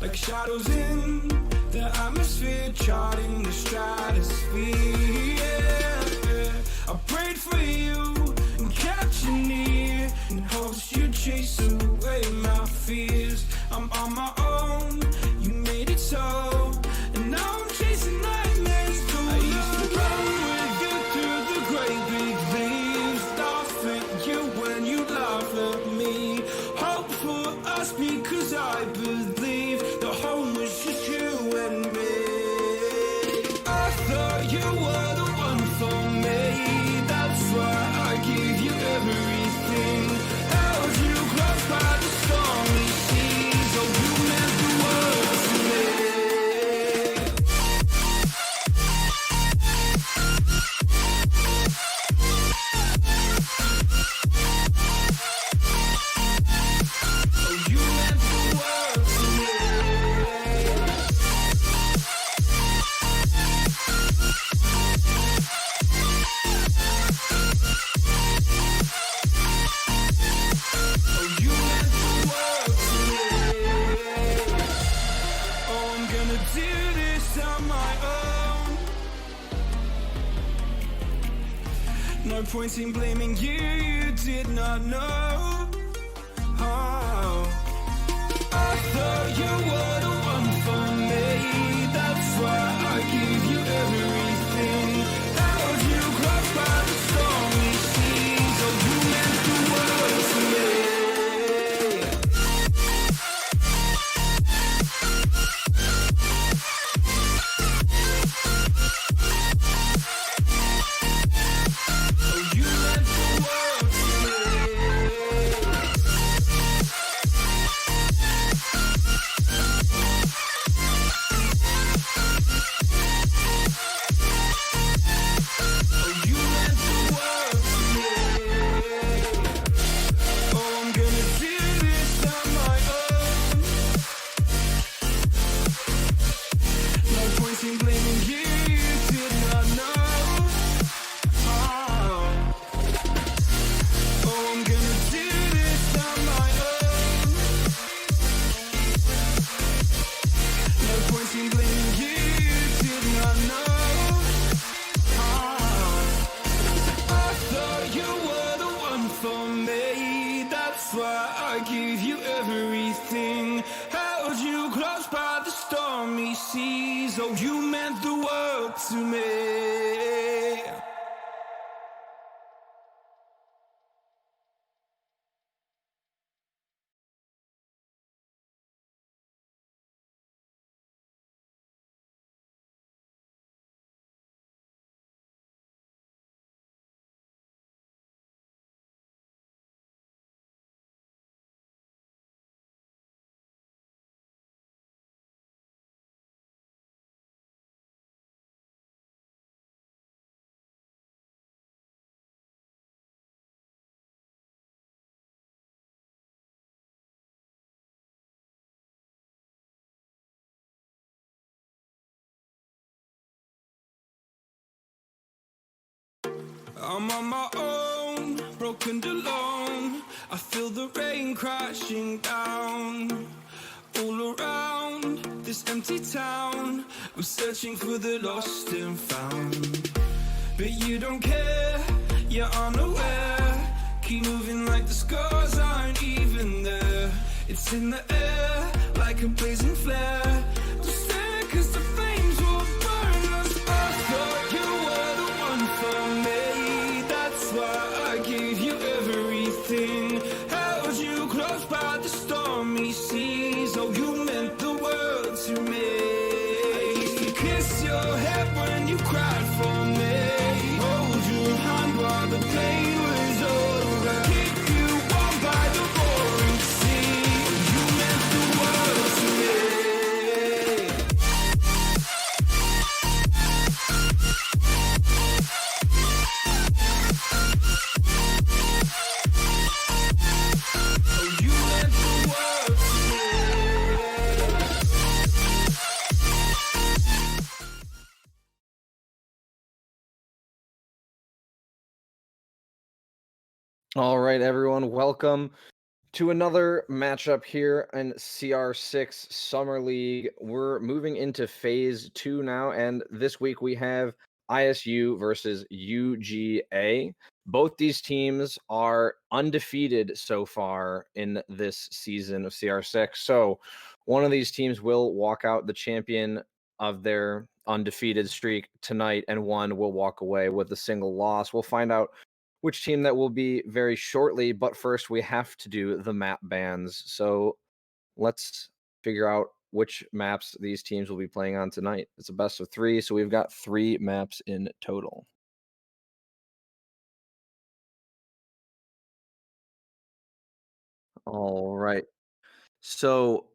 like shadows in the atmosphere, charting the stratosphere. Yeah. I prayed for you and kept you near in hopes you'd chase away my fears. I'm on my own, you made it so, and now I'm chasing nightmares too. I used to run with you through the great big leaves, laugh at you when you laugh at me. Hope for us because I believe the home was just you and me. I thought you were the one for me, that's why I gave you everything. Held you close by the stormy seas, oh you meant the world to me. Oh you meant the world to me. Oh, you meant the world to me. Oh, I'm gonna do this on my own. No point in blaming you, you did not know. Oh, I thought you were the one for me, that's why I gave you everything. Held you close by the stormy seas, oh you meant the world to me. Oh you meant the world to me. Oh, you meant the world to me. Oh, I'm gonna do this on my own. No point in blaming you, you did not know. Oh, I'm gonna do this on my own. No point in blaming you, you did not know. I thought you were the one for me, that's why I gave you everything. Held you close by the stormy seas, oh you meant the world to me. I'm on my own, broken alone. I feel the rain crashing down all around this empty town. I'm searching for the lost and found, but you don't care, you're unaware. Keep moving like the scars aren't even there. It's in the air like a blazing flare. Don't stare 'cause the flames will burn us. I thought you were the one for me, that's why I gave you everything. Held you close by the stormy seas, oh you meant the world to me. I used to kiss your head when you cried for me, hold your hand while the pain was over, keep you warm by the roaring sea. You meant the world to me. Oh, you meant the world to me. All right, everyone, welcome To another matchup here in CR6 Summer League. We're moving into phase 2 now, and this week we have ISU versus UGA. Both these teams are undefeated so far in this season of CR6. So, one of these teams will walk out the champion of their undefeated streak tonight, and one will walk away with a single loss. We'll find out which team that will be very shortly. But first, we have to do the map bans. So let's figure out which maps these teams will be playing on tonight. It's a best of 3, so we've got 3 maps in total. All right. So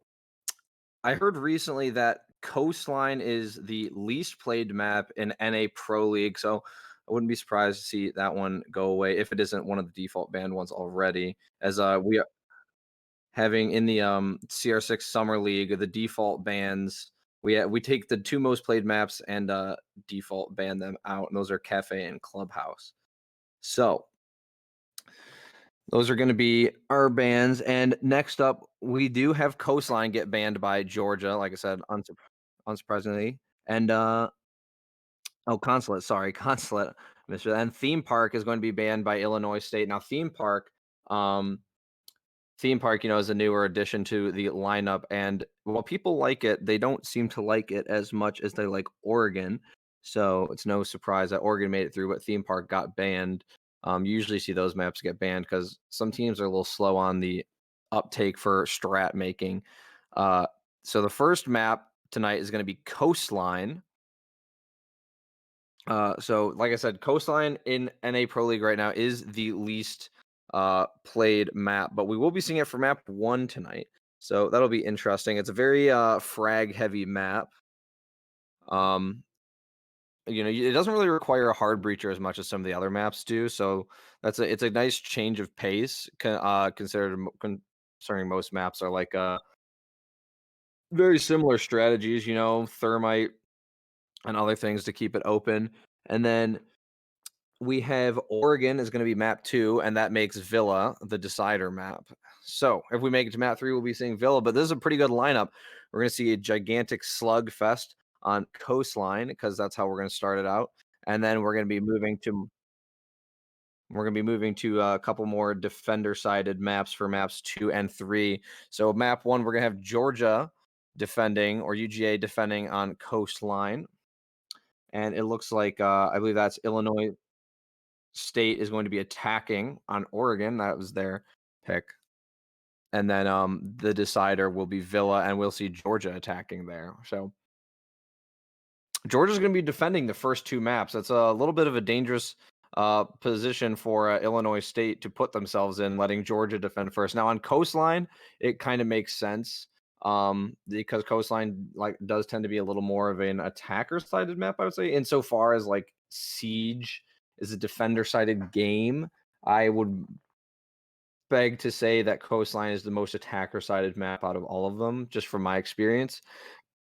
I heard recently that Coastline is the least played map in NA Pro League. So I wouldn't be surprised to see that one go away if it isn't one of the default banned ones already. As we having in the CR6 Summer League, the default bans. We take the 2 most played maps and default ban them out, and those are Cafe and Clubhouse. So those are going to be our bans. And next up, we do have Coastline get banned by Georgia, like I said, unsurprisingly. And Consulate, sorry, Consulate, Mr. And Theme Park is going to be banned by Illinois State. Now, um, Theme Park, is a newer addition to the lineup, and while people like it, they don't seem to like it as much as they like Oregon. So it's no surprise that Oregon made it through, but Theme Park got banned. You usually see those maps get banned because some teams are a little slow on the uptake for strat making. So the first map tonight is going to be Coastline. So like I said, Coastline in NA Pro League right now is the least played map, but we will be seeing it for map 1 tonight. So that'll be interesting. It's a very frag heavy map. Um, it doesn't really require a hard breacher as much as some of the other maps do. So it's a nice change of pace. Concerning most maps are like very similar strategies. Thermite and other things to keep it open, and then we have Oregon is going to be map 2, and that makes Villa the decider map. So if we make it to map 3, we'll be seeing Villa, but this is a pretty good lineup. We're going to see a gigantic slugfest on Coastline because that's how we're going to start it out, and then we're going to be moving to a couple more defender-sided maps for maps 2 and 3. So map 1, we're going to have Georgia defending, or UGA defending on Coastline, and it looks like I believe that's Illinois State is going to be attacking on Oregon. That was their pick. And then the decider will be Villa, and we'll see Georgia attacking there. So Georgia's going to be defending the first 2 maps. That's a little bit of a dangerous position for Illinois State to put themselves in, letting Georgia defend first. Now on Coastline, it kind of makes sense because Coastline does tend to be a little more of an attacker-sided map, I would say, insofar as like Siege is a defender-sided game. I would beg to say that Coastline is the most attacker-sided map out of all of them, just from my experience.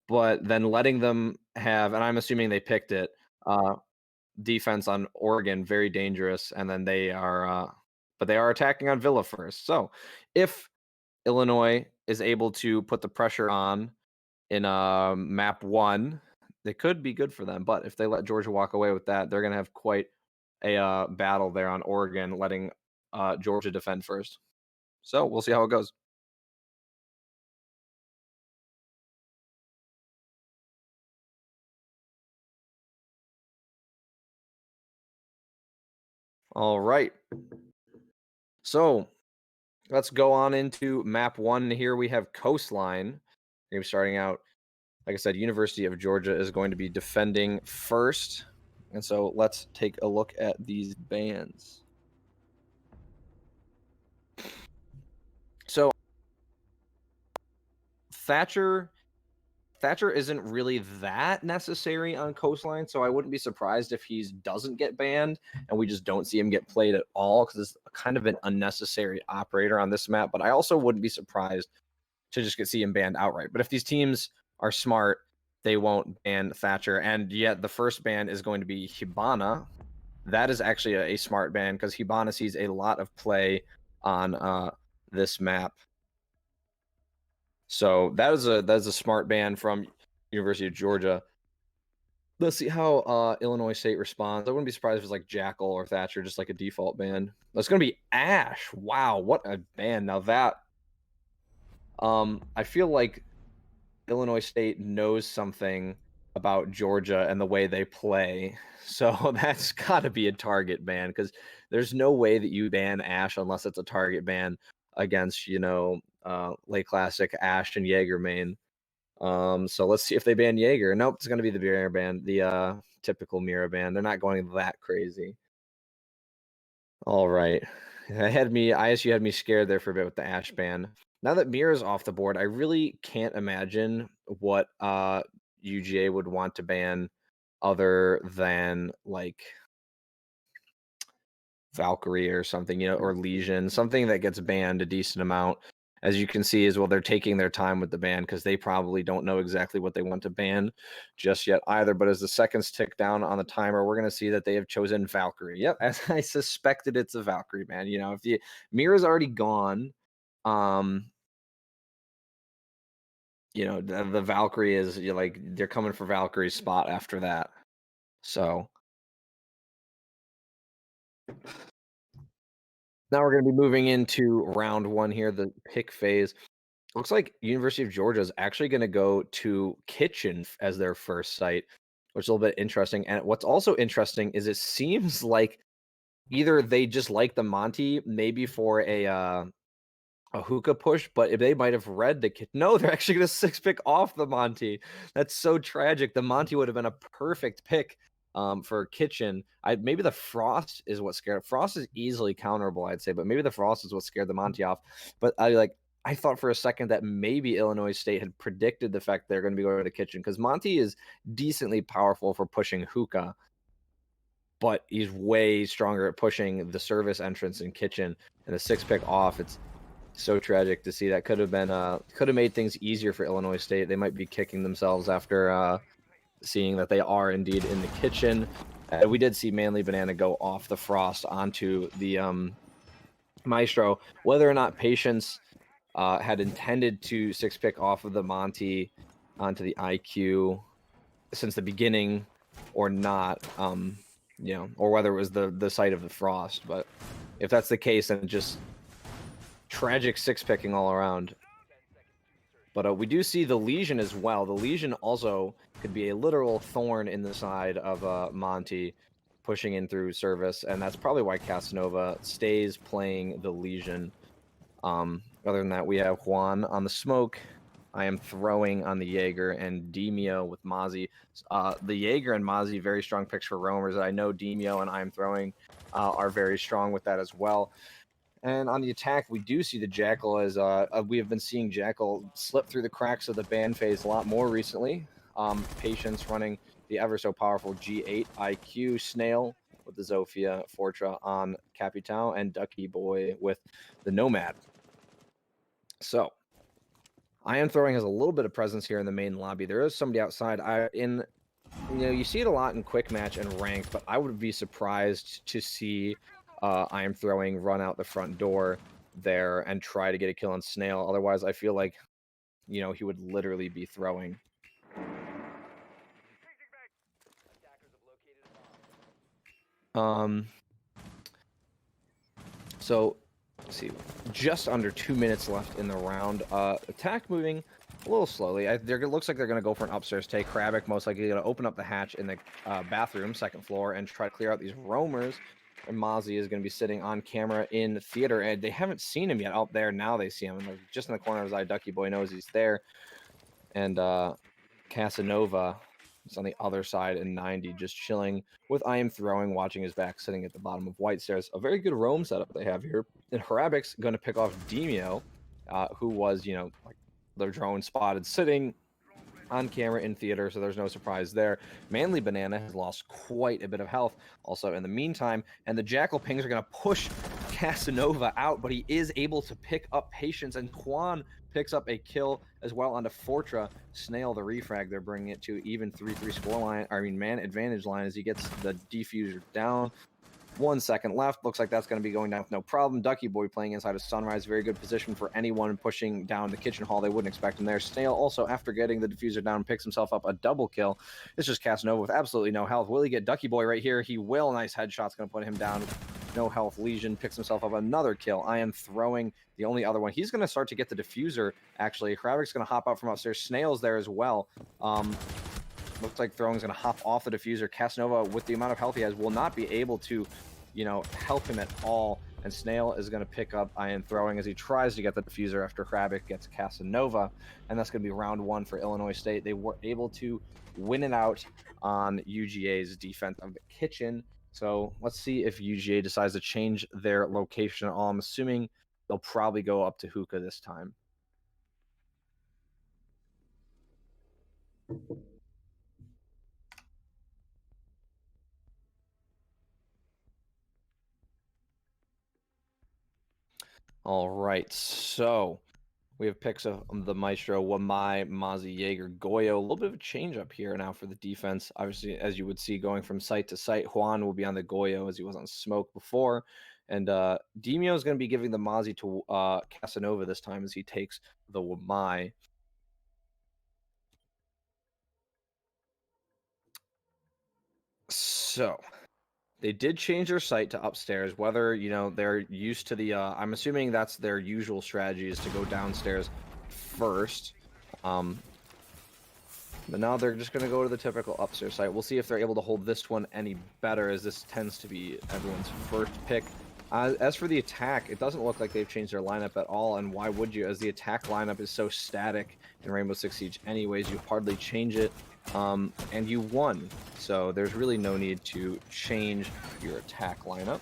But then letting them have, and I'm assuming they picked it, defense on Oregon, very dangerous, and then but they are attacking on Villa first. So if Illinois is able to put the pressure on in map 1, it could be good for them. But if they let Georgia walk away with that, they're going to have quite a battle there on Oregon, letting Georgia defend first. So we'll see how it goes. All right. So let's go on into map 1. Here we have Coastline. We're going to be starting out, like I said, University of Georgia is going to be defending first. And so let's take a look at these bans. So Thatcher isn't really that necessary on Coastline, so I wouldn't be surprised if he doesn't get banned and we just don't see him get played at all because it's kind of an unnecessary operator on this map. But I also wouldn't be surprised to just see him banned outright. But if these teams are smart, they won't ban Thatcher. And yet the first ban is going to be Hibana. That is actually a smart ban because Hibana sees a lot of play on this map. So that's a smart ban from University of Georgia. Let's see how Illinois State responds. I wouldn't be surprised if it's like Jackal or Thatcher, just like a default ban. That's gonna be Ash. Wow, what a ban! Now that I feel like Illinois State knows something about Georgia and the way they play. So that's got to be a target ban because there's no way that you ban Ash unless it's a target ban against, Lake Classic, Ash, and Jaeger main. So let's see if they ban Jaeger. Nope, it's going to be the Mirror ban, the typical Mirror ban. They're not going that crazy. All right. ISU had me scared there for a bit with the Ash ban. Now that Mira's off the board, I really can't imagine what UGA would want to ban other than like Valkyrie or something, or Legion, something that gets banned a decent amount. As you can see as well, they're taking their time with the ban because they probably don't know exactly what they want to ban just yet either. But as the seconds tick down on the timer, we're going to see that they have chosen Valkyrie. Yep, as I suspected, it's a Valkyrie ban. If the Mira's already gone, the Valkyrie is they're coming for Valkyrie's spot after that. So now we're going to be moving into round one here, the pick phase. Looks like University of Georgia is actually going to go to Kitchen as their first site, which is a little bit interesting. And what's also interesting is it seems like either they just like the Monty, maybe for a hookah push, but if they might have read the kit. No, they're actually going to 6-pick off the Monty. That's so tragic. The Monty would have been a perfect pick for Kitchen. Maybe the Frost is what scared. Frost is easily counterable, I'd say, but maybe the Frost is what scared the Monty off. But I thought for a second that maybe Illinois State had predicted the fact they're going to be going to Kitchen because Monty is decently powerful for pushing hookah, but he's way stronger at pushing the service entrance in Kitchen. And a 6-pick off, it's so tragic to see. That could have made things easier for Illinois State. They might be kicking themselves after seeing that they are indeed in the Kitchen. We did see Manly Banana go off the Frost onto the Maestro. Whether or not Patience had intended to 6-pick off of the Monty onto the IQ since the beginning or not, or whether it was the site of the Frost. But if that's the case, then just tragic 6-picking all around. But we do see the Legion as well. The Legion also could be a literal thorn in the side of Monty pushing in through service, and that's probably why Casanova stays playing the Legion. Other than that, we have Juan on the smoke. I am throwing on the Jaeger and Demio with Mozzie. The Jaeger and Mozzie, very strong picks for roamers. I know Demio and I am throwing are very strong with that as well. And on the attack, we do see the Jackal as we have been seeing Jackal slip through the cracks of the ban phase a lot more recently. Patience running the ever so powerful G8 IQ Snail with the Zofia Fortra on Capital, and Ducky Boy with the Nomad. So I am throwing has a little bit of presence here in the main lobby. There is somebody outside. You see it a lot in quick match and ranked, but I would be surprised to see I am throwing run out the front door there and try to get a kill on Snail. Otherwise, I feel like he would literally be throwing. So let's see, just under 2 minutes left in the round. Attack moving a little slowly. It looks like they're going to go for an upstairs take. Kravik most likely going to open up the hatch in the bathroom, second floor, and try to clear out these roamers. And Mozzie is going to be sitting on camera in theater, and they haven't seen him yet. Out there now, they see him, and just in the corner of his eye, Ducky Boy knows he's there. And Casanova is on the other side in 90, just chilling with I am throwing, watching his back, sitting at the bottom of White Stairs. A very good roam setup they have here. And Haravik's going to pick off Demio, who was, like the drone spotted sitting on camera in theater, so there's no surprise there. Manly Banana has lost quite a bit of health also in the meantime, and the Jackal pings are going to push Casanova out, but he is able to pick up Patience, and Quan picks up a kill as well onto Fortra. Snail the refrag, they're bringing it to even 3-3 score line, man advantage line as he gets the defuser down. 1 second left. Looks like that's going to be going down with no problem. Ducky Boy playing inside of Sunrise. Very good position for anyone pushing down the kitchen hall. They wouldn't expect him there. Snail also, after getting the diffuser down, picks himself up a double kill. It's just Casanova with absolutely no health. Will he get Ducky Boy right here? He will. Nice headshot's going to put him down. No health. Legion picks himself up another kill. I am throwing the only other one. He's going to start to get the diffuser, actually. Hravic's going to hop out from upstairs. Snail's there as well. Looks like Throwing's going to hop off the diffuser. Casanova, with the amount of health he has, will not be able to, help him at all. And Snail is going to pick up Iron Throwing as he tries to get the diffuser after Hravic gets Casanova. And that's going to be round 1 for Illinois State. They were able to win it out on UGA's defense of the kitchen. So let's see if UGA decides to change their location at all. I'm assuming they'll probably go up to Hookah this time. All right, so we have picks of the Maestro, Wamai, Mozzie, Jaeger, Goyo. A little bit of a change up here now for the defense. Obviously, as you would see, going from site to site, Juan will be on the Goyo as he was on Smoke before. And Demio is going to be giving the Mozzie to Casanova this time as he takes the Wamai. So they did change their site to upstairs. Whether, they're used to the, I'm assuming that's their usual strategy, is to go downstairs first. But now they're just going to go to the typical upstairs site. We'll see if they're able to hold this one any better, as this tends to be everyone's first pick. As for the attack, it doesn't look like they've changed their lineup at all, and why would you, as the attack lineup is so static in Rainbow Six Siege anyways. You hardly change it, and you won, so there's really no need to change your attack lineup.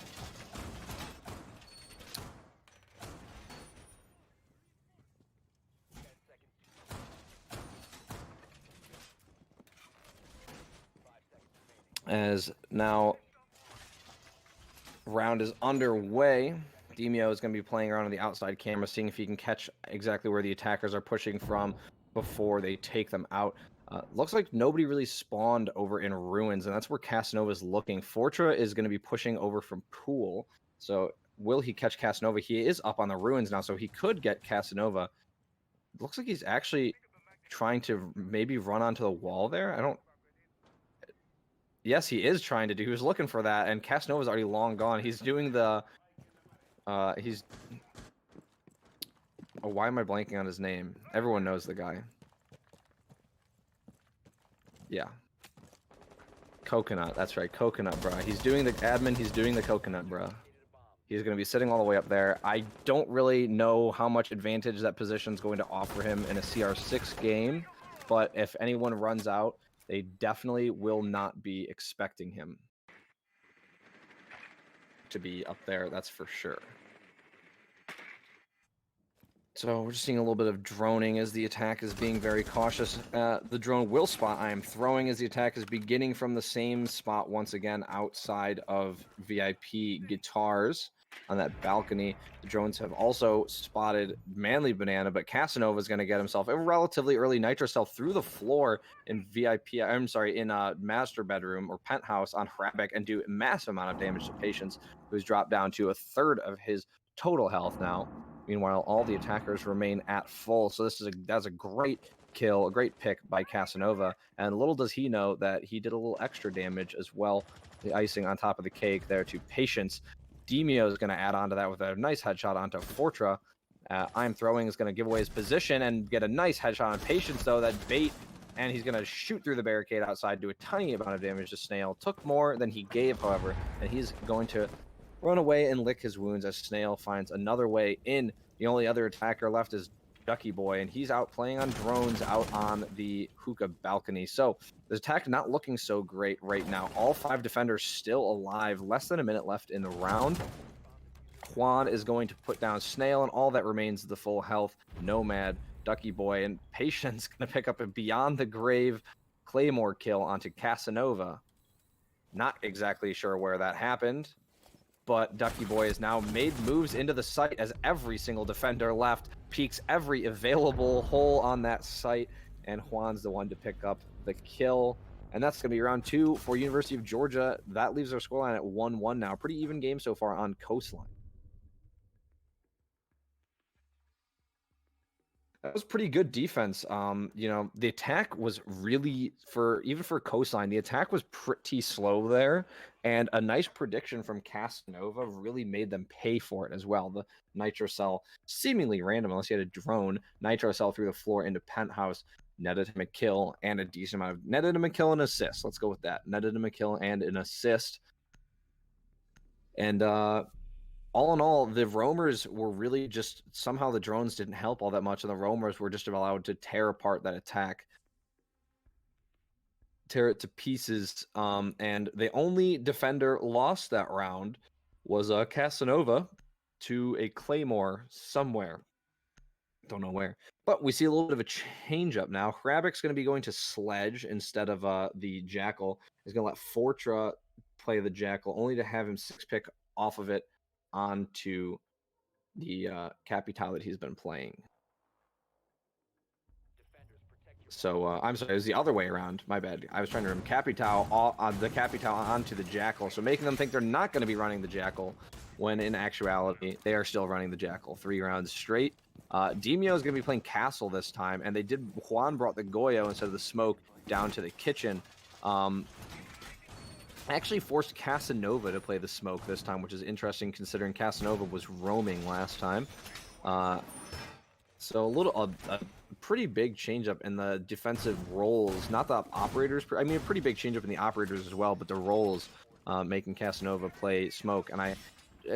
As now round is underway, Demio is going to be playing around on the outside camera, seeing if he can catch exactly where the attackers are pushing from before they take them out. Looks like nobody really spawned over in Ruins, and that's where Casanova is looking. Fortra is going to be pushing over from Pool, so will he catch Casanova? He is up on the Ruins now, so he could get Casanova. Looks like he's actually trying to maybe run onto the wall there. Yes, he is trying to do. He was looking for that, and Casanova's already long gone. He's doing the... Oh, why am I blanking on his name? Everyone knows the guy. Yeah. Coconut, that's right. Coconut, bruh. He's doing the admin. He's doing the coconut, bruh. He's going to be sitting all the way up there. I don't really know how much advantage that position is going to offer him in a CR6 game, but if anyone runs out, they definitely will not be expecting him to be up there, that's for sure. So we're just seeing a little bit of droning as the attack is being very cautious. The drone will spot I am throwing as the attack is beginning from the same spot once again outside of VIP Guitars on that balcony. The drones have also spotted Manly Banana, but Casanova is going to get himself a relatively early nitro cell through the floor in master bedroom or penthouse on Hrabic and do a massive amount of damage to Patience, who's dropped down to 1/3 of his total health now. Meanwhile, all the attackers remain at full. So that's a great kill, a great pick by Casanova. And little does he know that he did a little extra damage as well. The icing on top of the cake there to Patience. Demio is going to add on to that with a nice headshot onto Fortra. I'm throwing is going to give away his position and get a nice headshot on Patience, though. That bait, and he's going to shoot through the barricade outside, do a tiny amount of damage to Snail. Took more than he gave, however, and he's going to run away and lick his wounds as Snail finds another way in. The only other attacker left is Ducky Boy, and he's out playing on drones out on the hookah balcony. So the attack not looking so great right now. All 5 defenders still alive. Less than a minute left in the round. Juan is going to put down Snail, and all that remains is the full health Nomad, Ducky Boy, and Patience going to pick up a Beyond the Grave Claymore kill onto Casanova. Not exactly sure where that happened, but Ducky Boy has now made moves into the site as every single defender left peeks every available hole on that site, and Juan's the one to pick up the kill And that's going to be round 2 for University of Georgia. That leaves our scoreline at 1-1 now. Pretty even game so far on Coastline. That was pretty good defense. You know, the attack was really even for Coastline, the attack was pretty slow there, and a nice prediction from Casanova really made them pay for it as well. The Nitro Cell, seemingly random unless you had a drone, Nitro Cell through the floor into Penthouse, netted him a kill and a decent amount of netted him a kill and assist. Let's go with that. Netted him a kill and an assist. And all in all, the roamers were really just somehow the drones didn't help all that much, and the roamers were just allowed to tear apart that attack, tear it to pieces. And the only defender lost that round was Casanova to a Claymore somewhere. Don't know where. But we see a little bit of a change up now. Hrabik's going to be going to Sledge instead of the Jackal. He's going to let Fortra play the Jackal, only to have him 6-pick off of it onto the Capital that he's been playing. So I'm sorry, it was the other way around. My bad. I was trying to run Capital onto the Jackal, so making them think they're not going to be running the Jackal, when in actuality they are still running the Jackal 3 rounds straight. Demio is going to be playing Castle this time, and Juan brought the Goyo instead of the Smoke down to the kitchen. Actually forced Casanova to play the Smoke this time, which is interesting considering Casanova was roaming last time. So a pretty big change up in the defensive roles, not the operators. I mean, a pretty big change up in the operators as well, but the roles, making Casanova play Smoke. And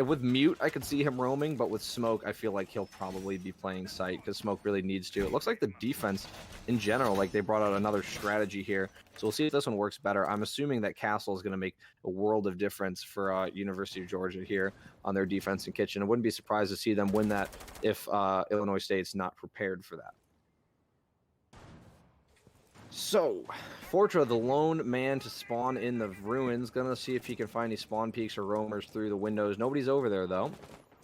with Mute, I could see him roaming, but with Smoke, I feel like he'll probably be playing Sight because Smoke really needs to. It looks like the defense in general, like they brought out another strategy here. So we'll see if this one works better. I'm assuming that Castle is going to make a world of difference for University of Georgia here on their defense and kitchen. I wouldn't be surprised to see them win that if Illinois State's not prepared for that. So, Fortra, the lone man to spawn in the ruins, gonna see if he can find any spawn peaks or roamers through the windows. Nobody's over there, though.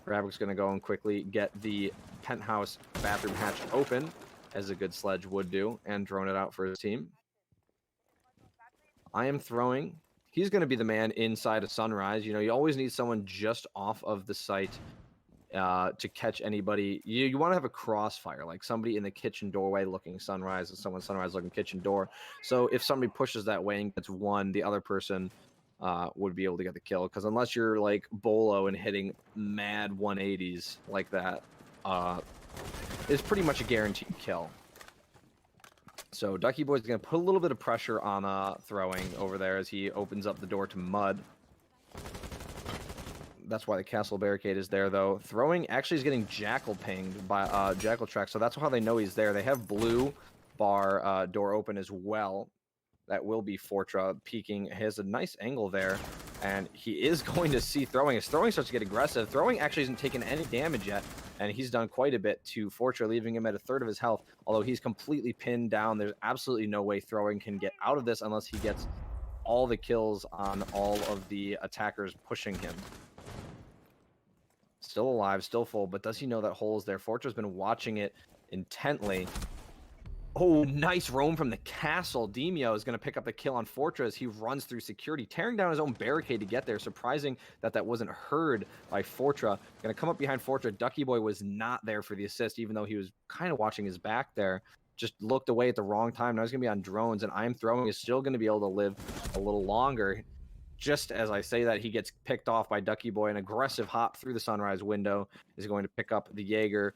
Hrabik's gonna go and quickly get the penthouse bathroom hatch open, as a good Sledge would do, and drone it out for his team. I am throwing. He's gonna be the man inside of Sunrise. You know, you always need someone just off of the site to catch anybody. You want to have a crossfire, like somebody in the kitchen doorway looking Sunrise and someone Sunrise looking kitchen door. So if somebody pushes that way and gets one, the other person would be able to get the kill. Because unless you're like Bolo and hitting mad 180s like that, it's pretty much a guaranteed kill. So Ducky Boy's going to put a little bit of pressure on throwing over there as he opens up the door to Mud. That's why the castle barricade is there, though. Throwing actually is getting Jackal pinged by Jackal track, so that's how they know he's there. They have blue bar door open as well. That will be Fortra peeking. He has a nice angle there, and he is going to see Throwing. As Throwing starts to get aggressive, Throwing actually hasn't taken any damage yet, and he's done quite a bit to Fortra, leaving him at 1/3 of his health, although he's completely pinned down. There's absolutely no way Throwing can get out of this unless he gets all the kills on all of the attackers pushing him. Still alive, still full, but does he know that hole is there? Fortra's been watching it intently. Oh, nice roam from the castle. Demio is going to pick up the kill on Fortra as he runs through security, tearing down his own barricade to get there. Surprising that that wasn't heard by Fortra. Going to come up behind Fortra. Ducky Boy was not there for the assist, even though he was kind of watching his back there. Just looked away at the wrong time. Now he's going to be on drones, and I'm Throwing is still going to be able to live a little longer. Just as I say that, he gets picked off by Ducky Boy. An aggressive hop through the Sunrise window is going to pick up the Jaeger,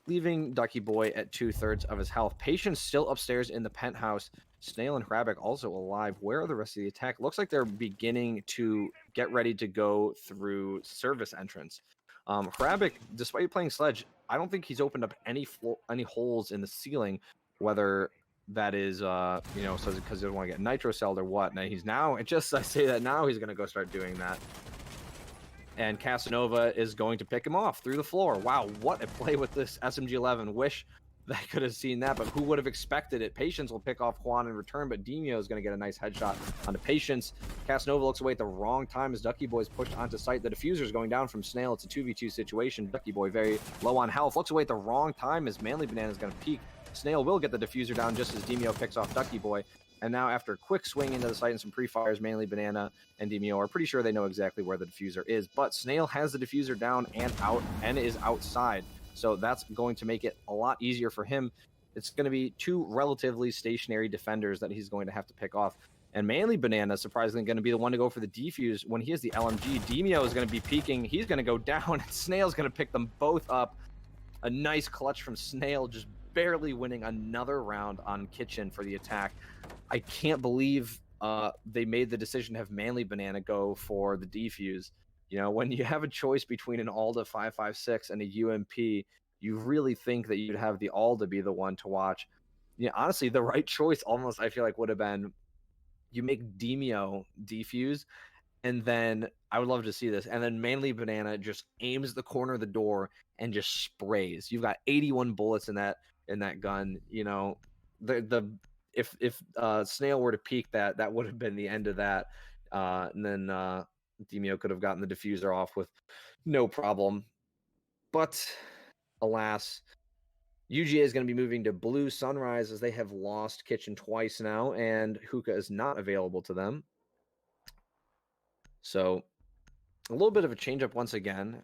leaving Ducky Boy at 2/3 of his health. Patience still upstairs in the penthouse. Snail and Hrabik also alive. Where are the rest of the attack? Looks like they're beginning to get ready to go through service entrance. Hrabik, despite playing Sledge, I don't think he's opened up any holes in the ceiling, whether that is, you know, so because he doesn't want to get nitro celled or what. Now he's I say that now he's going to go start doing that. And Casanova is going to pick him off through the floor. Wow, what a play with this SMG-11. Wish that could have seen that, but who would have expected it? Patience will pick off Juan in return, but Demio is going to get a nice headshot onto Patience. Casanova looks away at the wrong time as Ducky Boy is pushed onto site. The diffuser is going down from Snail. It's a 2v2 situation. Ducky Boy very low on health. Looks away at the wrong time as Manly Banana is going to peek. Snail will get the diffuser down just as Demio picks off Ducky Boy. And now after a quick swing into the site and some pre-fires, mainly Banana and Demio are pretty sure they know exactly where the diffuser is. But Snail has the diffuser down and out and is outside. So that's going to make it a lot easier for him. It's going to be two relatively stationary defenders that he's going to have to pick off. And mainly Banana, surprisingly, going to be the one to go for the defuse. When he has the LMG, Demio is going to be peeking. He's going to go down, and Snail's going to pick them both up. A nice clutch from Snail, just barely winning another round on Kitchen for the attack. I can't believe they made the decision to have Manly Banana go for the defuse. You know, when you have a choice between an Alda 5.56 and a UMP, you really think that you'd have the Alda be the one to watch. Yeah, honestly, the right choice almost, I feel like, would have been you make Demio defuse, and then I would love to see this. And then Manly Banana just aims the corner of the door and just sprays. You've got 81 bullets in that gun. You know, if Snail were to peek that, that would have been the end of that. And then Demio could have gotten the diffuser off with no problem. But alas, UGA is going to be moving to Blue Sunrise as they have lost Kitchen twice now, and Hookah is not available to them. So a little bit of a change-up once again.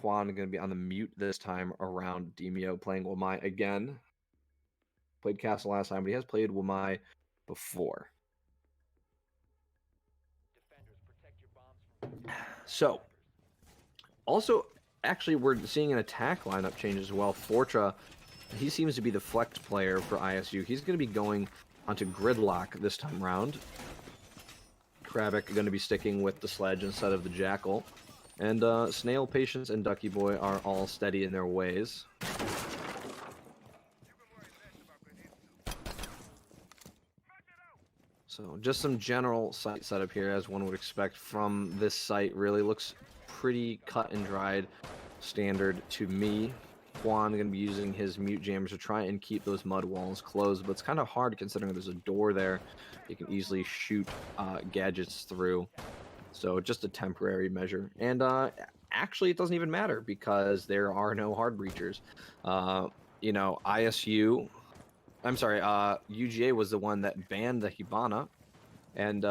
Juan going to be on the mute this time around Demio, playing Wamai again. Played Castle last time, but he has played Wamai before. So, also, actually, we're seeing an attack lineup change as well. Fortra, he seems to be the flex player for ISU. He's going to be going onto Gridlock this time around. Kravik going to be sticking with the Sledge instead of the Jackal. And Snail, Patience, and Ducky Boy are all steady in their ways. So just some general site setup here, as one would expect from this site. Really looks pretty cut and dried, standard to me. Juan going to be using his mute jammers to try and keep those mud walls closed, but it's kind of hard considering there's a door there. You can easily shoot gadgets through. So just a temporary measure. And actually, it doesn't even matter because there are no hard breachers. You know, UGA was the one that banned the Hibana, and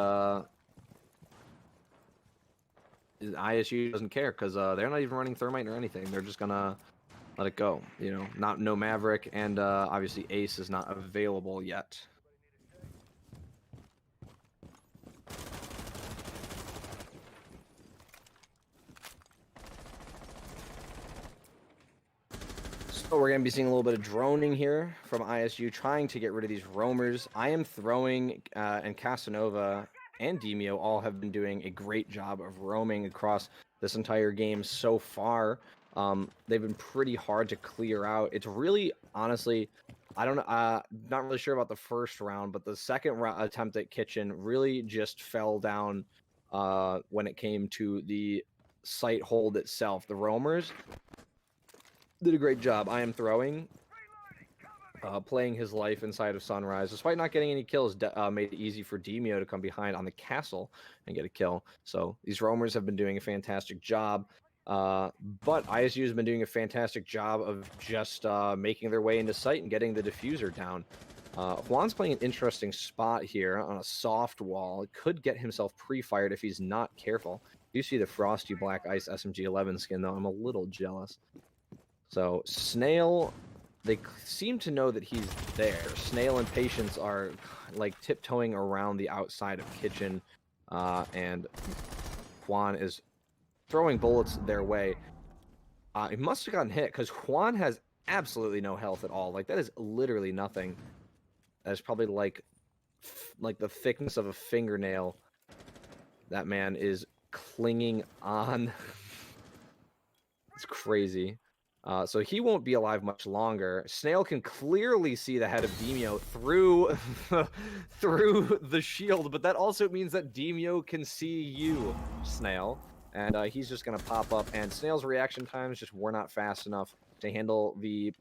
ISU doesn't care because they're not even running Thermite or anything. They're just gonna let it go. You know, no Maverick, and obviously Ace is not available yet. So we're going to be seeing a little bit of droning here from ISU, trying to get rid of these roamers. I am throwing, and Casanova and Demio all have been doing a great job of roaming across this entire game so far. They've been pretty hard to clear out. It's really, honestly, I don't know, not really sure about the first round, but the second attempt at Kitchen really just fell down when it came to the site hold itself. The roamers did a great job. I am throwing, playing his life inside of Sunrise. Despite not getting any kills, made it easy for Demio to come behind on the castle and get a kill. So these roamers have been doing a fantastic job. But ISU has been doing a fantastic job of just making their way into sight and getting the diffuser down. Juan's playing an interesting spot here on a soft wall. Could get himself pre-fired if he's not careful. You see the Frosty Black Ice SMG-11 skin, though. I'm a little jealous. So Snail, they seem to know that he's there. Snail and Patience are like tiptoeing around the outside of Kitchen, and Juan is throwing bullets their way. He must have gotten hit because Juan has absolutely no health at all. Like, that is literally nothing. That is probably like the thickness of a fingernail. That man is clinging on. It's crazy. So he won't be alive much longer. Snail can clearly see the head of Demio through through the shield, but that also means that Demio can see you, Snail. And he's just going to pop up, and Snail's reaction times just were not fast enough to handle the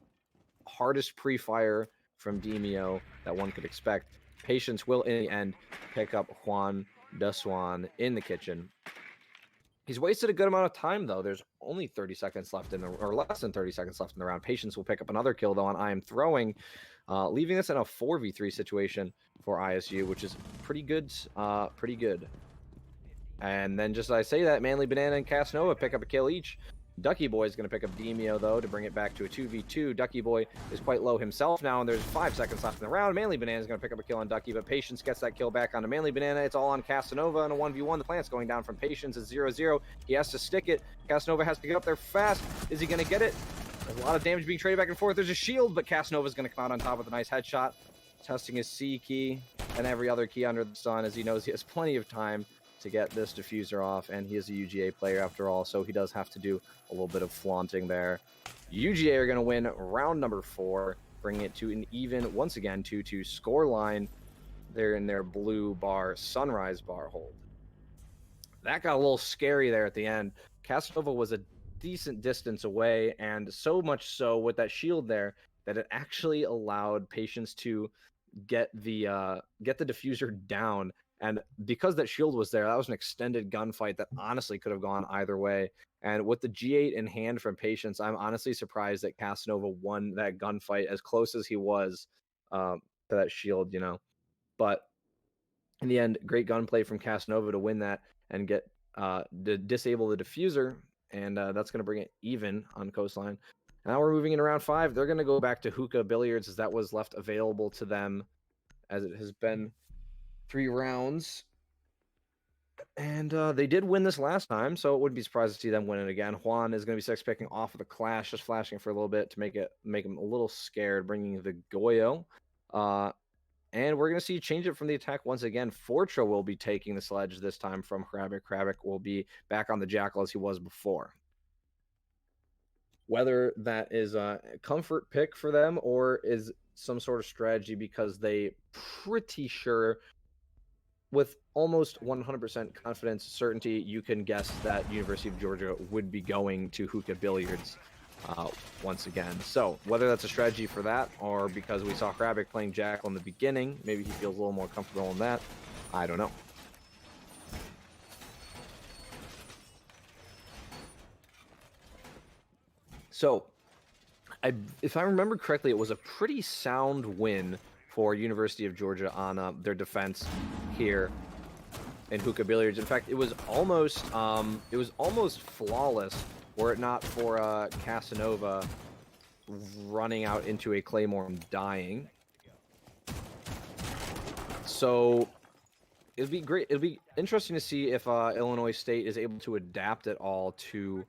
hardest pre-fire from Demio that one could expect. Patience will, in the end, pick up Juan Deswan in the Kitchen. He's wasted a good amount of time, though. There's only 30 seconds left or less than 30 seconds left in the round. Patience will pick up another kill, though, on I Am Throwing, leaving us in a 4v3 situation for ISU, which is pretty good. Pretty good. And then just as I say that, Manly Banana and Casanova pick up a kill each. Ducky Boy is going to pick up Demio, though, to bring it back to a 2v2. Ducky Boy is quite low himself now, and there's 5 seconds left in the round. Manly Banana is going to pick up a kill on Ducky, but Patience gets that kill back onto Manly Banana. It's all on Casanova in a 1v1. The plant's going down from Patience. It's 0-0. He has to stick it. Casanova has to get up there fast. Is he going to get it? There's a lot of damage being traded back and forth. There's a shield, but Casanova is going to come out on top with a nice headshot, testing his C key and every other key under the sun, as he knows he has plenty of time to get this diffuser off, and he is a UGA player after all, so he does have to do a little bit of flaunting there. UGA are going to win round number 4, bringing it to an even, once again, 2-2 score line. They're in their blue bar, Sunrise bar hold. That got a little scary there at the end. Casanova was a decent distance away, and so much so with that shield there that it actually allowed Patience to get the diffuser down. And because that shield was there, that was an extended gunfight that honestly could have gone either way. And with the G8 in hand from Patience, I'm honestly surprised that Casanova won that gunfight as close as he was to that shield, you know. But in the end, great gunplay from Casanova to win that and get to disable the diffuser. And that's going to bring it even on Coastline. Now we're moving in round 5. They're going to go back to hookah billiards, as that was left available to them, as it has been 3 rounds, and they did win this last time, so it wouldn't be surprised to see them win it again. Juan is going to be 6 picking off of the Clash, just flashing for a little bit to make him a little scared, bringing the Goyo. And we're going to see change it from the attack once again. Fortra will be taking the sledge this time from Hrabik. Hrabik will be back on the Jackal as he was before. Whether that is a comfort pick for them or is some sort of strategy because they pretty sure with almost 100% confidence, certainty, you can guess that University of Georgia would be going to hookah billiards once again. So whether that's a strategy for that or because we saw Hrabik playing Jackal in the beginning, maybe he feels a little more comfortable in that, I don't know. So if I remember correctly, it was a pretty sound win for University of Georgia on their defense here in hookah billiards. In fact, it was almost flawless were it not for Casanova running out into a claymore and dying. So it'd be great. It'll be interesting to see if Illinois State is able to adapt at all to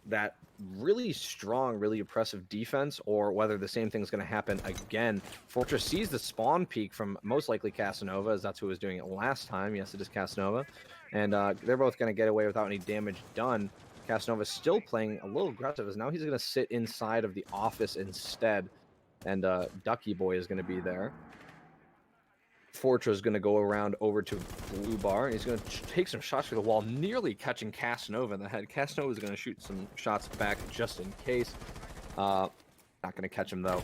that really strong, really oppressive defense, or whether the same thing's going to happen again. Fortress sees the spawn peak from most likely Casanova, as that's who was doing it last time. Yes, it is Casanova. And they're both going to get away without any damage done. Casanova still playing a little aggressive, as now he's going to sit inside of the office instead. And Ducky Boy is going to be there. Fortra is going to go around over to Blue Bar, and he's going to take some shots through the wall, nearly catching Casanova in the head. Casanova is going to shoot some shots back just in case. Not going to catch him, though.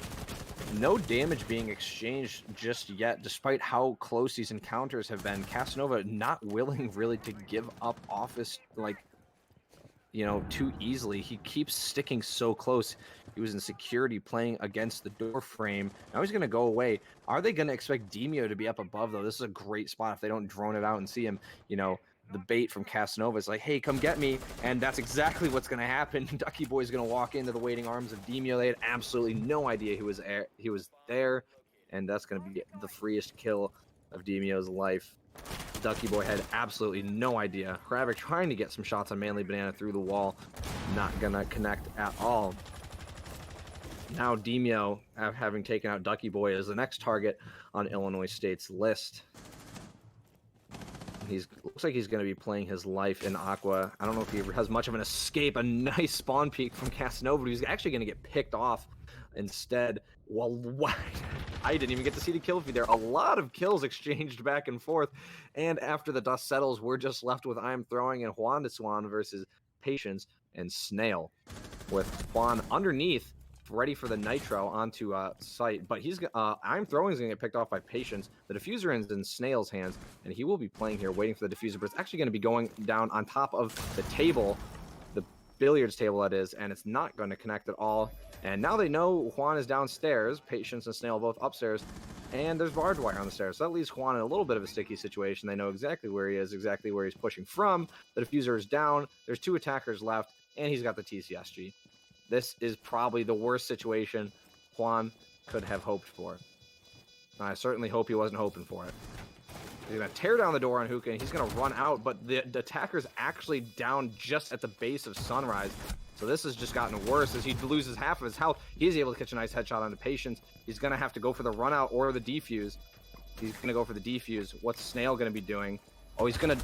No damage being exchanged just yet, despite how close these encounters have been. Casanova not willing, really, to give up office, like, you know, too easily. He keeps sticking so close. He was in security playing against the door frame. Now he's going to go away. Are they going to expect Demio to be up above, though? This is a great spot if they don't drone it out and see him. You know, the bait from Casanova is like, hey, come get me. And that's exactly what's going to happen. Ducky Boy's going to walk into the waiting arms of Demio. They had absolutely no idea he was there. And that's going to be the freest kill of Demio's life. Ducky Boy had absolutely no idea. Hrabik trying to get some shots on Manly Banana through the wall. Not going to connect at all. Now Demio, having taken out Ducky Boy, is the next target on Illinois State's list. Looks like he's going to be playing his life in Aqua. I don't know if he has much of an escape. A nice spawn peek from Casanova, but he's actually going to get picked off instead. Well, what? I didn't even get to see the kill feed there. A lot of kills exchanged back and forth. And after the dust settles, we're just left with I Am Throwing and Juan de Swan versus Patience and Snail. With Juan underneath, ready for the nitro onto site, but he's I'm throwing is going to get picked off by Patience. The diffuser is in Snail's hands, and he will be playing here, waiting for the diffuser, but it's actually going to be going down on top of the table, the billiards table that is, and it's not going to connect at all. And now they know Juan is downstairs, Patience and Snail both upstairs, and there's barbed wire on the stairs. So that leaves Juan in a little bit of a sticky situation. They know exactly where he is, exactly where he's pushing from. The diffuser is down. There's 2 attackers left, and he's got the TCSG. This is probably the worst situation Juan could have hoped for. And I certainly hope he wasn't hoping for it. He's going to tear down the door on Hookah, and he's going to run out, but the attacker's actually down just at the base of Sunrise. So this has just gotten worse as he loses half of his health. He's able to catch a nice headshot on the Patience. He's going to have to go for the run out or the defuse. He's going to go for the defuse. What's Snail going to be doing? Oh, he's gonna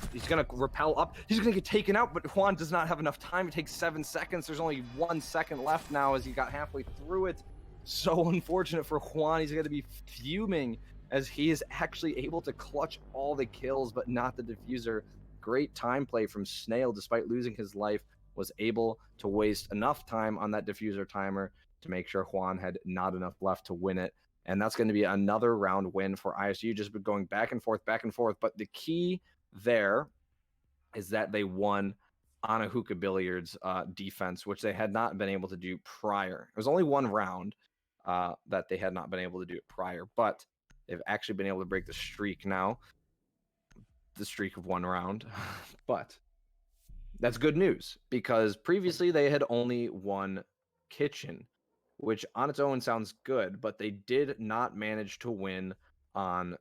rappel up. He's gonna get taken out, but Juan does not have enough time. It takes 7 seconds. There's only 1 second left now as he got halfway through it. So unfortunate for Juan. He's gonna be fuming as he is actually able to clutch all the kills, but not the diffuser. Great time play from Snail, despite losing his life, was able to waste enough time on that diffuser timer to make sure Juan had not enough left to win it. And that's going to be another round win for ISU, just going back and forth, back and forth. But the key there is that they won on a hookah billiards defense, which they had not been able to do prior. It was only 1 round that they had not been able to do it prior, but they've actually been able to break the streak now, the streak of 1 round. But that's good news, because previously they had only won kitchen, which on its own sounds good, but they did not manage to win on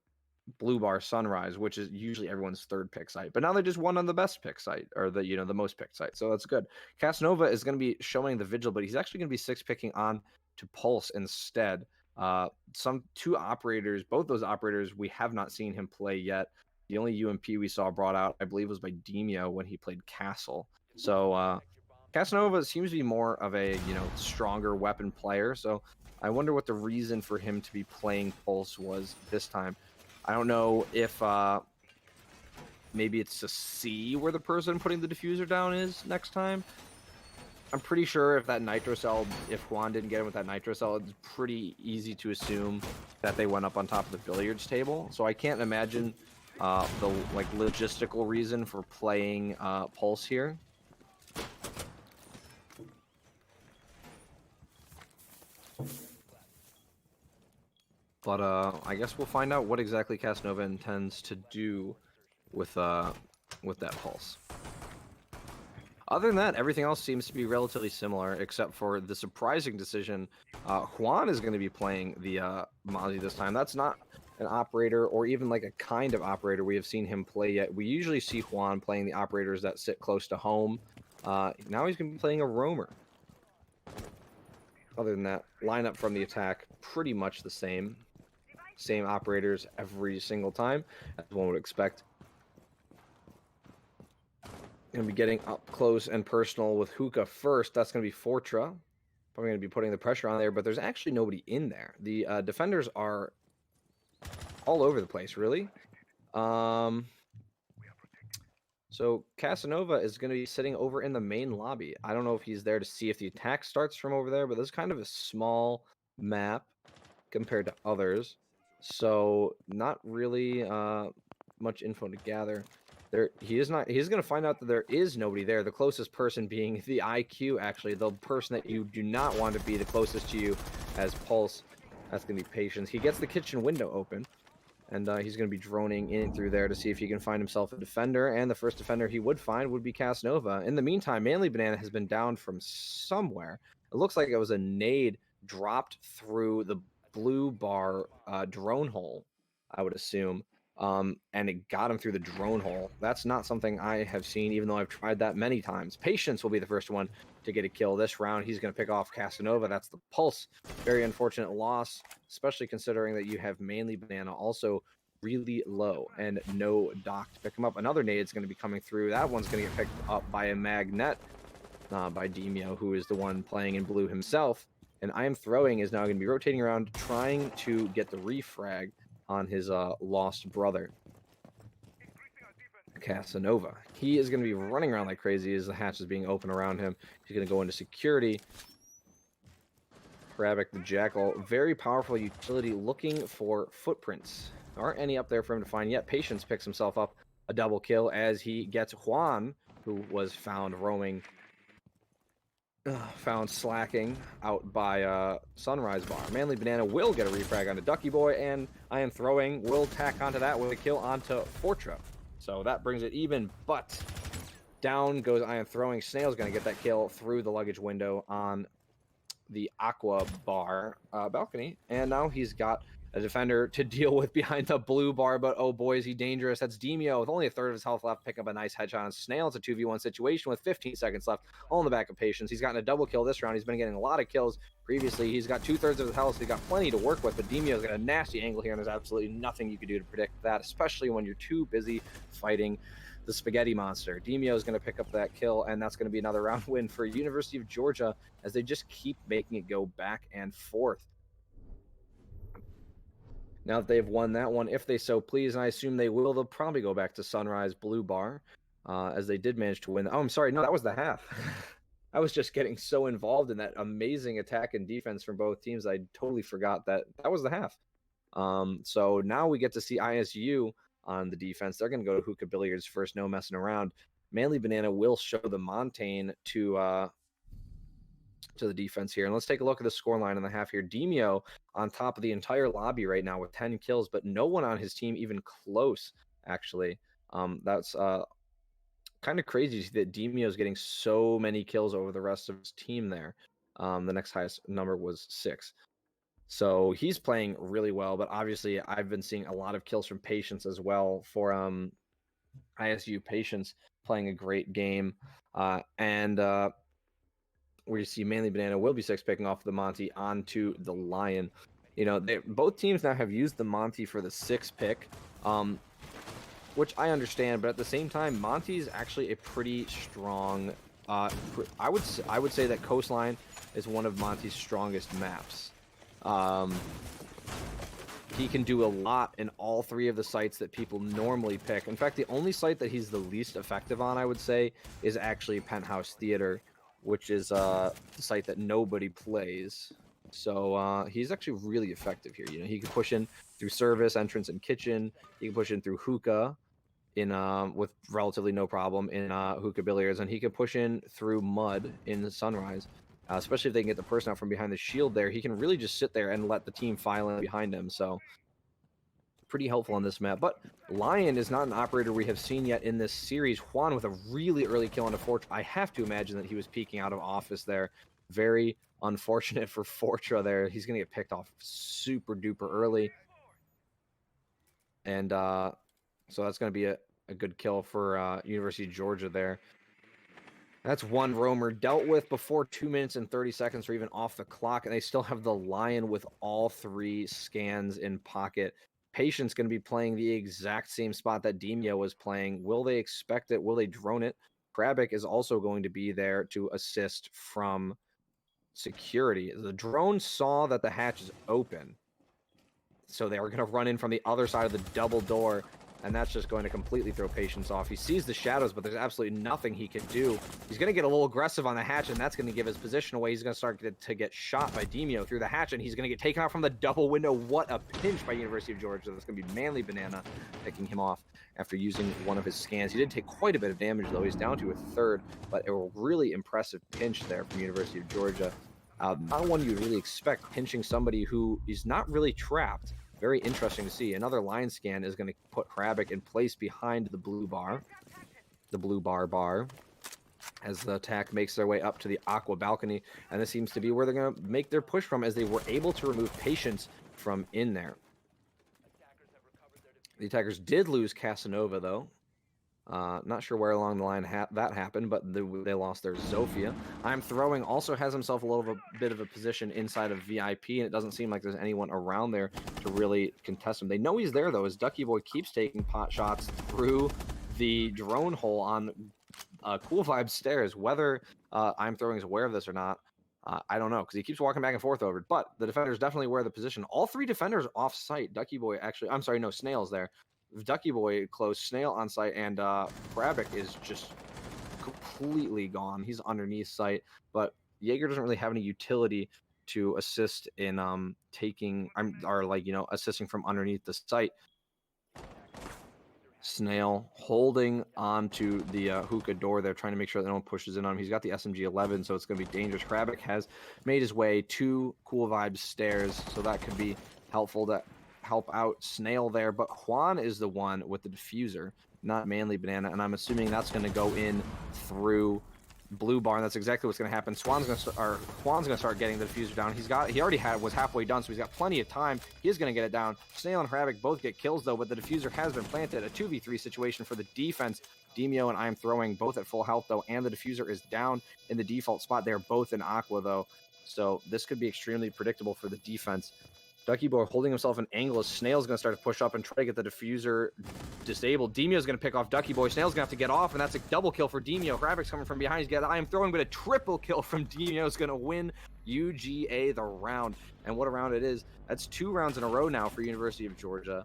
Blue Bar Sunrise, which is usually everyone's 3rd pick site. But now they just won on the best pick site, or the most picked site. So that's good. Casanova is going to be showing the Vigil, but he's actually going to be 6 picking on to Pulse instead. Some 2 operators, both those operators, we have not seen him play yet. The only UMP we saw brought out, I believe, was by Demio when he played Castle. So Casanova seems to be more of a stronger weapon player. So I wonder what the reason for him to be playing Pulse was this time. I don't know if maybe it's to see where the person putting the diffuser down is next time. I'm pretty sure if that nitro cell, if Juan didn't get him with that nitro cell, it's pretty easy to assume that they went up on top of the billiards table. So I can't imagine the logistical reason for playing Pulse here. But I guess we'll find out what exactly Casanova intends to do with that Pulse. Other than that, everything else seems to be relatively similar, except for the surprising decision. Juan is going to be playing the Mozzie this time. That's not an operator or even like a kind of operator we have seen him play yet. We usually see Juan playing the operators that sit close to home. Now he's going to be playing a roamer. Other than that, lineup from the attack, pretty much the same. Same operators every single time, as one would expect. Going to be getting up close and personal with Hookah first. That's going to be Fortra. Probably going to be putting the pressure on there, but there's actually nobody in there. The defenders are all over the place, really. So Casanova is going to be sitting over in the main lobby. I don't know if he's there to see if the attack starts from over there, but this is kind of a small map compared to others. So not really much info to gather. He's going to find out that there is nobody there. The closest person being the IQ, actually, the person that you do not want to be the closest to you as Pulse. That's going to be Patience. He gets the kitchen window open, and he's going to be droning in through there to see if he can find himself a defender. And the first defender he would find would be Casanova. In the meantime, Manly Banana has been down from somewhere. It looks like it was a nade dropped through the blue bar drone hole, I would assume. And it got him through the drone hole. That's not something I have seen, even though I've tried that many times. Patience will be the first one to get a kill this round. He's going to pick off Casanova. That's the Pulse. Very unfortunate loss, especially considering that you have Manly Banana also really low and no dock to pick him up. Another nade is going to be coming through. That one's going to get picked up by a magnet by Demio, who is the one playing in blue himself. And I Am Throwing is now going to be rotating around, trying to get the refrag on his lost brother, Casanova. He is going to be running around like crazy as the hatch is being open around him. He's going to go into security. Krabick the Jackal, very powerful utility looking for footprints. There aren't any up there for him to find yet. Patience picks himself up a double kill as he gets Juan, who was found roaming, found slacking out by Sunrise Bar. Manly Banana will get a refrag onto Ducky Boy, and Iron Throwing will tack onto that with a kill onto Fortra. So that brings it even, but down goes Iron Throwing. Snail's going to get that kill through the luggage window on the Aqua Bar balcony, and now he's got a defender to deal with behind the blue bar, but oh boy, is he dangerous. That's Demio with only a third of his health left, pick up a nice headshot on Snail. It's a 2v1 situation with 15 seconds left, all in the back of Patience. He's gotten a double kill this round. He's been getting a lot of kills previously. He's got 2/3 of his health, so he's got plenty to work with, but Demio's got a nasty angle here, and there's absolutely nothing you can do to predict that, especially when you're too busy fighting the spaghetti monster. Demio is going to pick up that kill, and that's going to be another round win for University of Georgia as they just keep making it go back and forth. Now that they've won that one, if they so please, and I assume they will, they'll probably go back to Sunrise Blue Bar, as they did manage to win. Oh, I'm sorry, no, that was the half. I was just getting so involved in that amazing attack and defense from both teams, I totally forgot that was the half. So now we get to see ISU on the defense. They're going to go to Hookah Billiards first, no messing around. Manly Banana will show the Montaigne to the defense here. And let's take a look at the scoreline in the half here. Demio on top of the entire lobby right now with 10 kills, but no one on his team even close, actually. That's kind of crazy to see that Demio is getting so many kills over the rest of his team there. The next highest number was 6. So he's playing really well, but obviously I've been seeing a lot of kills from Patience as well for ISU. Patience playing a great game. Where you see Manly Banana will be 6 picking off the Monty onto the Lion. You know, both teams now have used the Monty for the 6 pick, which I understand, but at the same time, Monty's actually a pretty strong. I would say that Coastline is one of Monty's strongest maps. He can do a lot in all 3 of the sites that people normally pick. In fact, the only site that he's the least effective on, I would say, is actually Penthouse Theater, which is the site that nobody plays. So he's actually really effective here. You know, he can push in through service, entrance, and kitchen. He can push in through hookah with relatively no problem in Hookah Billiards, and he can push in through mud in Sunrise. Especially if they can get the person out from behind the shield there, he can really just sit there and let the team file in behind him. So pretty helpful on this map. But Lion is not an operator we have seen yet in this series. Juan with a really early kill on a Fortra. I have to imagine that he was peeking out of office there. Very unfortunate for Fortra there. He's going to get picked off super duper early. And so that's going to be a good kill for University of Georgia there. That's one roamer dealt with before 2 minutes and 30 seconds or even off the clock, and they still have the Lion with all 3 scans in pocket. Patience going to be playing the exact same spot that Demio was playing. Will they expect it? Will they drone it? Krabick is also going to be there to assist from security. The drone saw that the hatch is open, so they were going to run in from the other side of the double door, and that's just going to completely throw Patience off. He sees the shadows, but there's absolutely nothing he can do. He's going to get a little aggressive on the hatch, and that's going to give his position away. He's going to start to get shot by Demio through the hatch, and he's going to get taken out from the double window. What a pinch by University of Georgia. That's going to be Manly Banana picking him off after using one of his scans. He did take quite a bit of damage, though. He's down to a third, but a really impressive pinch there from University of Georgia. Not one you'd really expect, pinching somebody who is not really trapped. Very interesting to see. Another line scan is going to put Krabick in place behind the blue bar. The blue bar, as the attack makes their way up to the Aqua balcony. And this seems to be where they're going to make their push from, as they were able to remove Patience from in there. The attackers did lose Casanova, though. Not sure where along the line that happened, but they lost their Zofia. I'm Throwing also has himself a little bit of a position inside of VIP, and it doesn't seem like there's anyone around there to really contest him. They know he's there, though, as Ducky Boy keeps taking pot shots through the drone hole on Cool Vibes stairs. Whether I'm Throwing is aware of this or not, I don't know, because he keeps walking back and forth over it. But the defender is definitely aware of the position. All 3 defenders off site. Ducky Boy actually, I'm sorry, no, Snail's there. Ducky Boy close, Snail on site, and Krabick is just completely gone. He's underneath site, but Jaeger doesn't really have any utility to assist in assisting from underneath the site. Snail holding onto the hookah door there, trying to make sure that no one pushes in on him. He's got the SMG-11, so it's going to be dangerous. Hrabic has made his way to Cool Vibes stairs, so that could be helpful to help out Snail there. But Juan is the one with the diffuser, not Manly Banana, and I'm assuming that's going to go in through Blue Barn. That's exactly what's going to happen. Juan's going to start getting the diffuser down. He already was halfway done, so he's got plenty of time. He is going to get it down. Snail and Hrabic both get kills though, but the diffuser has been planted. A 2v3 situation for the defense. Demio and I'm throwing both at full health though, and the diffuser is down in the default spot. They're both in Aqua though, so this could be extremely predictable for the defense. Ducky Boy holding himself an angle as Snail's going to start to push up and try to get the diffuser disabled. Demio's going to pick off Ducky Boy. Snail's going to have to get off, and that's a double kill for Demio. Hravic's coming from behind. He's got I am throwing, but a triple kill from Demio is going to win UGA the round. And what a round it is. That's 2 rounds in a row now for University of Georgia.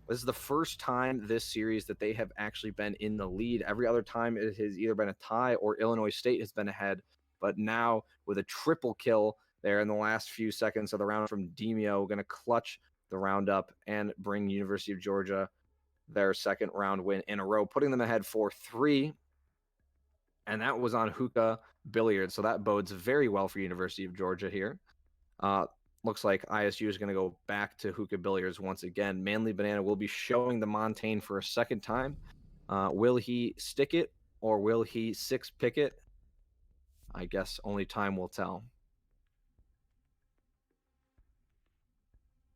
This is the first time this series that they have actually been in the lead. Every other time it has either been a tie or Illinois State has been ahead. But now with a triple kill there in the last few seconds of the round from Demio, going to clutch the round up and bring University of Georgia their second round win in a row, putting them ahead 4-3. And that was on Hookah Billiards, so that bodes very well for University of Georgia here. Looks like ISU is going to go back to Hookah Billiards once again. Manly Banana will be showing the Montaigne for a second time. Will he stick it or will he 6-pick it? I guess only time will tell.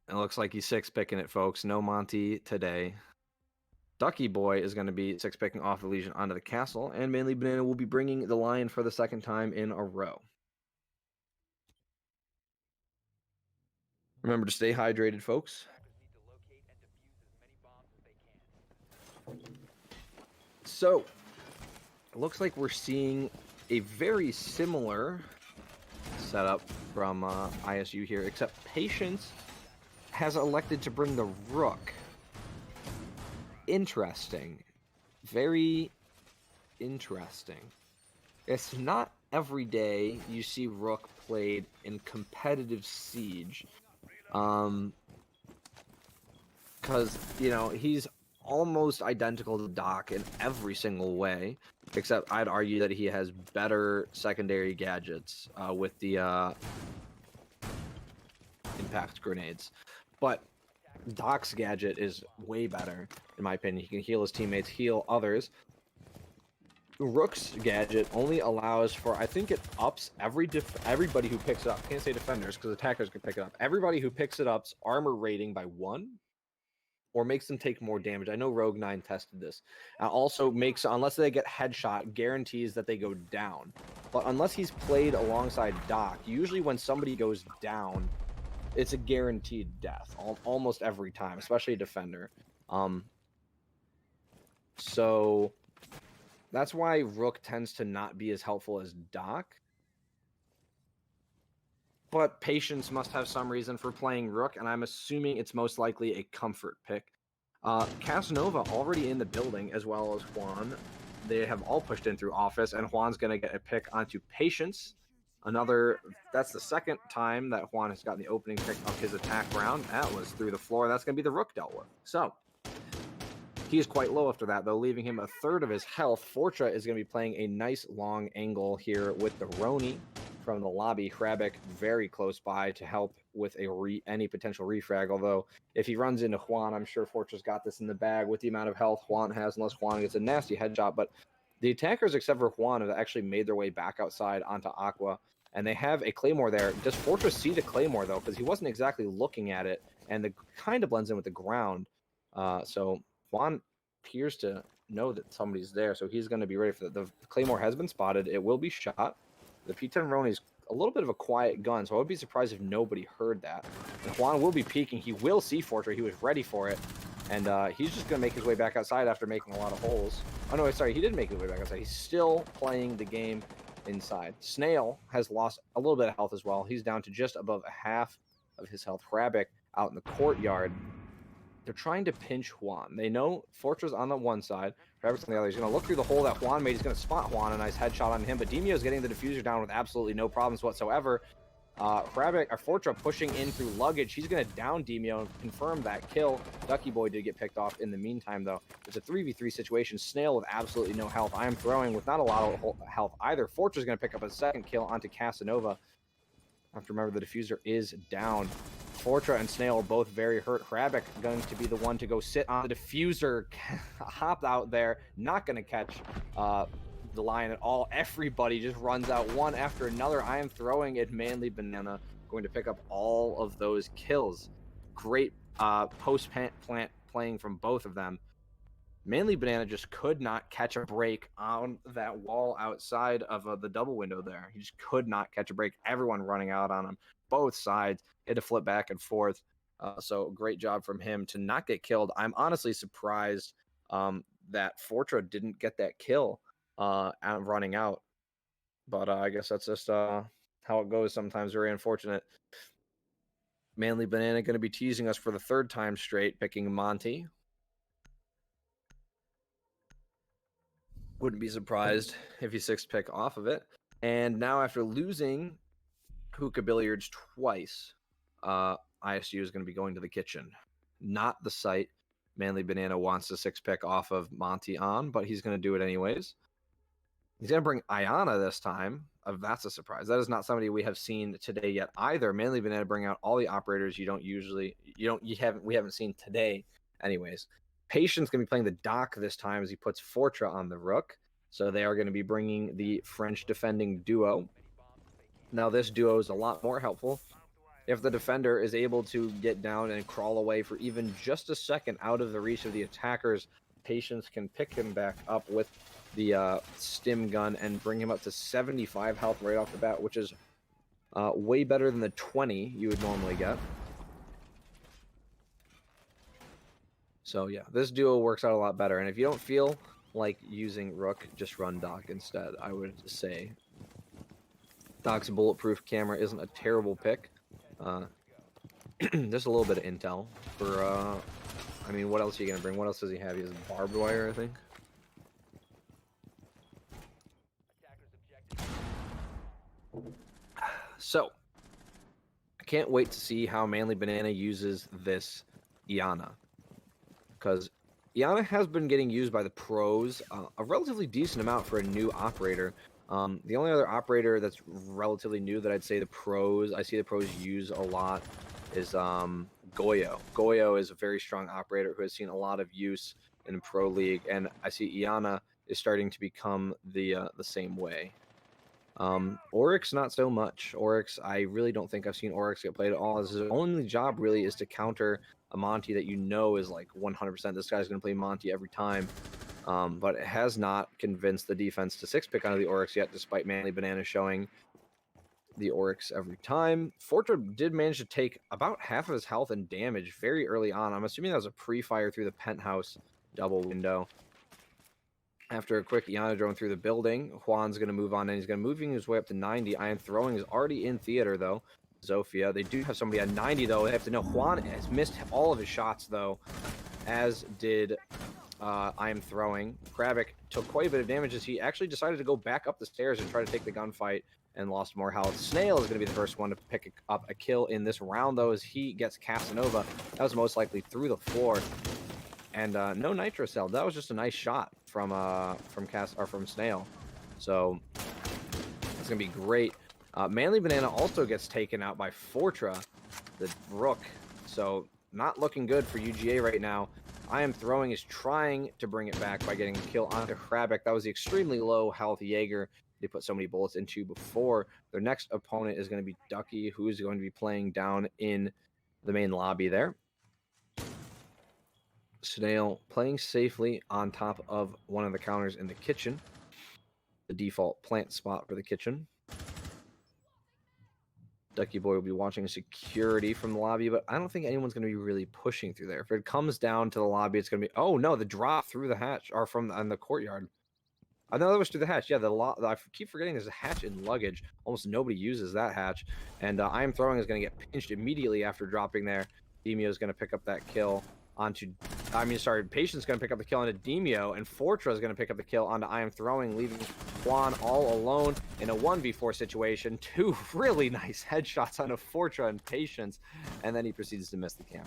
It looks like he's 6-picking it, folks. No Monty today. Ducky Boy is going to be 6-picking off the Legion onto the castle, and Manly Banana will be bringing the Lion for the second time in a row. Remember to stay hydrated, folks. So, it looks like we're seeing a very similar setup from ISU here, except Patience has elected to bring the Rook. Interesting. Very interesting. It's not every day you see Rook played in competitive Siege. Because, he's almost identical to Doc in every single way, except I'd argue that he has better secondary gadgets with the impact grenades. But Doc's gadget is way better, in my opinion. He can heal his teammates, heal others. Rook's gadget only allows for, I think it ups everybody who picks it up. Can't say defenders, because attackers can pick it up. Everybody who picks it up's armor rating by 1, or makes them take more damage. I know Rogue 9 tested this. Also makes, unless they get headshot, guarantees that they go down. But unless he's played alongside Doc, usually when somebody goes down, it's a guaranteed death almost every time, especially a defender. So that's why Rook tends to not be as helpful as Doc. But Patience must have some reason for playing Rook, and I'm assuming it's most likely a comfort pick. Casanova already in the building, as well as Juan. They have all pushed in through office, and Juan's going to get a pick onto Patience. That's the second time that Juan has gotten the opening pick of his attack round. That was through the floor. That's going to be the Rook dealt with. So, he is quite low after that, though, leaving him a third of his health. Fortra is going to be playing a nice long angle here with the Roni from the lobby. Hrabic very close by to help with any potential refrag, although if he runs into Juan, I'm sure Fortra's got this in the bag with the amount of health Juan has, unless Juan gets a nasty headshot. But the attackers, except for Juan, have actually made their way back outside onto Aqua, and they have a Claymore there. Does Fortress see the Claymore, though? Because he wasn't exactly looking at it, and it kind of blends in with the ground. So Juan appears to know that somebody's there, so he's going to be ready for that. The Claymore has been spotted. It will be shot. The P10 Roni is a little bit of a quiet gun, so I would be surprised if nobody heard that. And Juan will be peeking. He will see Fortress. He was ready for it. And he's just going to make his way back outside after making a lot of holes. Oh, no, sorry. He didn't make his way back outside. He's still playing the game inside. Snail has lost a little bit of health as well. He's down to just above a half of his health. Hrabic out in the courtyard. They're trying to pinch Juan. They know Fortress on the one side. Hrabic's on the other. He's going to look through the hole that Juan made. He's going to spot Juan. A nice headshot on him. But Demio is getting the diffuser down with absolutely no problems whatsoever. Rabbit or Fortra pushing in through luggage. He's going to down Demio and confirm that kill. Ducky Boy did get picked off in the meantime, though. It's a 3v3 situation. Snail with absolutely no health. I am throwing with not a lot of health either. Fortra's going to pick up a second kill onto Casanova. I have to remember the diffuser is down. Fortra and Snail are both very hurt. Hrabik going to be the one to go sit on the diffuser, hop out there, not going to catch the lion at all. Everybody just runs out one after another. I am throwing at Manly Banana, going to pick up all of those kills. Great post-plant playing from both of them. Manly Banana just could not catch a break on that wall outside of the double window there. He just could not catch a break. Everyone running out on him. Both sides. He had to flip back and forth. So great job from him to not get killed. I'm honestly surprised that Fortra didn't get that kill running out. But I guess that's just how it goes sometimes. Very unfortunate. Manly Banana going to be teasing us for the third time straight, picking Monty. Wouldn't be surprised if he 6-pick off of it. And now after losing Hookah Billiards twice, ISU is going to be going to the kitchen. Not the site Manly Banana wants to 6-pick off of Monty on, but he's going to do it anyways. He's going to bring Ayana this time. That's a surprise. That is not somebody we have seen today yet either. Manly Banana bring out all the operators we haven't seen today anyways. Patient's going to be playing the Doc this time as he puts Fortra on the Rook. So they are going to be bringing the French defending duo. Now this duo is a lot more helpful if the defender is able to get down and crawl away for even just a second out of the reach of the attackers. Patience can pick him back up with the stim gun and bring him up to 75 health right off the bat, which is way better than the 20 you would normally get. So yeah, this duo works out a lot better. And if you don't feel like using Rook, just run Doc instead, I would say. Doc's bulletproof camera isn't a terrible pick. Just a little bit of intel for, I mean, what else are you going to bring? What else does he have? He has barbed wire, I think. So, I can't wait to see how Manly Banana uses this Iana. Because Iana has been getting used by the pros a relatively decent amount for a new operator. The only other operator that's relatively new that I'd say I see the pros use a lot is Goyo. Goyo is a very strong operator who has seen a lot of use in Pro League, and I see Iana is starting to become the same way. Oryx, not so much. Oryx, I really don't think I've seen Oryx get played at all. His only job really is to counter a Monty that you know is like 100%. This guy's going to play Monty every time. But it has not convinced the defense to 6-pick onto the Oryx yet, despite Manly Banana showing the Oryx every time. Fortra did manage to take about half of his health and damage very early on. I'm assuming that was a pre-fire through the penthouse double window. After a quick Iana drone through the building, Juan's going to move on, and he's going to moving his way up to 90. Iron Throwing is already in theater, though. Zofia. They do have somebody at 90, though. They have to know Juan has missed all of his shots, though, as did I Am Throwing. Kravik took quite a bit of damage as he actually decided to go back up the stairs and try to take the gunfight and lost more health. Snail is going to be the first one to pick up a kill in this round, though, as he gets Casanova. That was most likely through the floor. And no nitro cell. That was just a nice shot from Snail. So it's gonna be great. Manly Banana also gets taken out by Fortra, the Rook. So not looking good for UGA right now. I Am Throwing is trying to bring it back by getting a kill onto Hrabik. That was the extremely low health Jaeger they put so many bullets into before. Their next opponent is going to be Ducky, who is going to be playing down in the main lobby there. Snail playing safely on top of one of the counters in the kitchen. The default plant spot for the kitchen. Ducky Boy will be watching security from the lobby, but I don't think anyone's going to be really pushing through there. If it comes down to the lobby, it's going to be... Oh, no, the drop through the hatch, or from on the courtyard. I know that was through the hatch. Yeah, I keep forgetting there's a hatch in luggage. Almost nobody uses that hatch. And I Am Throwing is going to get pinched immediately after dropping there. Demio is going to pick up that kill. onto, Patience going to pick up the kill onto Demio, and Fortra is going to pick up the kill onto I Am Throwing, leaving Juan all alone in a 1v4 situation. 2 really nice headshots onto Fortra and Patience, and then he proceeds to miss the camera.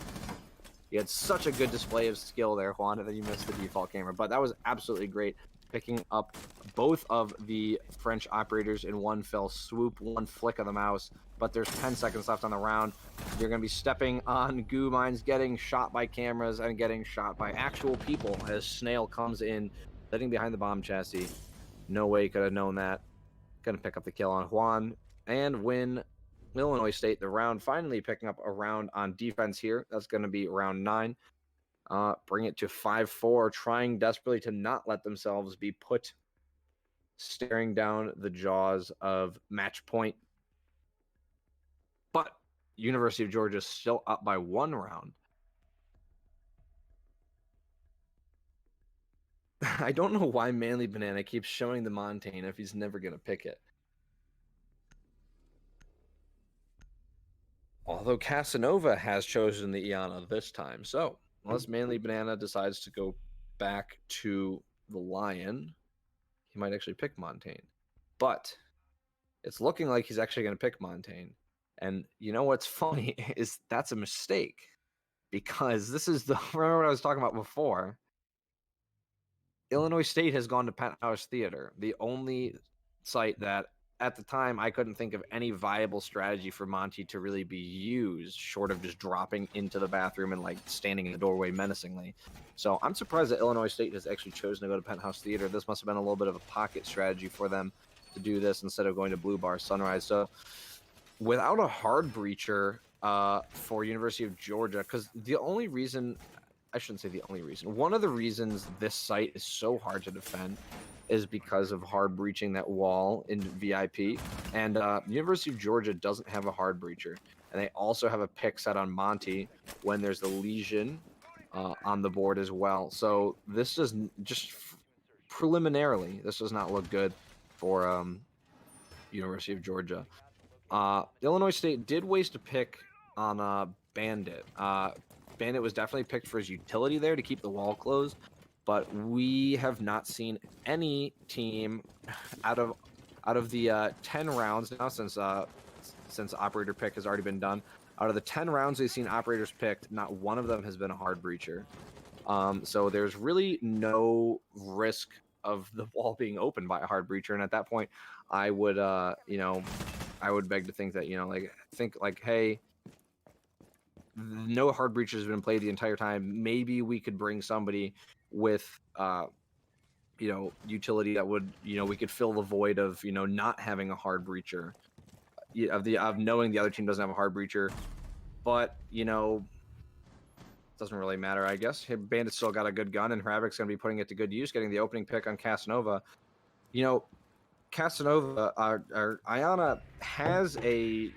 You had such a good display of skill there, Juan, and then you missed the default camera. But that was absolutely great, picking up both of the French operators in one fell swoop, one flick of the mouse. But there's 10 seconds left on the round. You're going to be stepping on goo mines, getting shot by cameras, and getting shot by actual people as Snail comes in, sitting behind the bomb chassis. No way you could have known that. Going to pick up the kill on Juan and win Illinois State the round, finally picking up a round on defense here. That's going to be round 9. Bring it to 5-4, trying desperately to not let themselves be put staring down the jaws of match point. But University of Georgia is still up by 1 round. I don't know why Manly Banana keeps showing the Montaigne if he's never going to pick it. Although Casanova has chosen the Iana this time. So, unless Manly Banana decides to go back to the Lion, he might actually pick Montaigne. But it's looking like he's actually going to pick Montaigne. And you know what's funny is that's a mistake. Because this is remember what I was talking about before? Illinois State has gone to Penthouse Theater, the only site that at the time I couldn't think of any viable strategy for Monty to really be used, short of just dropping into the bathroom and like standing in the doorway menacingly. So I'm surprised that Illinois State has actually chosen to go to Penthouse Theater. This must have been a little bit of a pocket strategy for them to do this instead of going to Blue Bar Sunrise. So without a hard breacher for University of Georgia, because the only reason, I shouldn't say the only reason, one of the reasons this site is so hard to defend is because of hard breaching that wall in VIP. And University of Georgia doesn't have a hard breacher. And they also have a pick set on Monty when there's the Legion on the board as well. So this does just preliminarily, this does not look good for University of Georgia. Illinois State did waste a pick on Bandit. Bandit was definitely picked for his utility there to keep the wall closed, but we have not seen any team out of the 10 rounds now since operator pick has already been done. Out of the 10 rounds we've seen operators picked, not one of them has been a hard breacher. So there's really no risk of the wall being opened by a hard breacher, and at that point, I would I would beg to think that hey, no hard breaches have been played the entire time. Maybe we could bring somebody with utility that would, we could fill the void of not having a hard breacher, of knowing the other team doesn't have a hard breacher. But doesn't really matter, I guess. Bandit's still got a good gun, and Hravic's going to be putting it to good use, getting the opening pick on Casanova. Casanova, Iana has a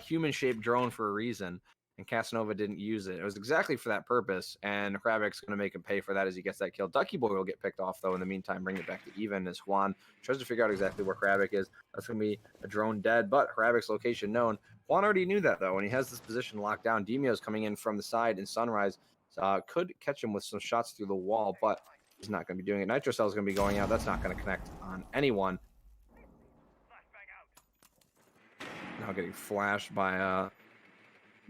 human-shaped drone for a reason, and Casanova didn't use it. It was exactly for that purpose, and Hravic's going to make him pay for that as he gets that kill. Ducky Boy will get picked off, though, in the meantime, bring it back to even as Juan tries to figure out exactly where Hravic is. That's going to be a drone dead, but Hravic's location known. Juan already knew that, though, and he has this position locked down. Demio's coming in from the side, and Sunrise could catch him with some shots through the wall, but he's not going to be doing it. Nitrocell's going to be going out. That's not going to connect on anyone. Now getting flashed by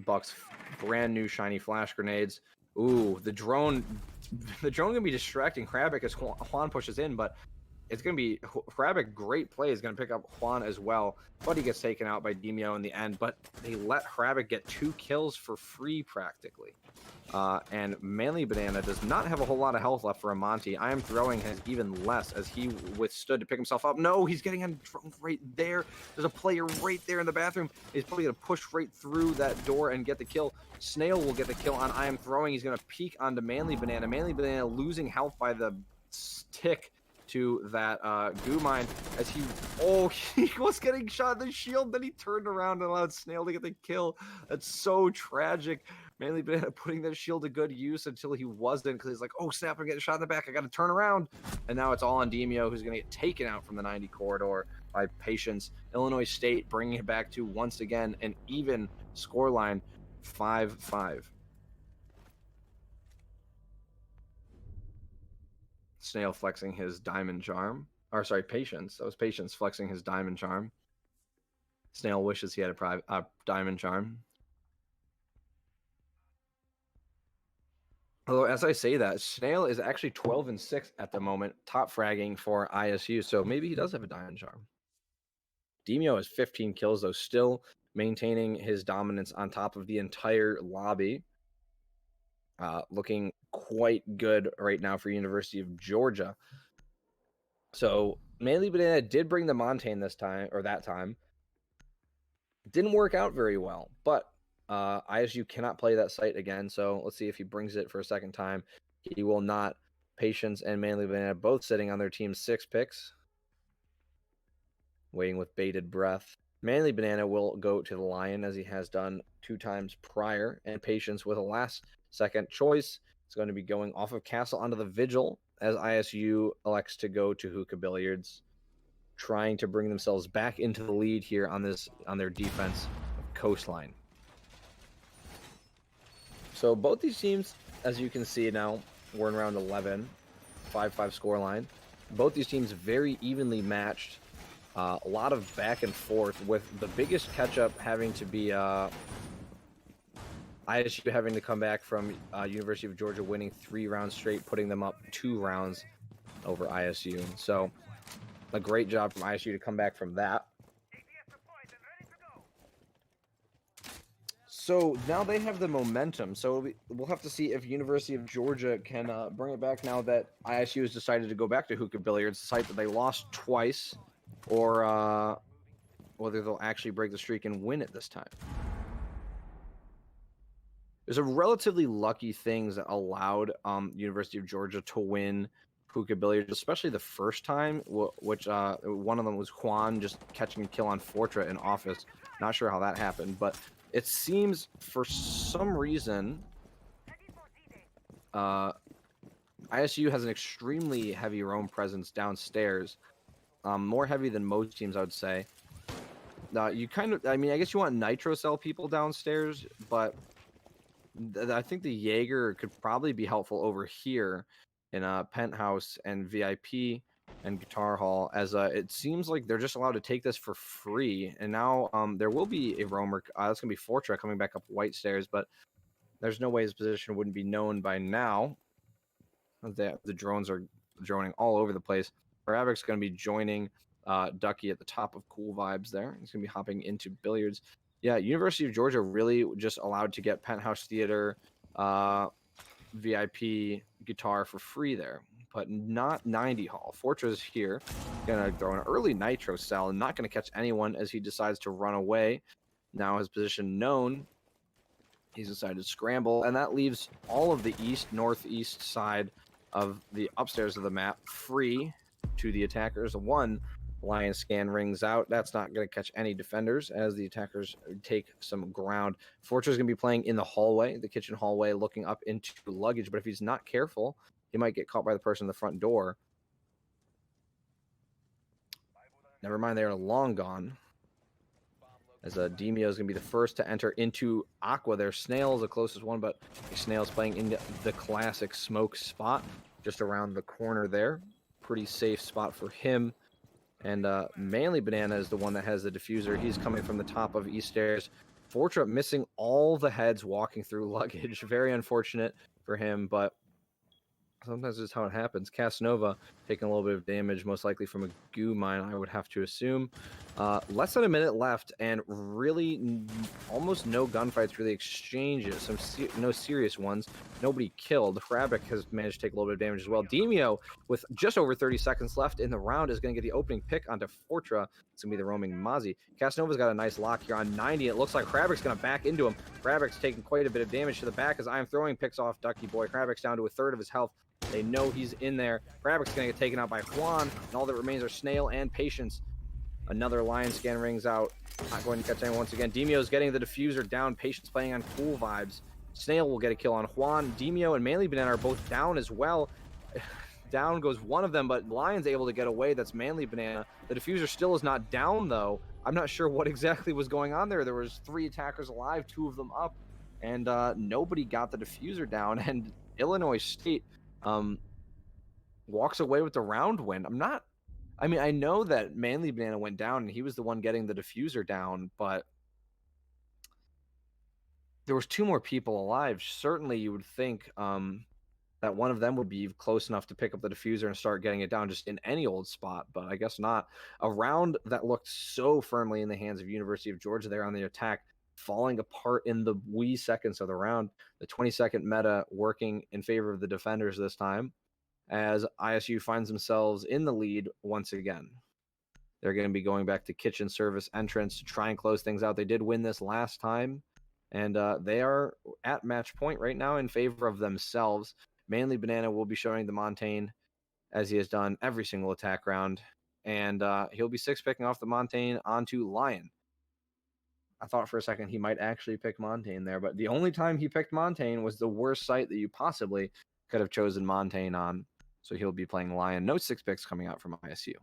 Buck's brand new shiny flash grenades. Ooh, the drone gonna be distracting Hravic as Juan pushes in, but it's gonna be Hravic. Great play is gonna pick up Juan as well, but he gets taken out by Demio in the end. But they let Hravic get 2 kills for free practically. And Manly Banana does not have a whole lot of health left for Monty. I Am Throwing has even less as he withstood to pick himself up. No, he's getting on drone right there. There's a player right there in the bathroom. He's probably going to push right through that door and get the kill. Snail will get the kill on I Am Throwing. He's going to peek onto Manly Banana. Manly Banana losing health by the tick to that goo mine as he was getting shot in the shield, then he turned around and allowed Snail to get the kill. That's so tragic. Manly Banana putting that shield to good use until he wasn't, because he's like, oh snap, I'm getting shot in the back, I gotta turn around. And now it's all on Demio, who's gonna get taken out from the 90 corridor by Patience. Illinois State bringing it back to, once again, an even scoreline, 5-5. Snail flexing his diamond charm. Or sorry, Patience. That was Patience flexing his diamond charm. Snail wishes he had a diamond charm. Although, as I say that, Snail is actually 12-6 at the moment, top fragging for ISU, so maybe he does have a diamond charm. Demio has 15 kills, though, still maintaining his dominance on top of the entire lobby. Looking quite good right now for University of Georgia. So, Manly Banana did bring the Montaigne this time, or that time. Didn't work out very well, but ISU cannot play that site again, so let's see if he brings it for a second time. He will not. Patience and Manly Banana both sitting on their team's 6 picks, waiting with bated breath. Manly Banana will go to the Lion, as he has done 2 times prior, and Patience with a last-second choice is going to be going off of Castle onto the Vigil, as ISU elects to go to Hookah Billiards, trying to bring themselves back into the lead here on their defense of Coastline. So both these teams, as you can see now, we're in round 11, 5-5 scoreline. Both these teams very evenly matched. A lot of back and forth, with the biggest catch-up having to be ISU having to come back from University of Georgia winning 3 rounds straight, putting them up 2 rounds over ISU. So a great job from ISU to come back from that. So now they have the momentum. So we'll have to see if University of Georgia can bring it back now that ISU has decided to go back to Hookah Billiards, the site that they lost twice, or whether they'll actually break the streak and win it this time. There's a relatively lucky things that allowed University of Georgia to win Hookah Billiards, especially the first time, which one of them was Juan just catching a kill on Fortra in office. Not sure how that happened, but it seems for some reason ISU has an extremely heavy roam presence downstairs, more heavy than most teams, I would say. You kind of, I mean, I guess you want Nitro Cell people downstairs, but I think the Jaeger could probably be helpful over here in Penthouse and VIP and Guitar Hall, as it seems like they're just allowed to take this for free. And now there will be a roamer. That's going to be Fortra coming back up White Stairs, but there's no way his position wouldn't be known by now. The drones are droning all over the place. Arabic's going to be joining Ducky at the top of Cool Vibes there. He's going to be hopping into Billiards. Yeah, University of Georgia really just allowed to get Penthouse Theater, VIP, Guitar for free there, but not 90 Hall. Fortra's here, gonna throw an early Nitro Cell, and not gonna catch anyone as he decides to run away. Now his position known, he's decided to scramble, and that leaves all of the northeast side of the upstairs of the map free to the attackers. One Lion scan rings out. That's not going to catch any defenders as the attackers take some ground. Fortra's going to be playing in the hallway, the kitchen hallway, looking up into luggage. But if he's not careful, he might get caught by the person in the front door. Never mind, they are long gone. As Demio is going to be the first to enter into Aqua there. Snail's the closest one, but Snail's playing in the classic smoke spot just around the corner there. Pretty safe spot for him. And Manly Banana is the one that has the diffuser. He's coming from the top of East Stairs. Fortra missing all the heads walking through luggage. Very unfortunate for him, but sometimes it's how it happens. Casanova taking a little bit of damage, most likely from a goo mine, I would have to assume. Less than a minute left, and really almost no gunfights, really exchanges. No serious ones. Nobody killed. Hrabic has managed to take a little bit of damage as well. Demio, with just over 30 seconds left in the round, is going to get the opening pick onto Fortra. It's going to be the roaming Mozzie. Casanova's got a nice lock here on 90. It looks like Hrabic's going to back into him. Hrabic's taking quite a bit of damage to the back as I am throwing picks off Ducky Boy. Hrabic's down to a third of his health. They know he's in there. Hrabic's going to get taken out by Juan, and all that remains are Snail and Patience. Another Lion scan rings out. Not going to catch anyone once again. Demio's getting the diffuser down. Patience playing on Cool Vibes. Snail will get a kill on Juan. Demio and Manly Banana are both down as well. Down goes one of them, but Lion's able to get away. That's Manly Banana. The diffuser still is not down, though. I'm not sure what exactly was going on there. There was 3 attackers alive, 2 of them up, and nobody got the diffuser down. And Illinois State walks away with the round win. I mean, I know that Manly Banana went down and he was the one getting the diffuser down, but there was 2 more people alive. Certainly you would think that one of them would be close enough to pick up the diffuser and start getting it down just in any old spot, but I guess not. A round that looked so firmly in the hands of University of Georgia there on the attack, falling apart in the wee seconds of the round. The 20-second meta working in favor of the defenders this time, as ISU finds themselves in the lead once again. They're going to be going back to kitchen service entrance to try and close things out. They did win this last time, and they are at match point right now in favor of themselves. Manly Banana will be showing the Montaigne, as he has done every single attack round, and he'll be 6-picking off the Montaigne onto Lion. I thought for a second he might actually pick Montaigne there, but the only time he picked Montaigne was the worst site that you possibly could have chosen Montaigne on, so he'll be playing Lion. No 6-picks coming out from ISU.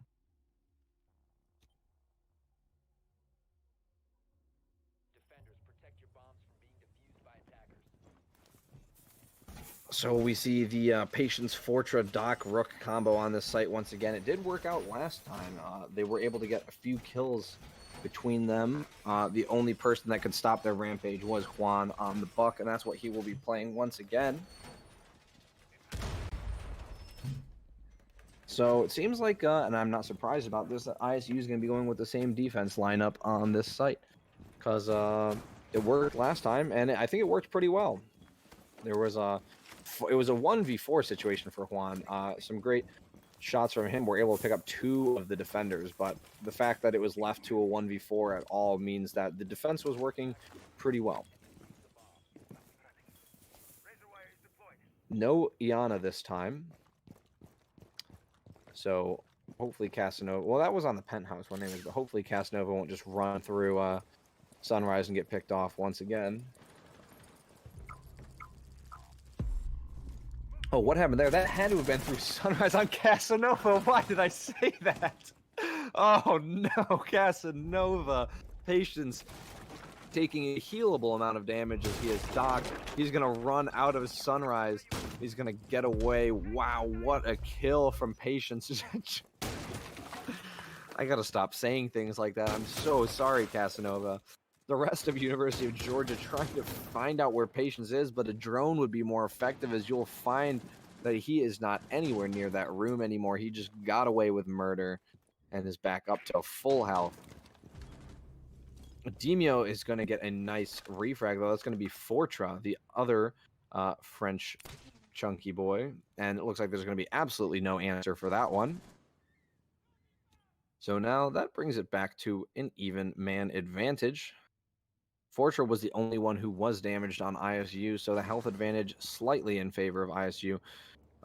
So we see the Patience Fortra Doc Rook combo on this site once again. It did work out last time. They were able to get a few kills between them. The only person that could stop their rampage was Juan on the Buck, and that's what he will be playing once again. So it seems like, and I'm not surprised about this, that ISU is going to be going with the same defense lineup on this site, because it worked last time, and I think it worked pretty well. It was a 1v4 situation for Juan. Some great shots from him were able to pick up 2 of the defenders, but the fact that it was left to a 1v4 at all means that the defense was working pretty well. No Iana this time. So hopefully Casanova, well, that was on the penthouse one anyways, but hopefully Casanova won't just run through Sunrise and get picked off once again. Oh, what happened there? That had to have been through Sunrise on Casanova. Why did I say that? Oh, no. Casanova. Patience taking a healable amount of damage as he is docked. He's going to run out of Sunrise. He's going to get away. Wow, what a kill from Patience. I got to stop saying things like that. I'm so sorry, Casanova. The rest of University of Georgia trying to find out where Patience is, but a drone would be more effective, as you'll find that he is not anywhere near that room anymore. He just got away with murder and is back up to full health. Demio is going to get a nice refrag, though. That's going to be Fortra, the other French chunky boy, and it looks like there's going to be absolutely no answer for that one. So now that brings it back to an even man advantage. Fortra was the only one who was damaged on ISU, so the health advantage slightly in favor of ISU.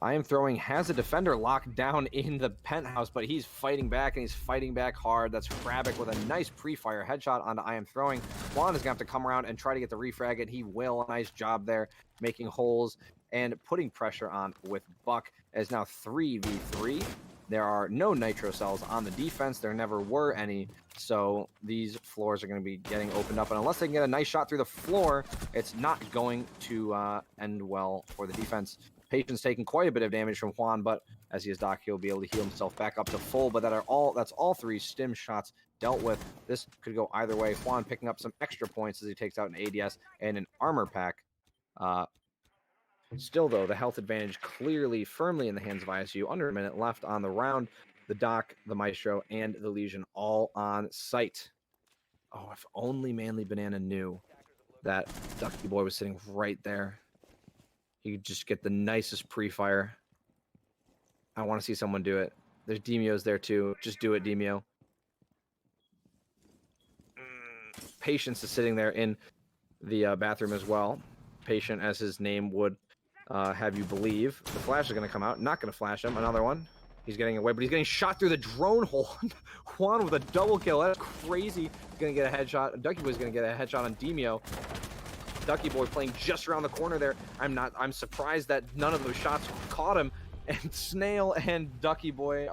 I Am Throwing has a defender locked down in the penthouse, but he's fighting back, and he's fighting back hard. That's Krabic with a nice pre-fire headshot onto I Am Throwing. Juan is going to have to come around and try to get the refrag, and he will. A nice job there, making holes and putting pressure on with Buck, as now 3v3. There are no nitro cells on the defense. There never were any. So these floors are going to be getting opened up. And unless they can get a nice shot through the floor, it's not going to end well for the defense. Patience taking quite a bit of damage from Juan, but as he is docked, he'll be able to heal himself back up to full. But that's all 3 stim shots dealt with. This could go either way. Juan picking up some extra points as he takes out an ADS and an armor pack. Still, though, the health advantage clearly firmly in the hands of ISU. Under a minute left on the round. The Doc, the Maestro, and the Legion all on site. Oh, if only Manly Banana knew that Ducky Boy was sitting right there. He could just get the nicest pre-fire. I want to see someone do it. There's Demio's there, too. Just do it, Demio. Patience is sitting there in the bathroom as well. Patient, as his name would have you believe. The flash is going to come out. Not going to flash him. Another one. He's getting away, but he's getting shot through the drone hole. Juan with a double kill. That's crazy. He's going to get a headshot. Ducky Boy's going to get a headshot on Demio. Ducky Boy playing just around the corner there. I'm surprised that none of those shots caught him. And Snail and Ducky Boy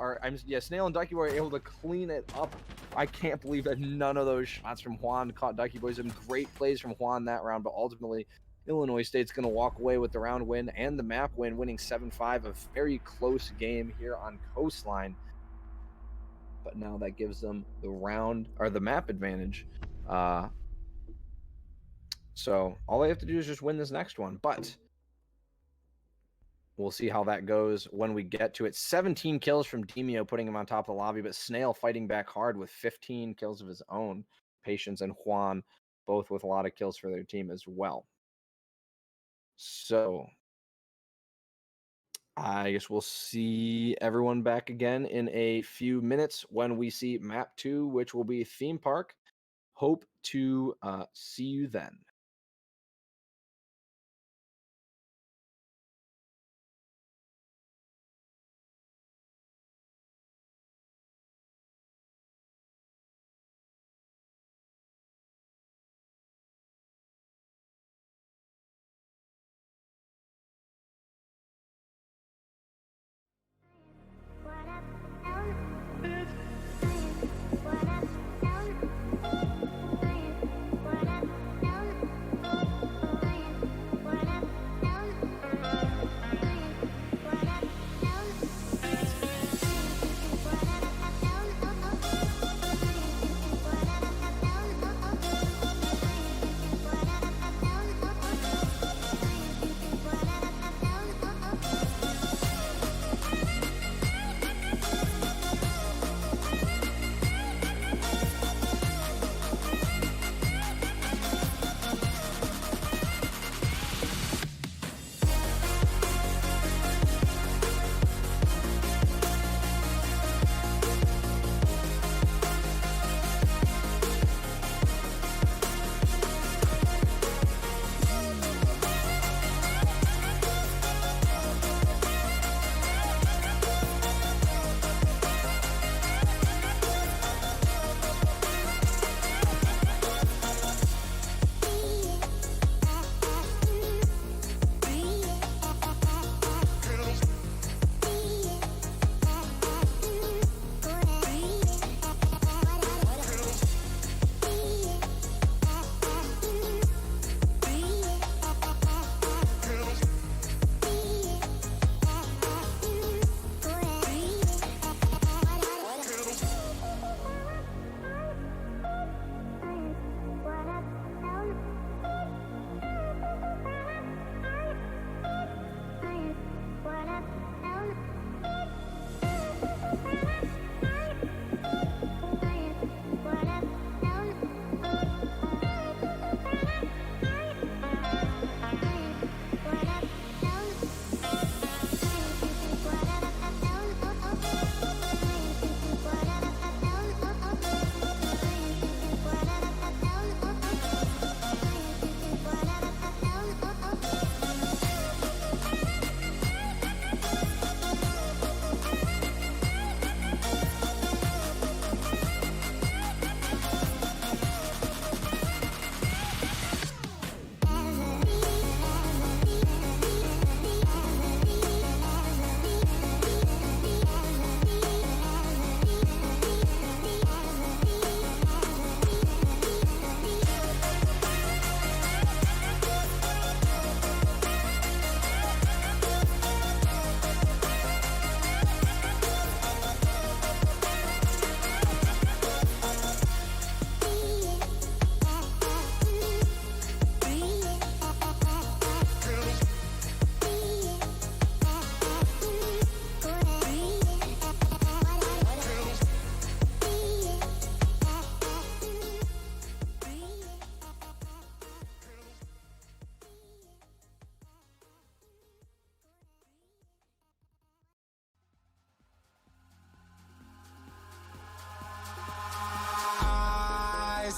Snail and Ducky Boy are able to clean it up. I can't believe that none of those shots from Juan caught Ducky Boy. Some great plays from Juan that round, but ultimately Illinois State's going to walk away with the round win and the map win, winning 7-5, a very close game here on Coastline. But now that gives them the round or the map advantage. So all they have to do is just win this next one. But we'll see how that goes when we get to it. 17 kills from Demio, putting him on top of the lobby, but Snail fighting back hard with 15 kills of his own. Patience and Juan, both with a lot of kills for their team as well. So I guess we'll see everyone back again in a few minutes when we see map 2, which will be Theme Park. Hope to see you then.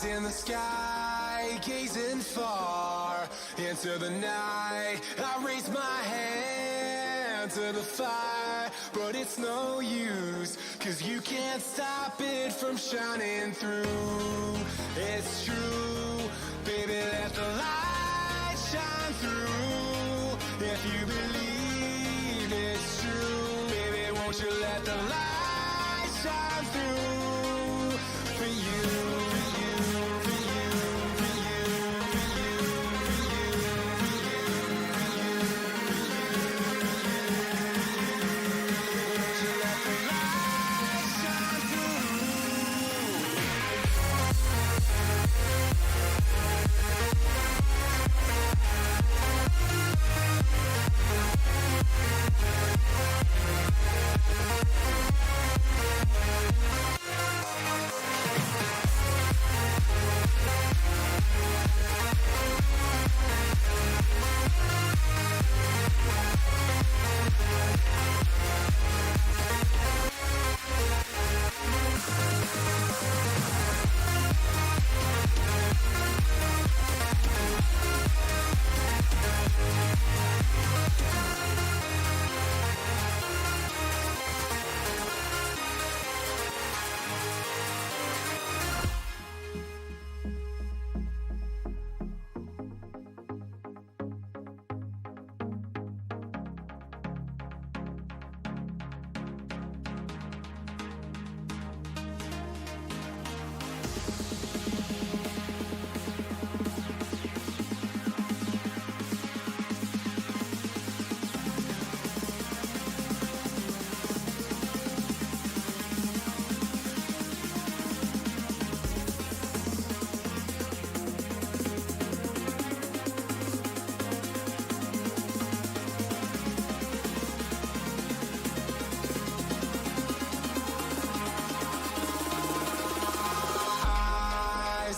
In the sky, gazing far into the night, I raise my hand to the fire, but it's no use, 'cause you can't stop it from shining through. It's true, baby, let the light shine through. If you believe it's true, baby, won't you let the light shine through for you.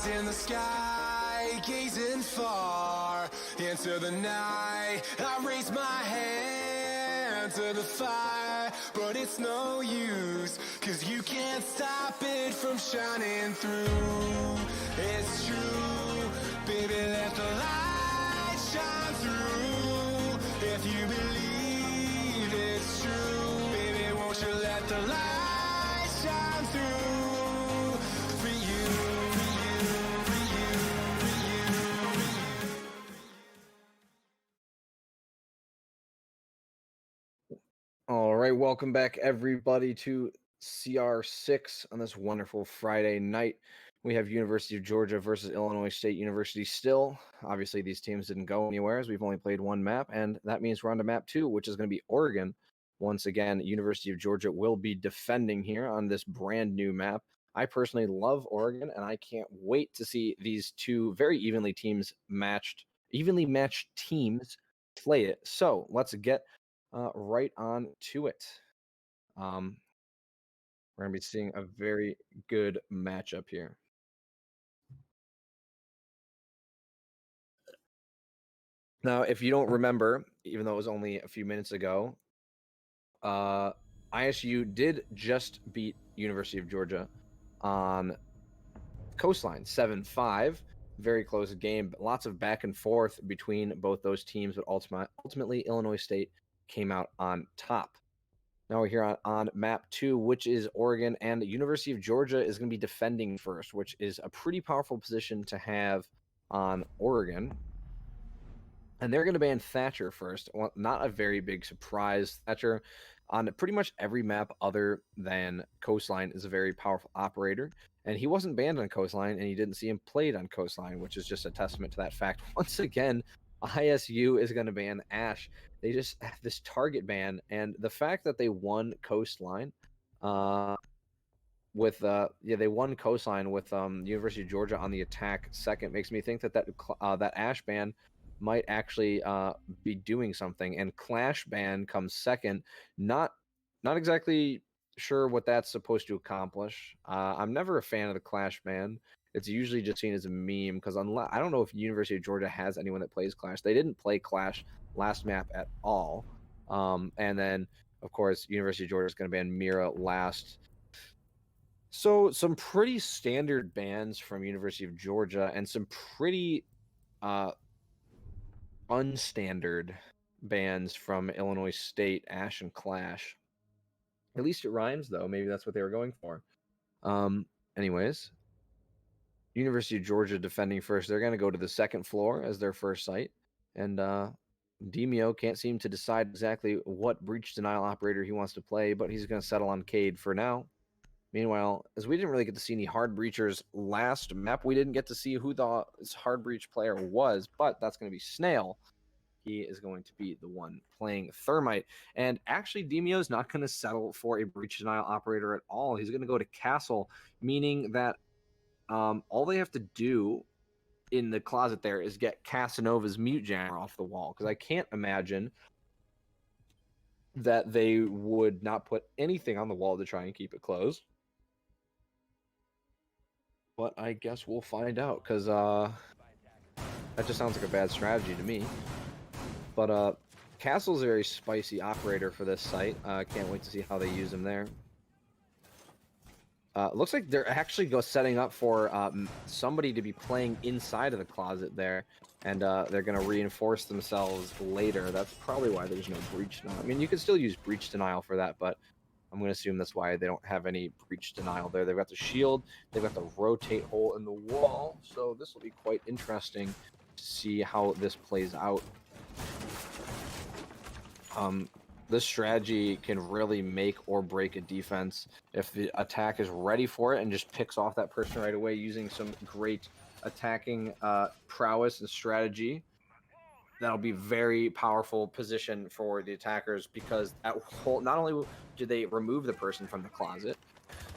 eyes in the sky, gazing far into the night. I raise my hand to the fire, but it's no use, 'cause you can't stop it from shining through. It's true, baby, let the light shine through. If you believe it's true, baby, won't you let the light shine through for you, for you, for you, for you, for you. All right, welcome back everybody to CR6 on this wonderful Friday night. We have University of Georgia versus Illinois State University still. Obviously, these teams didn't go anywhere as we've only played one map, and that means we're on to map 2, which is going to be Oregon. Once again, University of Georgia will be defending here on this brand new map. I personally love Oregon, and I can't wait to see these two very evenly matched teams play it. So let's get right on to it. We're going to be seeing a very good matchup here. Now, if you don't remember, even though it was only a few minutes ago, ISU did just beat University of Georgia on Coastline 7-5. Very close game, but lots of back and forth between both those teams, but ultimately Illinois State came out on top. Now we're here on map 2, which is Oregon, and the University of Georgia is going to be defending first, which is a pretty powerful position to have on Oregon. And they're going to ban Thatcher first. Well, not a very big surprise. Thatcher on pretty much every map other than Coastline is a very powerful operator. And he wasn't banned on Coastline, and you didn't see him played on Coastline, which is just a testament to that fact. Once again, ISU is going to ban Ash. They just have this target ban, and the fact that they won Coastline they won Coastline with University of Georgia on the attack second makes me think that that Ash ban might actually be doing something, and Clash ban comes second. Not exactly sure what that's supposed to accomplish. I'm never a fan of the Clash ban. It's usually just seen as a meme because I don't know if University of Georgia has anyone that plays Clash. They didn't play Clash last map at all. And then, of course, University of Georgia is going to ban Mira last. So some pretty standard bans from University of Georgia and some pretty unstandard bans from Illinois State, Ash and Clash. At least it rhymes, though. Maybe that's what they were going for. Anyways, University of Georgia defending first. They're going to go to the second floor as their first site. And Demio can't seem to decide exactly what breach denial operator he wants to play, but he's going to settle on Cade for now. Meanwhile, as we didn't really get to see any hard breachers last map, we didn't get to see who the hard breach player was, but that's going to be Snail. He is going to be the one playing Thermite. And actually, Demio's not going to settle for a breach denial operator at all. He's going to go to Castle, meaning that all they have to do in the closet there is get Casanova's mute jammer off the wall, because I can't imagine that they would not put anything on the wall to try and keep it closed. But I guess we'll find out, because that just sounds like a bad strategy to me. But Castle's a very spicy operator for this site. Can't wait to see how they use him there. Looks like they're actually setting up for somebody to be playing inside of the closet there, and they're going to reinforce themselves later. That's probably why there's no breach denial. I mean, you could still use breach denial for that, but I'm going to assume that's why they don't have any breach denial there. They've got the shield, they've got the rotate hole in the wall, so this will be quite interesting to see how this plays out. This strategy can really make or break a defense if the attack is ready for it and just picks off that person right away using some great attacking prowess and strategy. That'll be very powerful position for the attackers, because that whole, not only do they remove the person from the closet,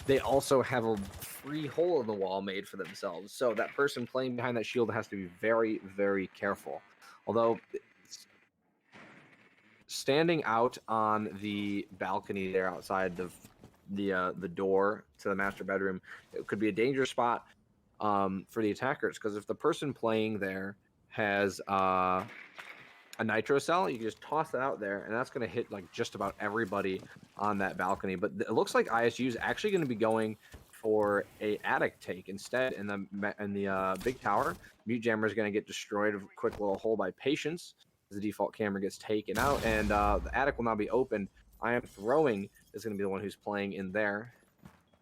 they also have a free hole in the wall made for themselves. So that person playing behind that shield has to be very, very careful. Although standing out on the balcony there outside the door to the master bedroom, it could be a dangerous spot. for the attackers, because if the person playing there has a nitro cell, you can just toss it out there, and that's going to hit like just about everybody on that balcony. But it looks like ISU is actually going to be going for a attic take instead in the big tower. Mute Jammer is going to get destroyed. A quick little hole by Patience as the default camera gets taken out, and the attic will now be opened. I Am Throwing is going to be the one who's playing in there.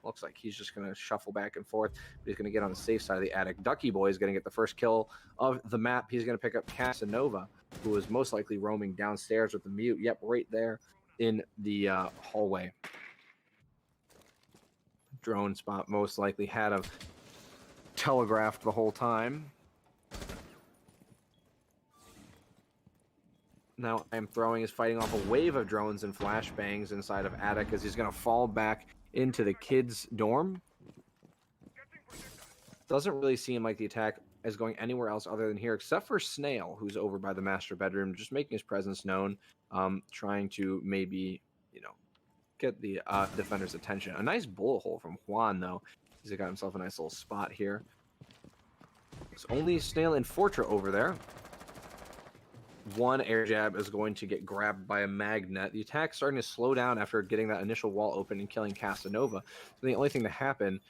Looks like he's just going to shuffle back and forth, but he's going to get on the safe side of the attic. Ducky Boy is going to get the first kill of the map. He's going to pick up Casanova, who is most likely roaming downstairs with the mute. Yep, right there in the hallway. Drone spot most likely had him telegraphed the whole time. Now I Am Throwing is fighting off a wave of drones and flashbangs inside of attic as he's going to fall back into the kids' dorm. Doesn't really seem like the attack is going anywhere else other than here, except for Snail, who's over by the master bedroom, just making his presence known, trying to maybe, get the defender's attention. A nice bullet hole from Juan, though. He's got himself a nice little spot here. It's only Snail and Fortra over there. One air jab is going to get grabbed by a magnet. The attack's starting to slow down after getting that initial wall open and killing Casanova. So the only thing to happen,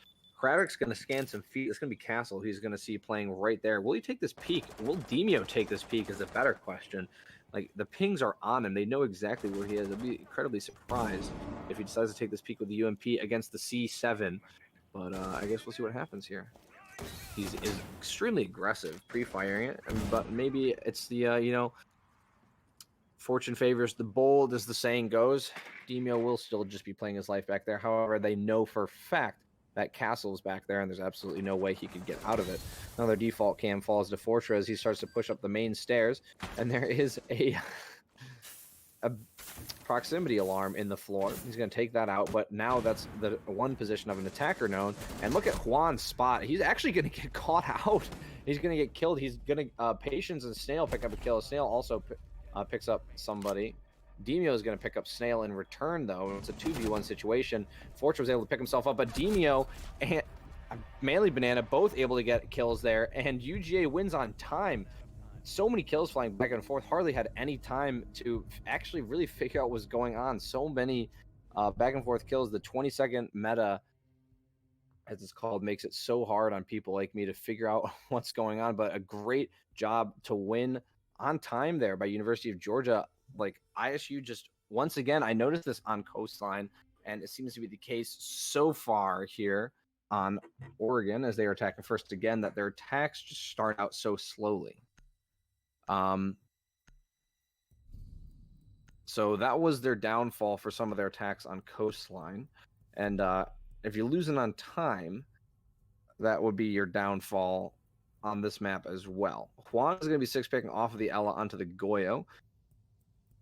Kravic's going to scan some feet. It's going to be Castle. He's going to see playing right there. Will he take this peek? Will Demio take this peek is a better question. Like, the pings are on him. They know exactly where he is. I'd be incredibly surprised if he decides to take this peek with the UMP against the C7. But I guess we'll see what happens here. He's extremely aggressive pre-firing it, but maybe it's the fortune favors the bold, as the saying goes. Demio will still just be playing his life back there. However, they know for a fact that Castle is back there, and there's absolutely no way he could get out of it. Another default cam falls to Fortra as he starts to push up the main stairs, and there is a proximity alarm in the floor. He's going to take that out, but now that's the one position of an attacker known. And look at Juan's spot. He's actually going to get caught out. He's going to get killed. He's going to Patience and Snail pick up a kill. Snail also picks up somebody. Demio is going to pick up Snail in return, though. It's a 2v1 situation. Fortune was able to pick himself up, but Demio and Manly Banana both able to get kills there, and UGA wins on time. So many kills flying back and forth. Hardly had any time to actually really figure out what's going on. So many back and forth kills. The 20-second meta, as it's called, makes it so hard on people like me to figure out what's going on, but a great job to win on time there by University of Georgia. Like, ISU just, once again, I noticed this on Coastline, and it seems to be the case so far here on Oregon as they are attacking first again, that their attacks just start out so slowly. So that was their downfall for some of their attacks on Coastline. And if you're losing on time, that would be your downfall on this map as well. Juan is going to be six-picking off of the Ella onto the Goyo.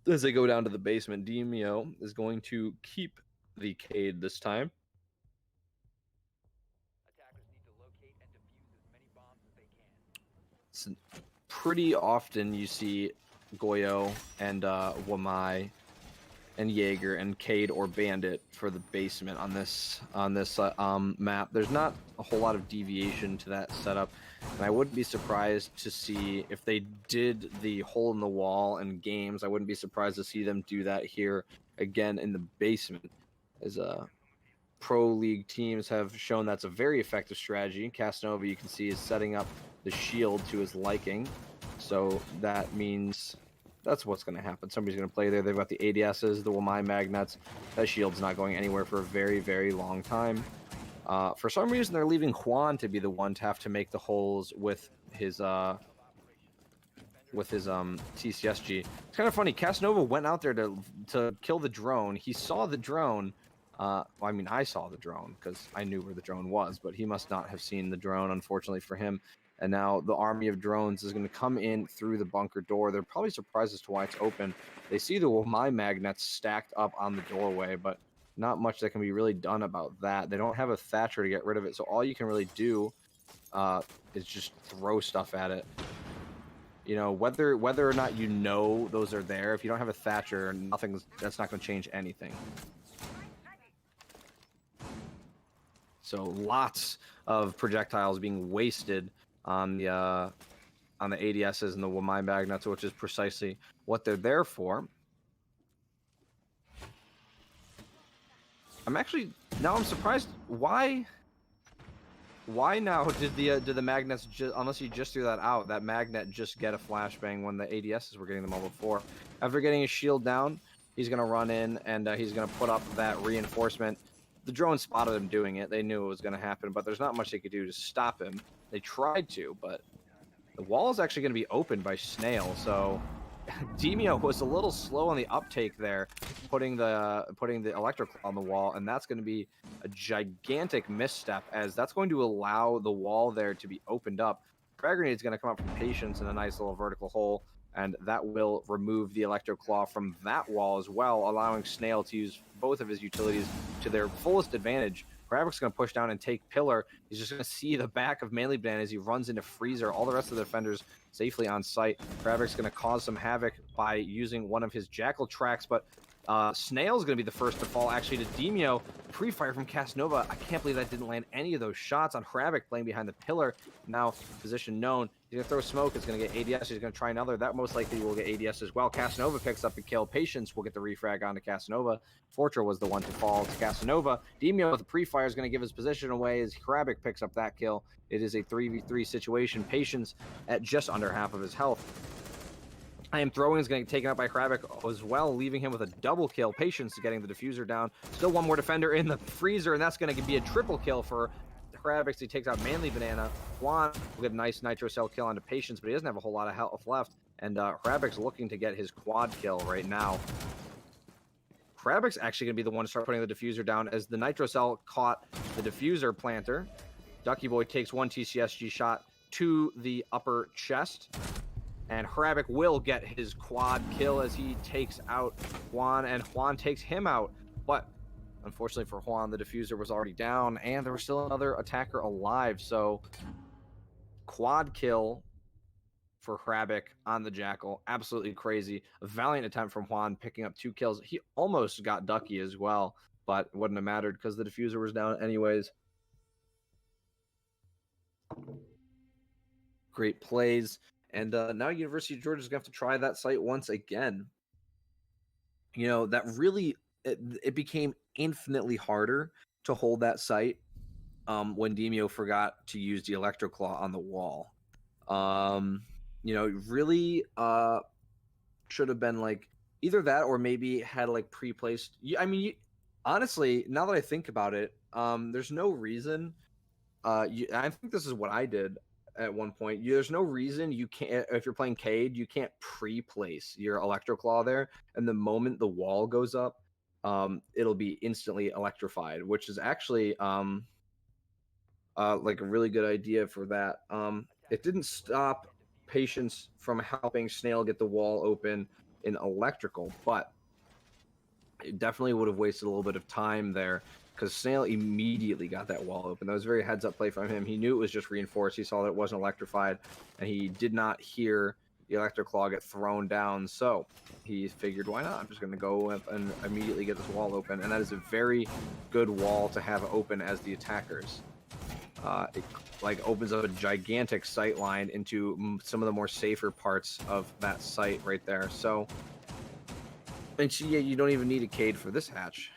As they go down to the basement, Demio is going to keep the Cade this time. Attackers need to locate and defuse as many bombs as they can. So pretty often you see Goyo and Wamai and Jaeger and Cade or Bandit for the basement on this map. There's not a whole lot of deviation to that setup, and I wouldn't be surprised to see if they did the hole in the wall in games. I wouldn't be surprised to see them do that here again in the basement, as pro league teams have shown that's a very effective strategy. Casanova, you can see, is setting up the shield to his liking, so that means that's what's going to happen. Somebody's going to play there. They've got the ADSs, the Wamai magnets. That shield's not going anywhere for a very, very long time. For some reason, they're leaving Juan to be the one to have to make the holes with his TCSG. It's kind of funny. Casanova went out there to kill the drone. He saw the drone. I mean, I saw the drone because I knew where the drone was, but he must not have seen the drone, unfortunately for him. And now the army of drones is going to come in through the bunker door. They're probably surprised as to why it's open. They see the Wamai magnets stacked up on the doorway, but not much that can be really done about that. They don't have a Thatcher to get rid of it, so all you can really do is just throw stuff at it. You know, whether or not you know those are there, if you don't have a Thatcher, that's not going to change anything. So lots of projectiles being wasted on the ADSs and the mine magnets, which is precisely what they're there for. I'm surprised. Why now did the magnets just, unless you just threw that out, that magnet just get a flashbang when the ADSs were getting them all before? After getting his shield down, he's gonna run in and he's gonna put up that reinforcement. The drone spotted him doing it. They knew it was gonna happen, but there's not much they could do to stop him. They tried to, but the wall is actually gonna be opened by Snail, so Demio was a little slow on the uptake there, putting the electric on the wall, and that's going to be a gigantic misstep, as that's going to allow the wall there to be opened up. Frag grenade is going to come up from Patience in a nice little vertical hole, and that will remove the electro claw from that wall as well, allowing Snail to use both of his utilities to their fullest advantage. Hravic's going to push down and take Pillar. He's just going to see the back of Manly Banana as he runs into Freezer. All the rest of the defenders safely on site. Hravic's going to cause some havoc by using one of his Jackal tracks, but Snail's going to be the first to fall, actually, to Demio. Pre-fire from Casanova. I can't believe that didn't land any of those shots on Hravic playing behind the Pillar. Now, position known. He's going to throw smoke. It's going to get ADS. He's going to try another. That most likely will get ADS as well. Casanova picks up a kill. Patience will get the refrag onto Casanova. Fortra was the one to fall to Casanova. Demio with the pre-fire is going to give his position away as Hravic picks up that kill. It is a 3v3 situation. Patience at just under half of his health. I am throwing is going to get taken out by Hravic as well, leaving him with a double kill. Patience getting the diffuser down. Still one more defender in the freezer, and that's going to be a triple kill for Hravic. He takes out Manly Banana. Juan will get a nice nitro cell kill onto Patience, but he doesn't have a whole lot of health left. And Hravic's looking to get his quad kill right now. Hravic's actually going to be the one to start putting the diffuser down, as the nitro cell caught the diffuser planter. Ducky Boy takes one TCSG shot to the upper chest. And Hravic will get his quad kill as he takes out Juan, and Juan takes him out. But unfortunately for Juan, the diffuser was already down, and there was still another attacker alive. So quad kill for Hravic on the Jackal. Absolutely crazy. A valiant attempt from Juan, picking up 2 kills. He almost got Ducky as well, but it wouldn't have mattered because the diffuser was down anyways. Great plays. And now University of Georgia is going to have to try that site once again. You know, that really, it became infinitely harder to hold that site when Demio forgot to use the Electro Claw on the wall. You know, really should have been like either that or maybe had like pre-placed. I mean, honestly, now that I think about it, there's no reason. I think this is what I did at one point. There's no reason you can't, if you're playing Cade, you can't pre-place your Electro Claw there, and the moment the wall goes up, it'll be instantly electrified, which is actually like a really good idea for that. It didn't stop Patience from helping Snail get the wall open in electrical, but it definitely would have wasted a little bit of time there, because Snail immediately got that wall open. That was a very heads-up play from him. He knew it was just reinforced. He saw that it wasn't electrified, and he did not hear the Electro Claw get thrown down. So he figured, why not? I'm just going to go and immediately get this wall open. And that is a very good wall to have open as the attackers. It like opens up a gigantic sight line into some of the more safer parts of that site right there. So, and yeah, you don't even need a Cade for this hatch.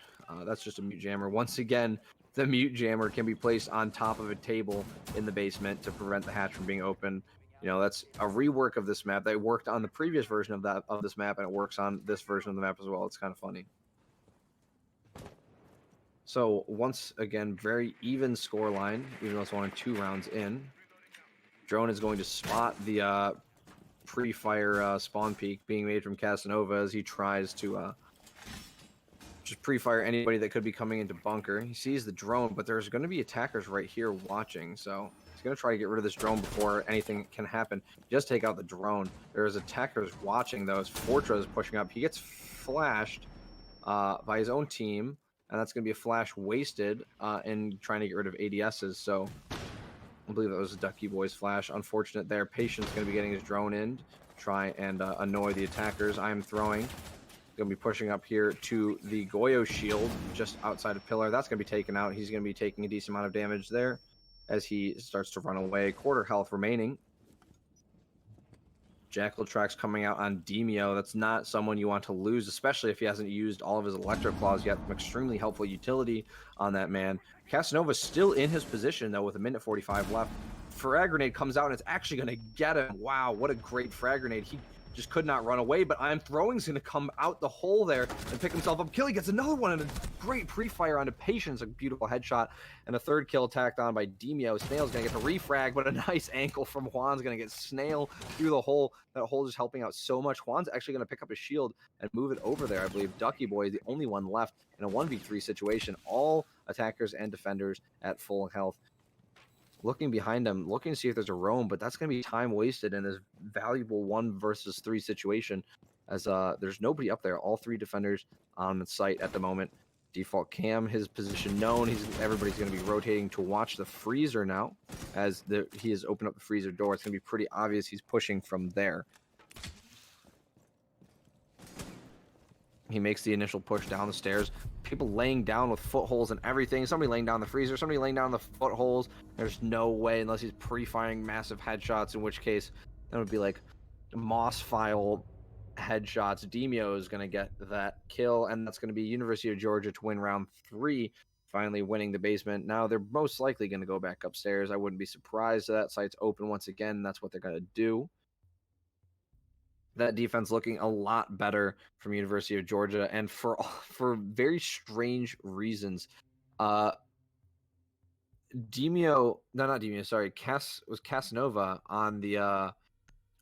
That's just a mute jammer. Once again, the mute jammer can be placed on top of a table in the basement to prevent the hatch from being open. You know, that's a rework of this map. They worked on the previous version of this map, and it works on this version of the map as well. It's kind of funny. So once again, very even score line, even though it's only 2 rounds in. Drone is going to spot the pre-fire spawn peak being made from Casanova as he tries to just pre-fire anybody that could be coming into bunker. He sees the drone, but there's going to be attackers right here watching, so he's going to try to get rid of this drone before anything can happen. Just take out the drone. There's attackers watching, though, as Fortra is pushing up. He gets flashed by his own team, and that's going to be a flash wasted in trying to get rid of ADSs, so I believe that was a Ducky Boy's flash. Unfortunate there. Patience going to be getting his drone in to try and annoy the attackers. I am throwing. Going to be pushing up here to the Goyo shield just outside of pillar. That's going to be taken out. He's going to be taking a decent amount of damage there as he starts to run away. Quarter health remaining. Jackal tracks coming out on Demio. That's not someone you want to lose, especially if he hasn't used all of his Electro Claws yet. Extremely helpful utility on that man. Casanova's still in his position, though, with a minute 45 left. Frag Grenade comes out, and it's actually going to get him. Wow, what a great Frag Grenade. He just could not run away, but I'm Throwing's going to come out the hole there and pick himself up. Kill, he gets another one, and a great pre-fire onto Patience, a beautiful headshot, and a third kill tacked on by Demio. Snail's going to get the refrag, but a nice ankle from Juan's going to get Snail through the hole. That hole is helping out so much. Juan's actually going to pick up his shield and move it over there. I believe Ducky Boy is the only one left in a 1v3 situation. All attackers and defenders at full health. Looking behind him, looking to see if there's a roam, but that's going to be time wasted in this valuable 1 versus 3 situation, as there's nobody up there. All 3 defenders on the site at the moment. Default Cam, his position known. Everybody's going to be rotating to watch the freezer now, as he has opened up the freezer door. It's going to be pretty obvious he's pushing from there. He makes the initial push down the stairs. People laying down with footholes and everything. Somebody laying down the freezer. Somebody laying down the footholes. There's no way unless he's pre-firing massive headshots, in which case that would be like Moss file headshots. Demio is going to get that kill, and that's going to be University of Georgia to win round 3, finally winning the basement. Now they're most likely going to go back upstairs. I wouldn't be surprised. That site's open once again. That's what they're going to do. That defense looking a lot better from University of Georgia, and for very strange reasons. Demio, no, not Demio, sorry, Casanova on the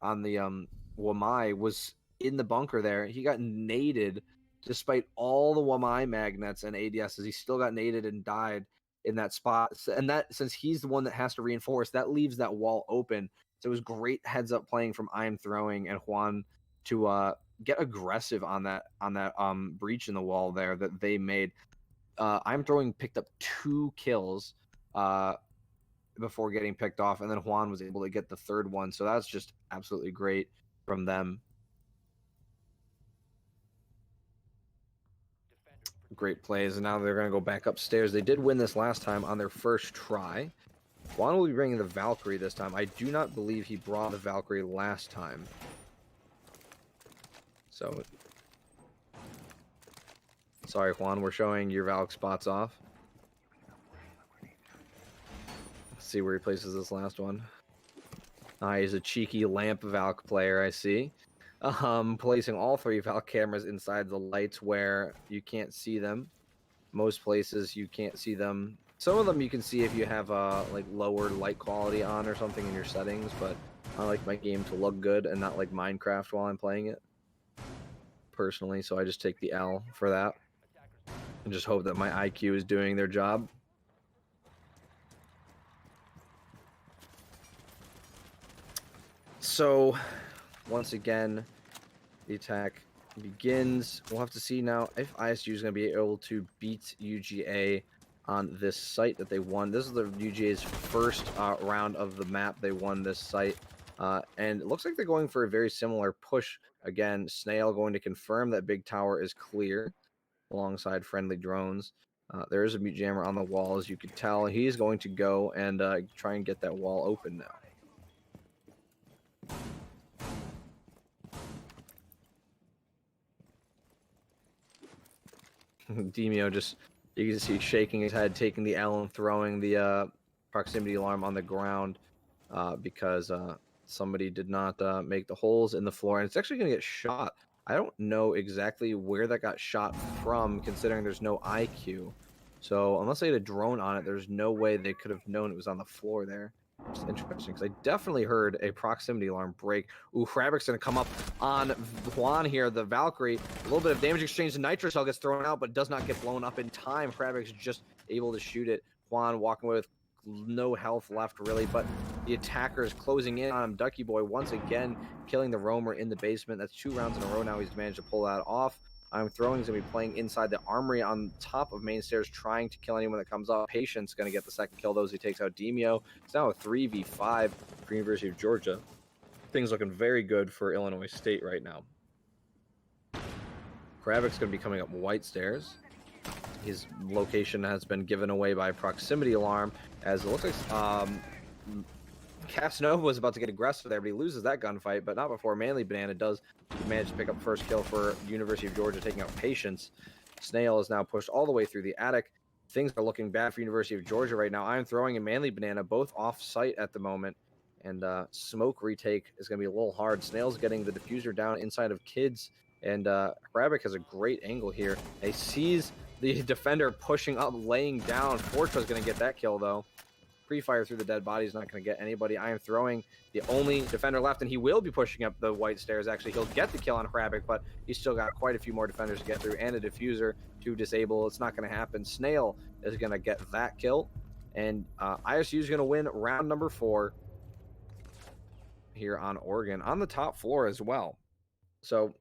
Wamai was in the bunker there. He got naded despite all the Wamai magnets and ADSs. He still got naded and died in that spot. And that, since he's the one that has to reinforce, that leaves that wall open. So it was great heads up playing from I'm Throwing and Juan to get aggressive on that breach in the wall there that they made. I'm Throwing picked up 2 kills before getting picked off, and then Juan was able to get the 3rd one. So that's just absolutely great from them. Great plays, and now they're going to go back upstairs. They did win this last time on their first try. Juan will be bringing the Valkyrie this time. I do not believe he brought the Valkyrie last time. So, sorry, Juan, we're showing your Valk spots off. Let's see where he places this last one. He's a cheeky lamp Valk player, I see. Placing all 3 Valk cameras inside the lights where you can't see them. Most places you can't see them. Some of them you can see if you have like lower light quality on or something in your settings, but I like my game to look good and not like Minecraft while I'm playing it, personally, so I just take the L for that and just hope that my IQ is doing their job. So, once again, the attack begins. We'll have to see now if ISU is going to be able to beat UGA on this site that they won. This is the UGA's first round of the map. They won this site. And it looks like they're going for a very similar push. Again, Snail going to confirm that Big Tower is clear alongside friendly drones. There is a mute jammer on the wall, as you could tell. He's going to go and try and get that wall open now. Demio just, you can see shaking his head, taking the L and throwing the proximity alarm on the ground because somebody did not make the holes in the floor, and it's actually going to get shot. I don't know exactly where that got shot from, considering there's no IQ. So unless they had a drone on it, there's no way they could have known it was on the floor there. Which is interesting, because I definitely heard a proximity alarm break. Ooh, Fabric's going to come up on Juan here, the Valkyrie. A little bit of damage exchange. The Nitro Cell gets thrown out, but does not get blown up in time. Fabric's just able to shoot it. Juan walking away with no health left, really, but the attacker is closing in on him. Ducky Boy once again killing the roamer in the basement. That's 2 rounds in a row now. He's managed to pull that off. I'm Throwing is going to be playing inside the armory on top of main stairs, trying to kill anyone that comes up. Patience going to get the second kill, though, as he takes out Demio. It's now a 3v5 for University of Georgia. Things looking very good for Illinois State right now. Kravic's going to be coming up white stairs. His location has been given away by proximity alarm, as it looks like Casanova was about to get aggressive there, but he loses that gunfight, but not before Manly Banana does manage to pick up first kill for University of Georgia, taking out Patience. Snail is now pushed all the way through the attic. Things are looking bad for University of Georgia right now. I'm throwing and Manly Banana both off site at the moment, and smoke retake is going to be a little hard. Snail's getting the diffuser down inside of Kids, and Hrabic has a great angle here. He sees the defender pushing up, laying down. Fortra's going to get that kill, though. Pre-fire through the dead body is not going to get anybody. I am throwing the only defender left, and he will be pushing up the white stairs. Actually, he'll get the kill on Hrabic, but he's still got quite a few more defenders to get through and a diffuser to disable. It's not going to happen. Snail is going to get that kill, and ISU is going to win round number 4 here on Oregon, on the top floor as well. So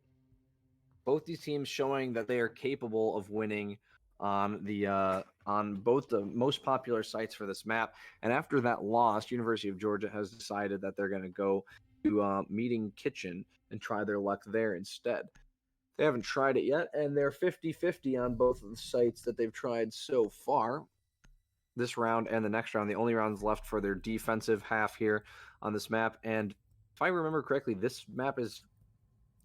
both these teams showing that they are capable of winning on the on both the most popular sites for this map. And after that loss, University of Georgia has decided that they're going to go to Meeting Kitchen and try their luck there instead. They haven't tried it yet, and they're 50-50 on both of the sites that they've tried so far. This round and the next round, the only rounds left for their defensive half here on this map. And if I remember correctly, this map is,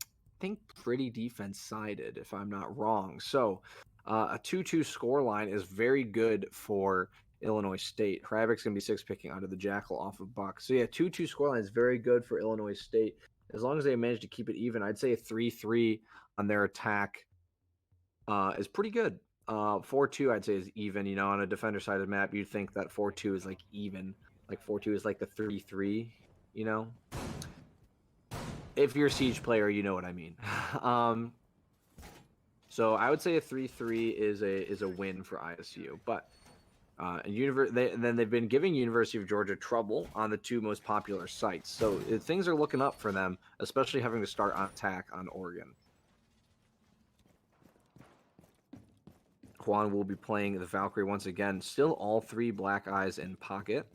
I think, pretty defense-sided, if I'm not wrong. So a 2-2 scoreline is very good for Illinois State. Hrabic's going to be 6-picking under the Jackal off of Buck. So yeah, 2-2 scoreline is very good for Illinois State. As long as they manage to keep it even, I'd say a 3-3 on their attack is pretty good. 4-2, I'd say, is even. You know, on a defender-sided map, you'd think that 4-2 is like even. Like 4-2 is like the 3-3, you know? If you're a Siege player, you know what I mean. So I would say a 3-3 is a win for ISU. But then they've been giving University of Georgia trouble on the 2 most popular sites. So things are looking up for them, especially having to start on attack on Oregon. Juan will be playing the Valkyrie once again. Still all 3 black eyes in pocket.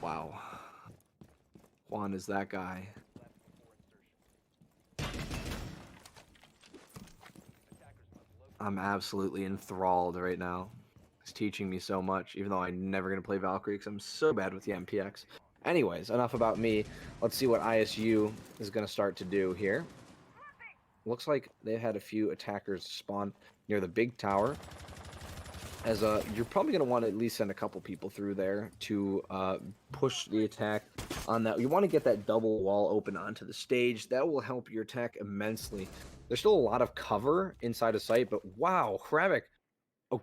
Wow. Juan is that guy. I'm absolutely enthralled right now. He's teaching me so much, even though I'm never going to play Valkyrie because I'm so bad with the MPX. Anyways, enough about me. Let's see what ISU is going to start to do here. Looks like they had a few attackers spawn near the big tower. As you're probably going to want to at least send a couple people through there to push the attack on that. You want to get that double wall open onto the stage. That will help your attack immensely. There's still a lot of cover inside a site, but wow, Hrabic. Oh,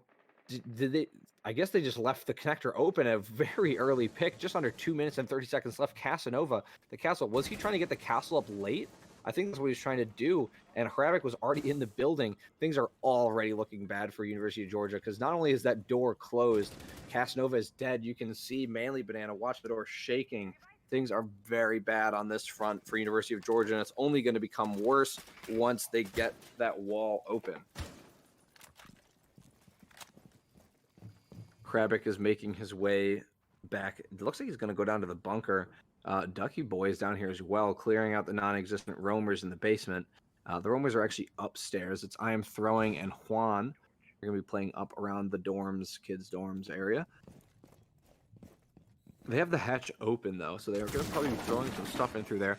did they? I guess they just left the connector open at a very early pick, just under 2 minutes and 30 seconds left. Casanova, the castle. Was he trying to get the castle up late? I think that's what he was trying to do, and Hrabic was already in the building. Things are already looking bad for University of Georgia, because not only is that door closed, Casanova is dead. You can see Manly Banana, watch the door shaking. Things are very bad on this front for University of Georgia, and it's only going to become worse once they get that wall open. Hrabic is making his way back. It looks like he's going to go down to the bunker. Ducky Boy is down here as well, clearing out the non-existent roamers in the basement. The roamers are actually upstairs. It's I Am Throwing and Juan. They're going to be playing up around the dorms, kids' dorms area. They have the hatch open, though, so they're going to probably be throwing some stuff in through there.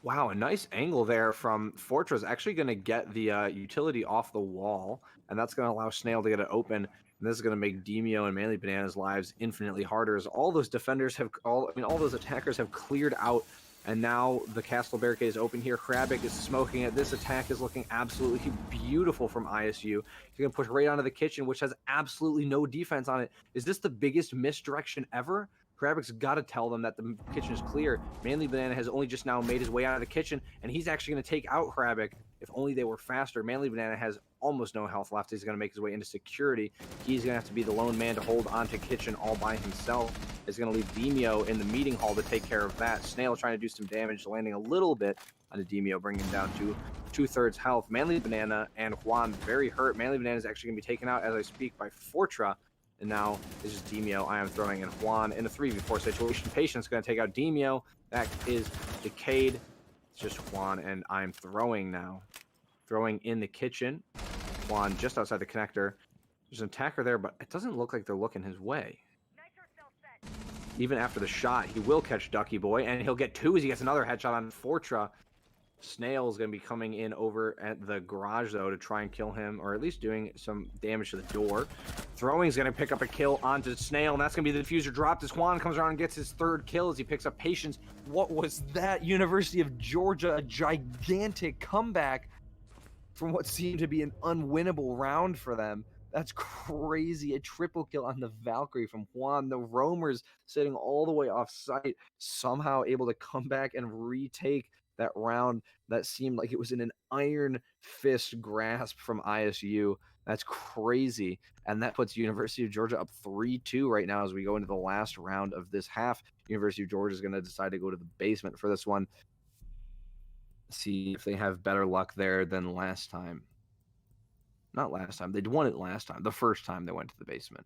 Wow, a nice angle there from Fortress. Actually going to get the utility off the wall, and that's going to allow Snail to get it open. And this is going to make Demio and Manly Banana's lives infinitely harder, as all those defenders have, all those attackers have cleared out, and now the castle barricade is open here. Hrabic is smoking it. This attack is looking absolutely beautiful from ISU. He's going to push right onto the kitchen, which has absolutely no defense on it. Is this the biggest misdirection ever? Hrabic's got to tell them that the kitchen is clear. Manly Banana has only just now made his way out of the kitchen, and he's actually going to take out Hrabic. If only they were faster. Manly Banana has almost no health left. He's going to make his way into security. He's going to have to be the lone man to hold on to kitchen all by himself. He's going to leave Demio in the meeting hall to take care of that. Snail trying to do some damage, landing a little bit on Demio, bringing him down to 2/3 health. Manly Banana and Juan very hurt. Manly Banana is actually going to be taken out as I speak by Fortra. And now it's just Demio, I am throwing, and Juan in a 3v4 situation. Patience going to take out Demio. That is decayed. It's just Juan and I'm throwing now. Throwing in the kitchen. Juan just outside the connector. There's an attacker there, but it doesn't look like they're looking his way. Even after the shot, he will catch Ducky Boy, and he'll get 2 as he gets another headshot on Fortra. Snail's going to be coming in over at the garage, though, to try and kill him, or at least doing some damage to the door. Throwing's going to pick up a kill onto Snail, and that's going to be the diffuser dropped as Juan comes around and gets his 3rd kill as he picks up Patience. What was that? University of Georgia, a gigantic comeback from what seemed to be an unwinnable round for them. That's crazy. A triple kill on the Valkyrie from Juan. The roamers sitting all the way off site, somehow able to come back and retake that round that seemed like it was in an iron fist grasp from ISU. That's crazy. And that puts University of Georgia up 3-2 right now as we go into the last round of this half. University of Georgia is going to decide to go to the basement for this one. See if they have better luck there than last time. Not last time. They'd won it last time. The first time they went to the basement.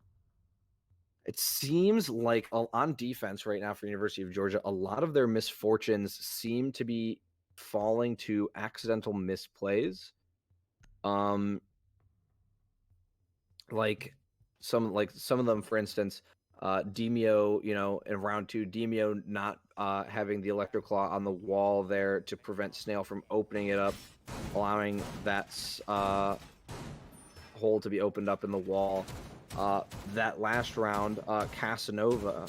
It seems like on defense right now for University of Georgia, a lot of their misfortunes seem to be falling to accidental misplays. Like some of them, for instance, Demio, in round 2, Demio not having the Electro Claw on the wall there to prevent Snail from opening it up, allowing that hole to be opened up in the wall. That last round, Casanova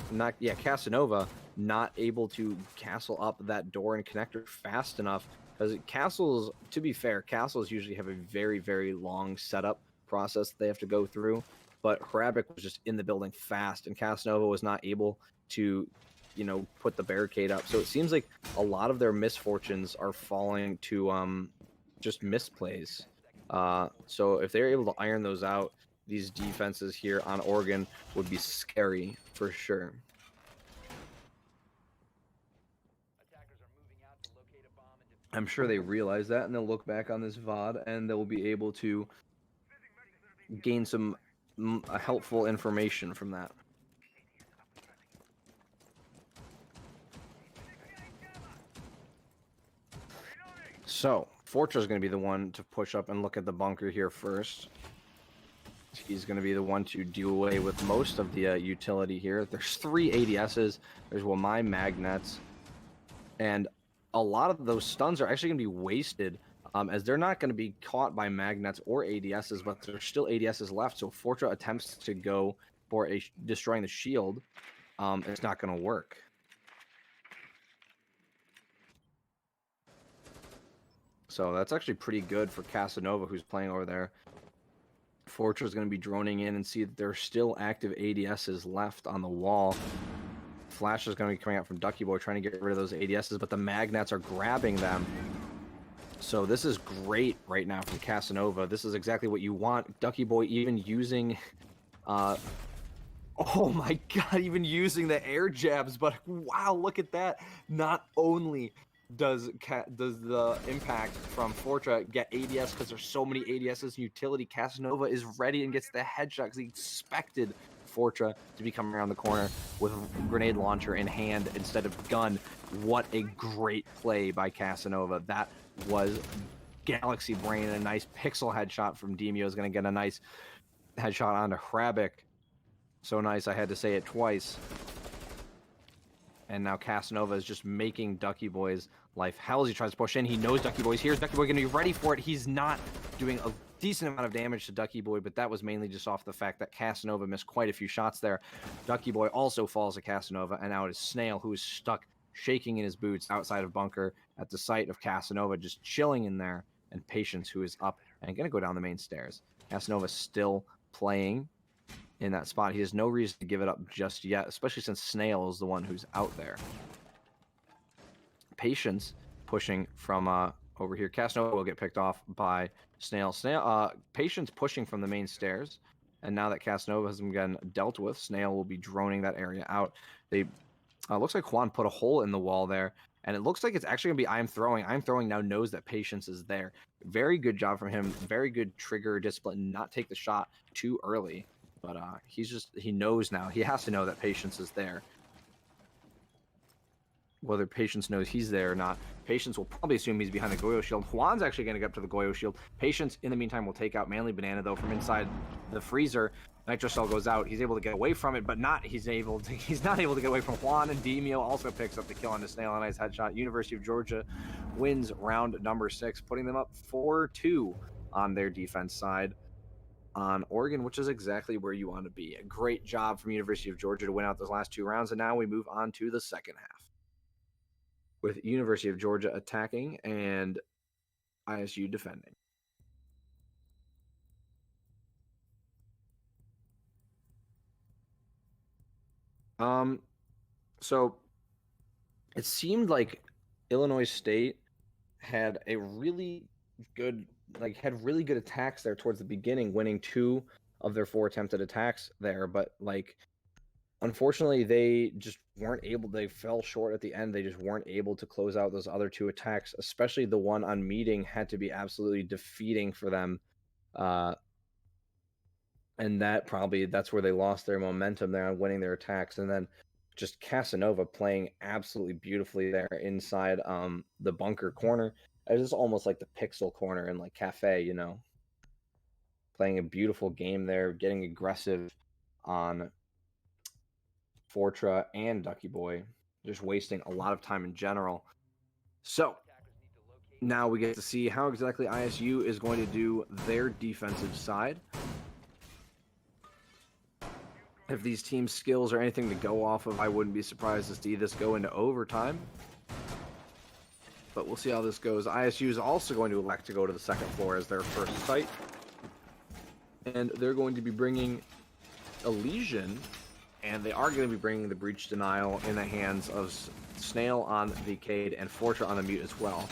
not able to castle up that door and connector fast enough, because castles, to be fair, castles usually have a very, very long setup process that they have to go through, but Hrabik was just in the building fast, and Casanova was not able to, put the barricade up. So it seems like a lot of their misfortunes are falling to just misplays. So if they're able to iron those out, these defenses here on Oregon would be scary for sure. I'm sure they realize that, and they'll look back on this VOD and they'll be able to gain some helpful information from that. So, Fortra is going to be the one to push up and look at the bunker here first. He's going to be the one to do away with most of the utility here. There's 3 ADSs. There's Wamai magnets. And a lot of those stuns are actually going to be wasted, as they're not going to be caught by magnets or ADSs, but there's still ADSs left. So Fortra attempts to go for destroying the shield. It's not going to work. So that's actually pretty good for Casanova, who's playing over there. Fortra is going to be droning in and see that there are still active ADSs left on the wall. Flash is going to be coming out from Ducky Boy trying to get rid of those ADSs, but the magnets are grabbing them. So this is great right now from Casanova. This is exactly what you want. Ducky Boy even using... oh my god, even using the air jabs, but wow, look at that. Not only does the impact from Fortra get ADS because there's so many ADSs in utility, Casanova is ready and gets the headshot because he expected Fortra to be coming around the corner with a grenade launcher in hand instead of gun. What a great play by Casanova. That was Galaxy Brain. A nice pixel headshot from Demio is going to get a nice headshot onto Hrabik. So nice, I had to say it twice. And now Casanova is just making Ducky Boy's life hell as he tries to push in. He knows Ducky Boy's here. Is Ducky Boy going to be ready for it? He's not doing a decent amount of damage to Ducky Boy, but that was mainly just off the fact that Casanova missed quite a few shots there. Ducky Boy also falls to Casanova, and now it is Snail, who is stuck shaking in his boots outside of bunker at the sight of Casanova, just chilling in there, and Patience, who is up and going to go down the main stairs. Casanova still playing in that spot. He has no reason to give it up just yet, especially since Snail is the one who's out there. Patience pushing from over here. Casanova will get picked off by Snail. Patience pushing from the main stairs, and now that Casanova has been dealt with, Snail will be droning that area out. They looks like Juan put a hole in the wall there, and it looks like it's actually going to be I'm Throwing. I'm Throwing now knows that Patience is there. Very good job from him. Very good trigger discipline. Not take the shot too early. But he knows now. He has to know that Patience is there. Whether Patience knows he's there or not, Patience will probably assume he's behind the Goyo shield. Juan's actually going to get up to the Goyo shield. Patience, in the meantime, will take out Manly Banana, though, from inside the freezer. Nitro Cell goes out. He's able to get away from it, but he's not able to get away from Juan, and Demio also picks up the kill on the Snail. A nice headshot. University of Georgia wins round number 6, putting them up 4-2 on their defense side on Oregon, which is exactly where you want to be. A great job from University of Georgia to win out those last 2 rounds, and now we move on to the second half, with University of Georgia attacking and ISU defending. So it seemed like Illinois State had a really good, had really good attacks there towards the beginning, winning 2 of their 4 attempted attacks there, but unfortunately, they just weren't able. They fell short at the end. They just weren't able to close out those other 2 attacks, especially the one on Meeting had to be absolutely defeating for them. And that's where they lost their momentum there on winning their attacks. And then just Casanova playing absolutely beautifully there inside the bunker corner. It was almost like the pixel corner in Cafe, playing a beautiful game there, getting aggressive on Fortra and Ducky Boy, just wasting a lot of time in general. So now we get to see how exactly ISU is going to do their defensive side. If these team skills are anything to go off of, I wouldn't be surprised to see this go into overtime. But we'll see how this goes. ISU is also going to elect to go to the second floor as their first site. And they're going to be bringing Elysian, and they are going to be bringing the Breach Denial in the hands of Snail on the Cade and Fortra on the Mute as well.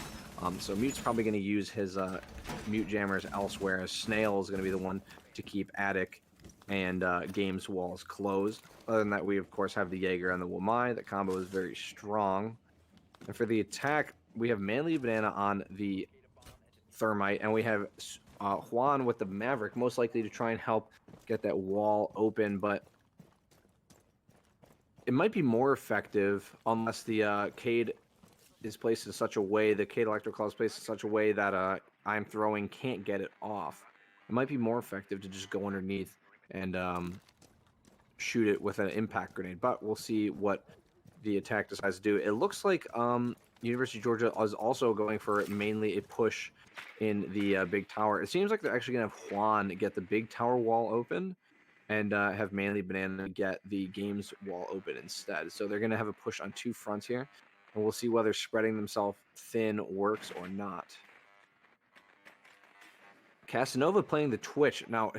So Mute's probably going to use his Mute Jammers elsewhere, as Snail is going to be the one to keep Attic and Games walls closed. Other than that, we of course have the Jaeger and the Wamai. That combo is very strong. And for the attack, we have Manly Banana on the Thermite, and we have Juan with the Maverick, most likely to try and help get that wall open, but it might be more effective unless the Cade is placed in such a way, the Cade Electroclaw is placed in such a way that I'm throwing can't get it off. It might be more effective to just go underneath and shoot it with an impact grenade, but we'll see what the attack decides to do. It looks like University of Georgia is also going for mainly a push in the big tower. It seems like they're actually going to have Juan get the big tower wall open and have Manly Banana get the games wall open instead. So they're going to have a push on 2 fronts here, and we'll see whether spreading themselves thin works or not. Casanova playing the Twitch. Now,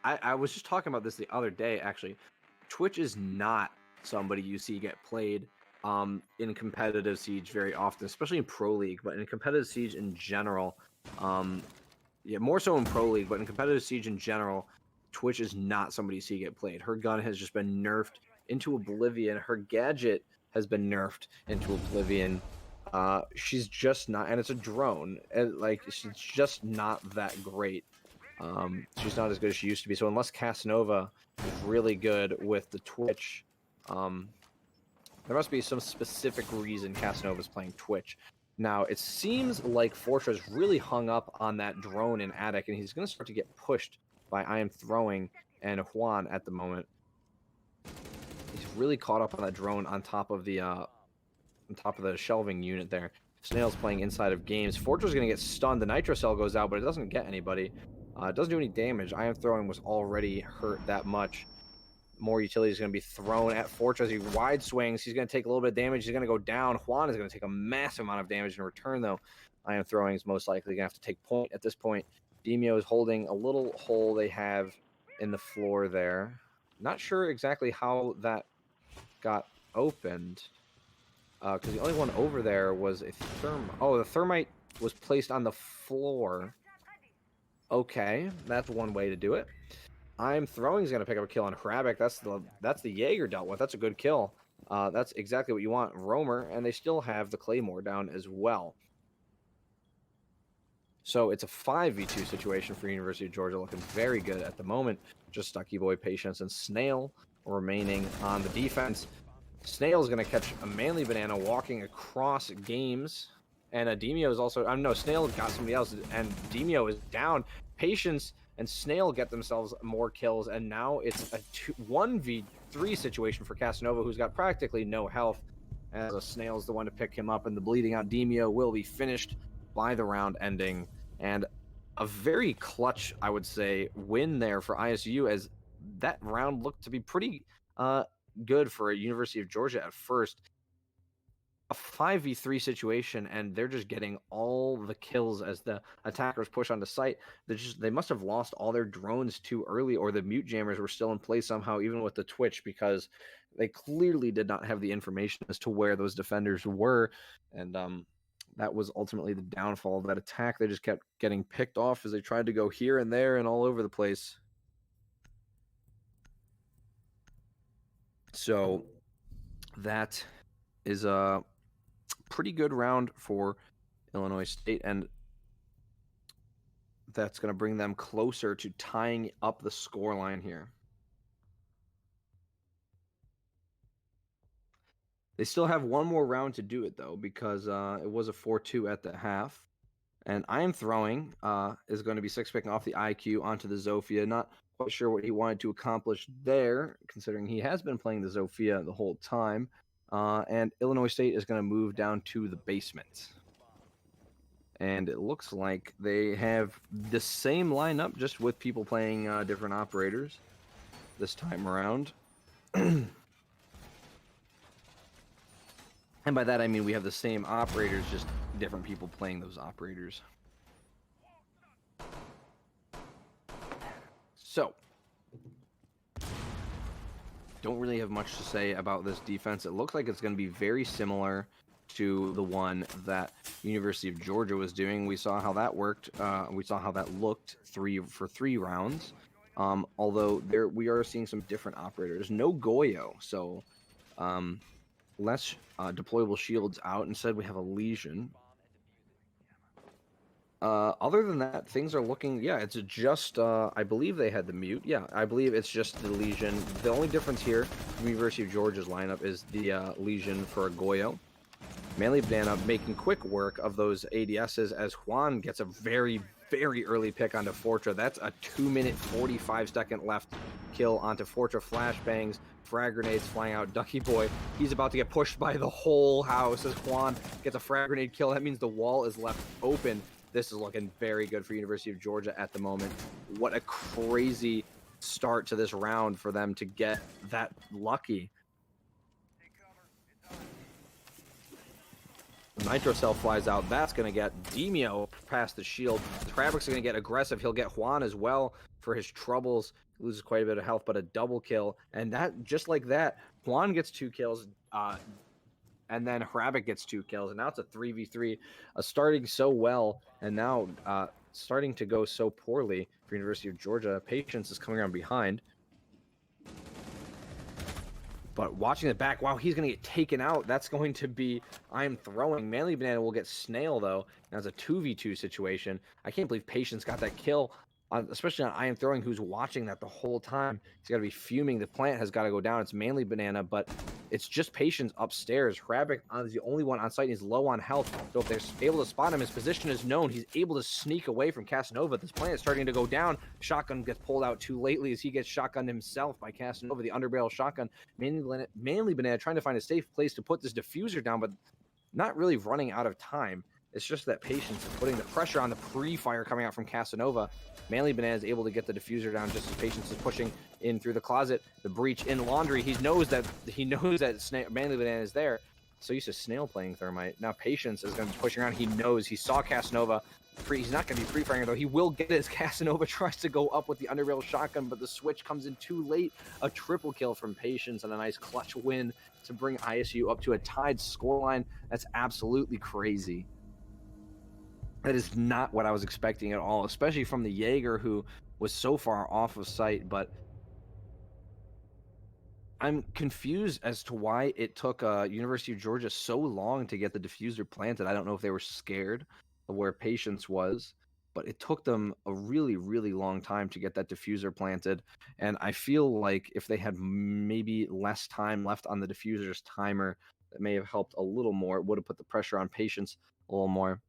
I was just talking about this the other day, actually. Twitch is not somebody you see get played in competitive Siege very often, especially in Pro League, but in competitive Siege in general, more so in Pro League, but in competitive Siege in general, Twitch is not somebody you see get played. Her gun has just been nerfed into oblivion. Her gadget has been nerfed into oblivion. She's just not, and it's a drone, and she's just not that great. She's not as good as she used to be. So unless Casanova is really good with the Twitch, there must be some specific reason Casanova's playing Twitch. Now, it seems like Fortra's really hung up on that drone in Attic, and he's going to start to get pushed by I Am Throwing and Juan at the moment. He's really caught up on that drone on top of the shelving unit there. Snail's playing inside of Games. Fortra's going to get stunned. The Nitro Cell goes out, but it doesn't get anybody. It doesn't do any damage. I Am Throwing was already hurt that much. More utility is going to be thrown at Fortra as he wide swings. He's going to take a little bit of damage. He's going to go down. Juan is going to take a massive amount of damage in return, though. I Am Throwing is most likely going to have to take point at this point. Demio is holding a little hole they have in the floor there. Not sure exactly how that got opened, because the only one over there was a thermite. Oh, the thermite was placed on the floor. Okay, that's one way to do it. I'm Throwing is going to pick up a kill on Hrabik. That's the Jaeger dealt with. That's a good kill. That's exactly what you want. Roamer, and they still have the Claymore down as well. So it's a 5v2 situation for University of Georgia, looking very good at the moment. Just Stucky Boy, Patience, and Snail remaining on the defense. Snail's going to catch a Manly Banana walking across games. And Demio is also, no, Snail got somebody else, and Demio is down. Patience and Snail get themselves more kills, and now it's a 1v3 situation for Casanova, who's got practically no health, as a Snail's the one to pick him up, and the bleeding out Demio will be finished by the round ending. And a very clutch, I would say, win there for ISU, as that round looked to be pretty good for a University of Georgia at first. A 5v3 situation, and they're just getting all the kills as the attackers push onto site. They must have lost all their drones too early, or the mute jammers were still in place somehow, even with the Twitch, because they clearly did not have the information as to where those defenders were. And that was ultimately the downfall of that attack. They just kept getting picked off as they tried to go here and there and all over the place. So that is a pretty good round for Illinois State, and that's going to bring them closer to tying up the scoreline here. They still have one more round to do it, though, because it was a 4-2 at the half. And I Am Throwing is going to be six picking off the IQ onto the Zofia. Not quite sure what he wanted to accomplish there, considering he has been playing the Zofia the whole time. And Illinois State is going to move down to the basement. And it looks like they have the same lineup, just with people playing different operators this time around. And by that I mean we have the same operators, just different people playing those operators. So, don't really have much to say about this defense. It looks like it's going to be very similar to the one that University of Georgia was doing. We saw how that worked. We saw how that looked for three rounds. Although we are seeing some different operators. No Goyo, so less deployable shields out. Instead, we have a Legion. Other than that, things are looking, yeah, it's just, I believe they had the mute. Yeah, I believe it's just the Legion. The only difference here from University of Georgia's lineup is the Legion for a Goyo. Manly Banana making quick work of those ADSs as Juan gets a very, very early pick onto Fortra. That's a 2-minute, 45-second left kill onto Fortra. Flashbangs, frag grenades flying out. Ducky Boy, he's about to get pushed by the whole house as Juan gets a frag grenade kill. That means the wall is left open. This is looking very good for University of Georgia at the moment. What a crazy start to this round for them to get that lucky. Nitro Cell flies out. That's going to get Demio past the shield. Travik's going to get aggressive. He'll get Juan as well for his troubles. Loses quite a bit of health, but a double kill. And that, just like that, Juan gets 2 kills. And then Hravik gets 2 kills. And now it's a 3v3. Starting so well, and now starting to go so poorly for University of Georgia. Patience is coming around behind. But watching the back, wow, he's going to get taken out. That's going to be I Am Throwing. Manly Banana will get Snail, though. Now it's a 2v2 situation. I can't believe Patience got that kill, especially on I Am Throwing, who's watching that the whole time. He's got to be fuming. The plant has got to go down. It's Manly Banana, but it's just Patience upstairs. Hravik is the only one on site, and he's low on health. So if they're able to spot him, his position is known. He's able to sneak away from Casanova. This plant is starting to go down. Shotgun gets pulled out too lately as he gets shotgunned himself by Casanova, the underbarrel shotgun. Manly Banana trying to find a safe place to put this diffuser down, but not really running out of time. It's just that Patience is putting the pressure on the pre-fire coming out from Casanova. Manly Banana is able to get the diffuser down just as Patience is pushing in through the closet. The breach in laundry. He knows that Manly Banana is there. So used to Snail playing Thermite. Now Patience is going to be pushing around. He knows. He saw Casanova. He's not going to be pre-firing, though. He will get it as Casanova tries to go up with the underbarrel shotgun, but the switch comes in too late. A triple kill from Patience and a nice clutch win to bring ISU up to a tied scoreline. That's absolutely crazy. That is not what I was expecting at all, especially from the Jaeger, who was so far off of site. But I'm confused as to why it took University of Georgia so long to get the diffuser planted. I don't know if they were scared of where Patience was. but it took them a really, really long time to get that diffuser planted. And I feel like if they had maybe less time left on the diffuser's timer, that may have helped a little more. It would have put the pressure on Patience a little more.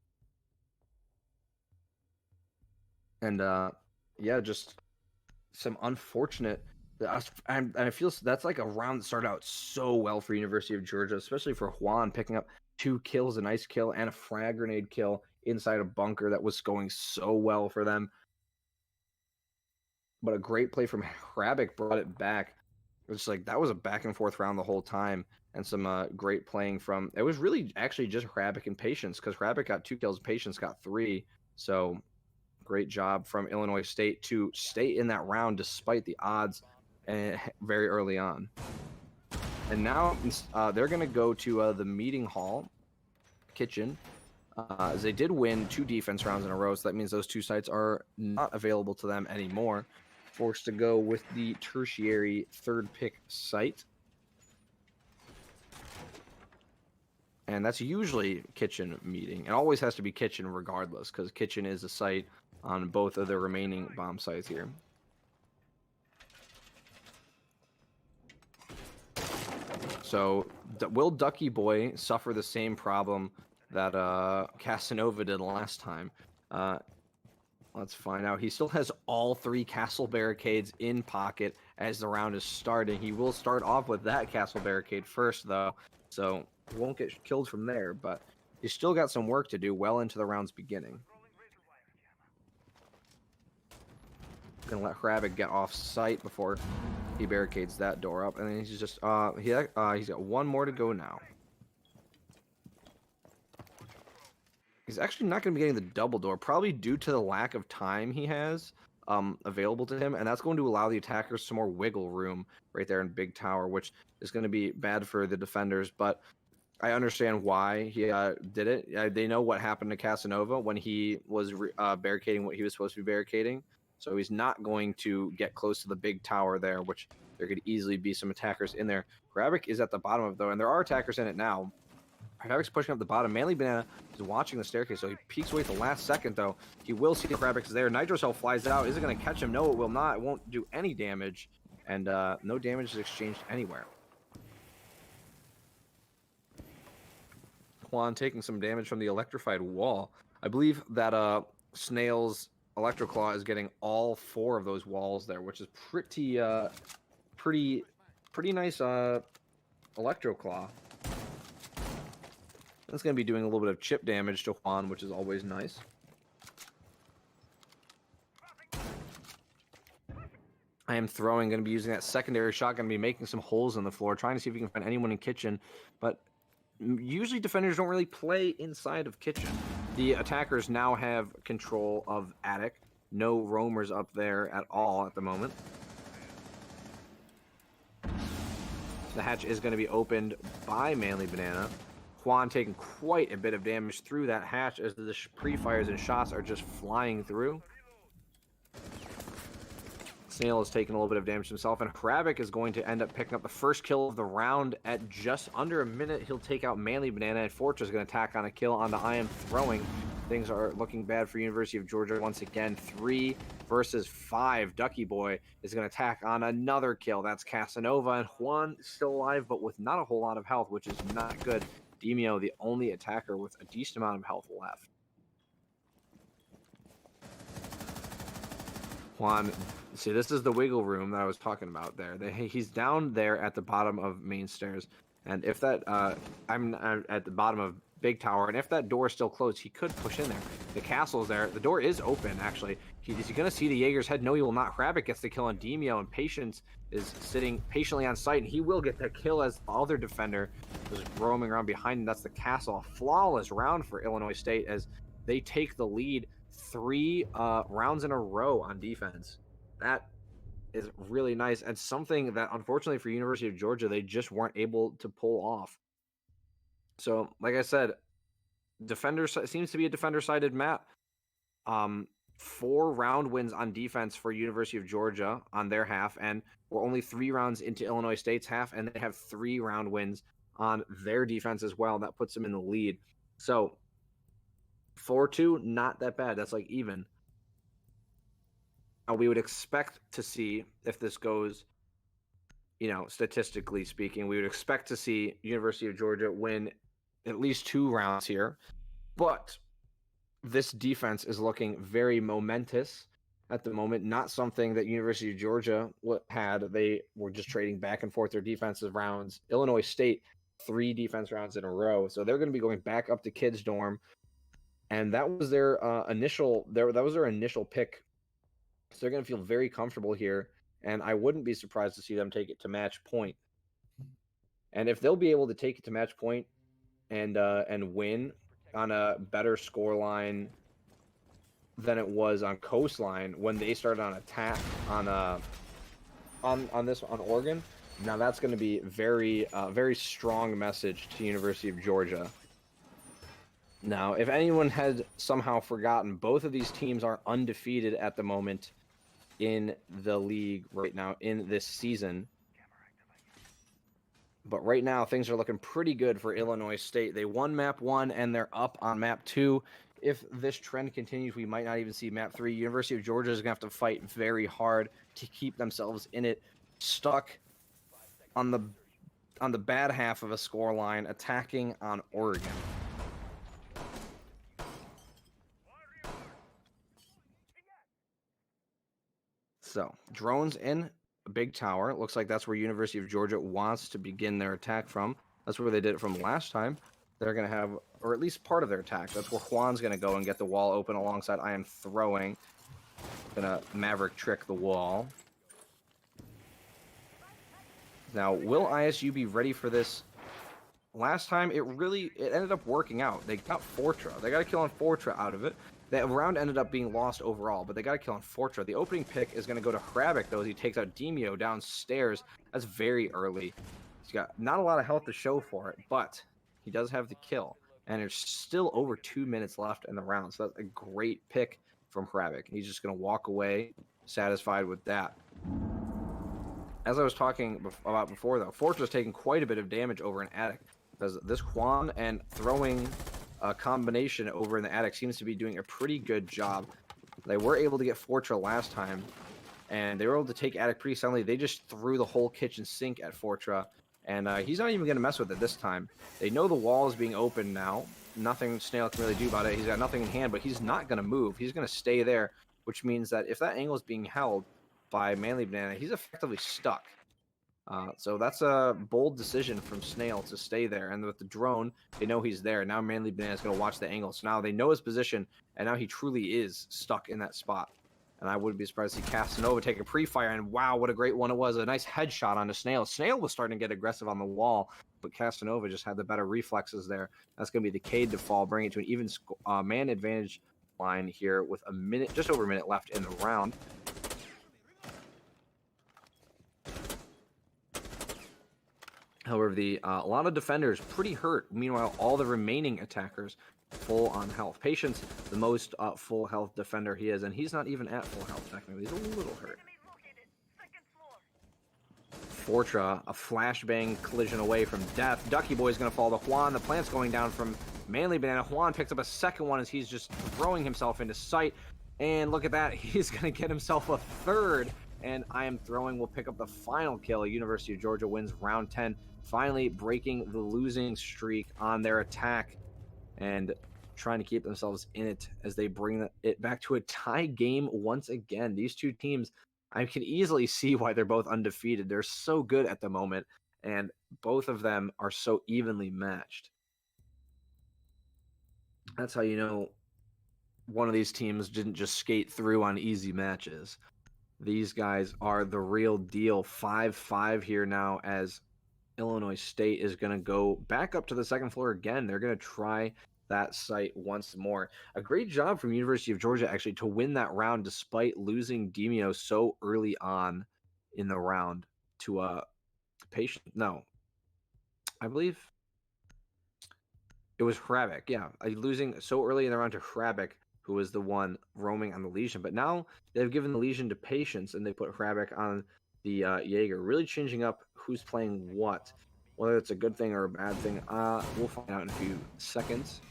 And yeah, just some unfortunate. I feel that's like a round that started out so well for University of Georgia, especially for Juan picking up 2 kills, a nice kill, and a frag grenade kill inside a bunker that was going so well for them. But a great play from Hrabic brought it back. It was like that was a back and forth round the whole time, and some great playing from. It was really actually just Hrabic and Patience, because Hrabic got 2 kills, Patience got 3. So great job from Illinois State to stay in that round despite the odds very early on. And now they're going to go to the meeting hall kitchen. As they did win 2 defense rounds in a row, so that means those 2 sites are not available to them anymore. Forced to go with the tertiary 3rd pick site. And that's usually kitchen meeting. It always has to be kitchen regardless, because kitchen is a site on both of the remaining bomb sites here. So will Ducky Boy suffer the same problem that Casanova did last time? Let's find out. He still has all 3 castle barricades in pocket as the round is starting. He will start off with that castle barricade first, though, so he won't get killed from there, but he's still got some work to do well into the round's beginning. Gonna let Hrabic get off site before he barricades that door up, and then he's just he's got 1 more to go now. He's actually not going to be getting the double door, probably due to the lack of time he has available to him, and that's going to allow the attackers some more wiggle room right there in Big Tower, which is going to be bad for the defenders, but I understand why he did it. They know what happened to Casanova when he was barricading what he was supposed to be barricading, so he's not going to get close to the Big Tower there, which there could easily be some attackers in there. Hrabic is at the bottom of it, though, and there are attackers in it now. Hrabic's pushing up the bottom. Manly Banana is watching the staircase, so he peeks away at the last second, though. He will see if Hrabic's there. Nitro Cell flies out. Is it going to catch him? No, it will not. It won't do any damage, and no damage is exchanged anywhere. Juan taking some damage from the electrified wall. I believe that Snail's Electroclaw is getting all 4 of those walls there, which is pretty nice Electroclaw. That's going to be doing a little bit of chip damage to Juan, which is always nice. I am throwing, going to be using that secondary shot, going to be making some holes in the floor, trying to see if we can find anyone in kitchen, but usually defenders don't really play inside of kitchen. The attackers now have control of attic. No roamers up there at all at the moment. The hatch is going to be opened by Manly Banana. Juan taking quite a bit of damage through that hatch as the pre-fires and shots are just flying through. Snail is taking a little bit of damage himself, and Hrabic is going to end up picking up the first kill of the round at just under a minute. He'll take out Manly Banana, and Fortress is going to tack on a kill on the I Am Throwing. Things are looking bad for University of Georgia once again. 3 versus 5. Ducky Boy is going to tack on another kill. That's Casanova, and Juan still alive, but with not a whole lot of health, which is not good. Demio, the only attacker with a decent amount of health left. Juan, see, this is the wiggle room that I was talking about there. He's down there at the bottom of main stairs, and if that, I'm at the bottom of Big Tower, and if that door is still closed, he could push in there. The castle's there. The door is open, actually. Is he going to see the Jaeger's head? No, he will not. Hrabic gets the kill on Demio, and Patience is sitting patiently on site, and he will get that kill as the other defender was roaming around behind him. That's the castle. A flawless round for Illinois State as they take the lead 3 rounds in a row on defense. That is really nice, and something that, unfortunately for University of Georgia, they just weren't able to pull off. So, like I said, seems to be a defender-sided map. 4 round wins on defense for University of Georgia on their half, and we're only 3 rounds into Illinois State's half, and they have 3 round wins on their defense as well. That puts them in the lead. So 4-2, not that bad. That's like even. Now, we would expect to see, if this goes, statistically speaking, we would expect to see University of Georgia win at least 2 rounds here. But this defense is looking very momentous at the moment. Not something that University of Georgia had. They were just trading back and forth their defensive rounds. Illinois State, 3 defense rounds in a row. So they're going to be going back up to Kids Dorm. And that was their initial pick. So they're going to feel very comfortable here. And I wouldn't be surprised to see them take it to match point. And if they'll be able to take it to match point and win on a better score line than it was on Coastline when they started on attack on Oregon, now that's going to be very strong message to University of Georgia. Now, if anyone had somehow forgotten, both of these teams are undefeated at the moment in the league right now in this season. But right now, things are looking pretty good for Illinois State. They won Map 1, and they're up on Map 2. If this trend continues, we might not even see Map 3. University of Georgia is going to have to fight very hard to keep themselves in it, stuck on the bad half of a score line, attacking on Oregon. So, drones in a big tower. It looks like that's where University of Georgia wants to begin their attack from. That's where they did it from last time. They're going to have, or at least part of their attack. That's where Juan's going to go and get the wall open alongside I am throwing. Going to Maverick trick the wall. Now, will ISU be ready for this? Last time, it ended up working out. They got Fortra. They got a kill on Fortra out of it. That round ended up being lost overall, but they got a kill on Fortra. The opening pick is going to go to Hravik, though, as he takes out Demio downstairs. That's very early. He's got not a lot of health to show for it, but he does have the kill. And there's still over 2 minutes left in the round, so that's a great pick from Hravik. He's just going to walk away satisfied with that. As I was talking about before, though, Fortra's taking quite a bit of damage over in Attic, because this Juan and throwing a combination over in the attic seems to be doing a pretty good job. They were able to get Fortra last time, and they were able to take attic pretty soundly. They just threw the whole kitchen sink at Fortra, and he's not even going to mess with it this time. They know the wall is being opened now. Nothing Snail can really do about it. He's got nothing in hand, but he's not going to move. He's going to stay there, which means that if that angle is being held by Manly Banana, he's effectively stuck. So that's a bold decision from Snail to stay there. And with the drone, they know he's there. Now Manly Banana is going to watch the angle. So now they know his position, and now he truly is stuck in that spot. And I wouldn't be surprised to see Casanova take a pre-fire, and wow, what a great one it was. A nice headshot onto Snail. Snail was starting to get aggressive on the wall, but Casanova just had the better reflexes there. That's going to be the Cade to fall, bring it to an even man advantage line here with just over a minute left in the round. However, a lot of defenders pretty hurt. Meanwhile, all the remaining attackers full on health. Patience, the most full health defender he is, and he's not even at full health technically. He's a little hurt. Fortra, a flashbang collision away from death. Ducky Boy's going to fall to Juan. The plant's going down from Manly Banana. Juan picks up a second one as he's just throwing himself into sight. And look at that. He's going to get himself a third. And I am throwing will pick up the final kill. University of Georgia wins round 10, finally breaking the losing streak on their attack and trying to keep themselves in it as they bring it back to a tie game once again. These two teams, I can easily see why they're both undefeated. They're so good at the moment, and both of them are so evenly matched. That's how you know one of these teams didn't just skate through on easy matches. These guys are the real deal. 5-5 here now as Illinois State is going to go back up to the second floor again. They're going to try that site once more. A great job from University of Georgia, actually, to win that round despite losing Demio so early on in the round to Patient. No, I believe it was Hravik. Yeah, losing so early in the round to Hravik, who was the one roaming on the Legion. But now they've given the Legion to Patience, and they put Hravik on the Jaeger, really changing up who's playing what. Whether it's a good thing or a bad thing, we'll find out in a few seconds.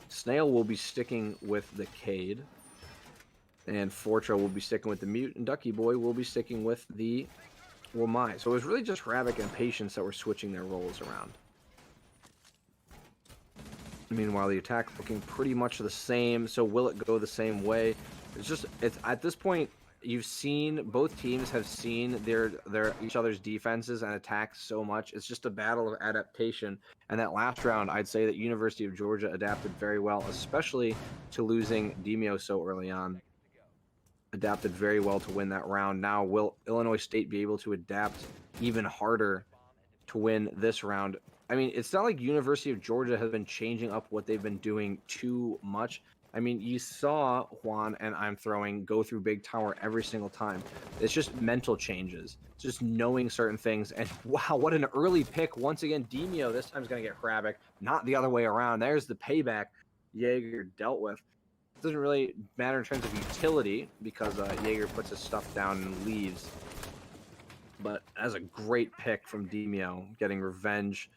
Snail will be sticking with the Cade. And Fortra will be sticking with the Mute, and Ducky Boy will be sticking with the Wamai. So it was really just Hravik and Patience that were switching their roles around. Meanwhile, the attack looking pretty much the same. So will it go the same way? It's at this point, you've seen both teams have seen their each other's defenses and attacks so much. It's just a battle of adaptation. And that last round, I'd say that University of Georgia adapted very well, especially to losing Demio so early on. Adapted very well to win that round. Now, will Illinois State be able to adapt even harder to win this round? I mean, it's not like University of Georgia has been changing up what they've been doing too much. I mean, you saw Juan and I'm throwing go through Big Tower every single time. It's just mental changes, just knowing certain things. And wow, what an early pick. Once again, Demio this time is going to get Hravik, not the other way around. There's the payback Jaeger dealt with. It doesn't really matter in terms of utility because Jaeger puts his stuff down and leaves. But as a great pick from Demio, getting revenge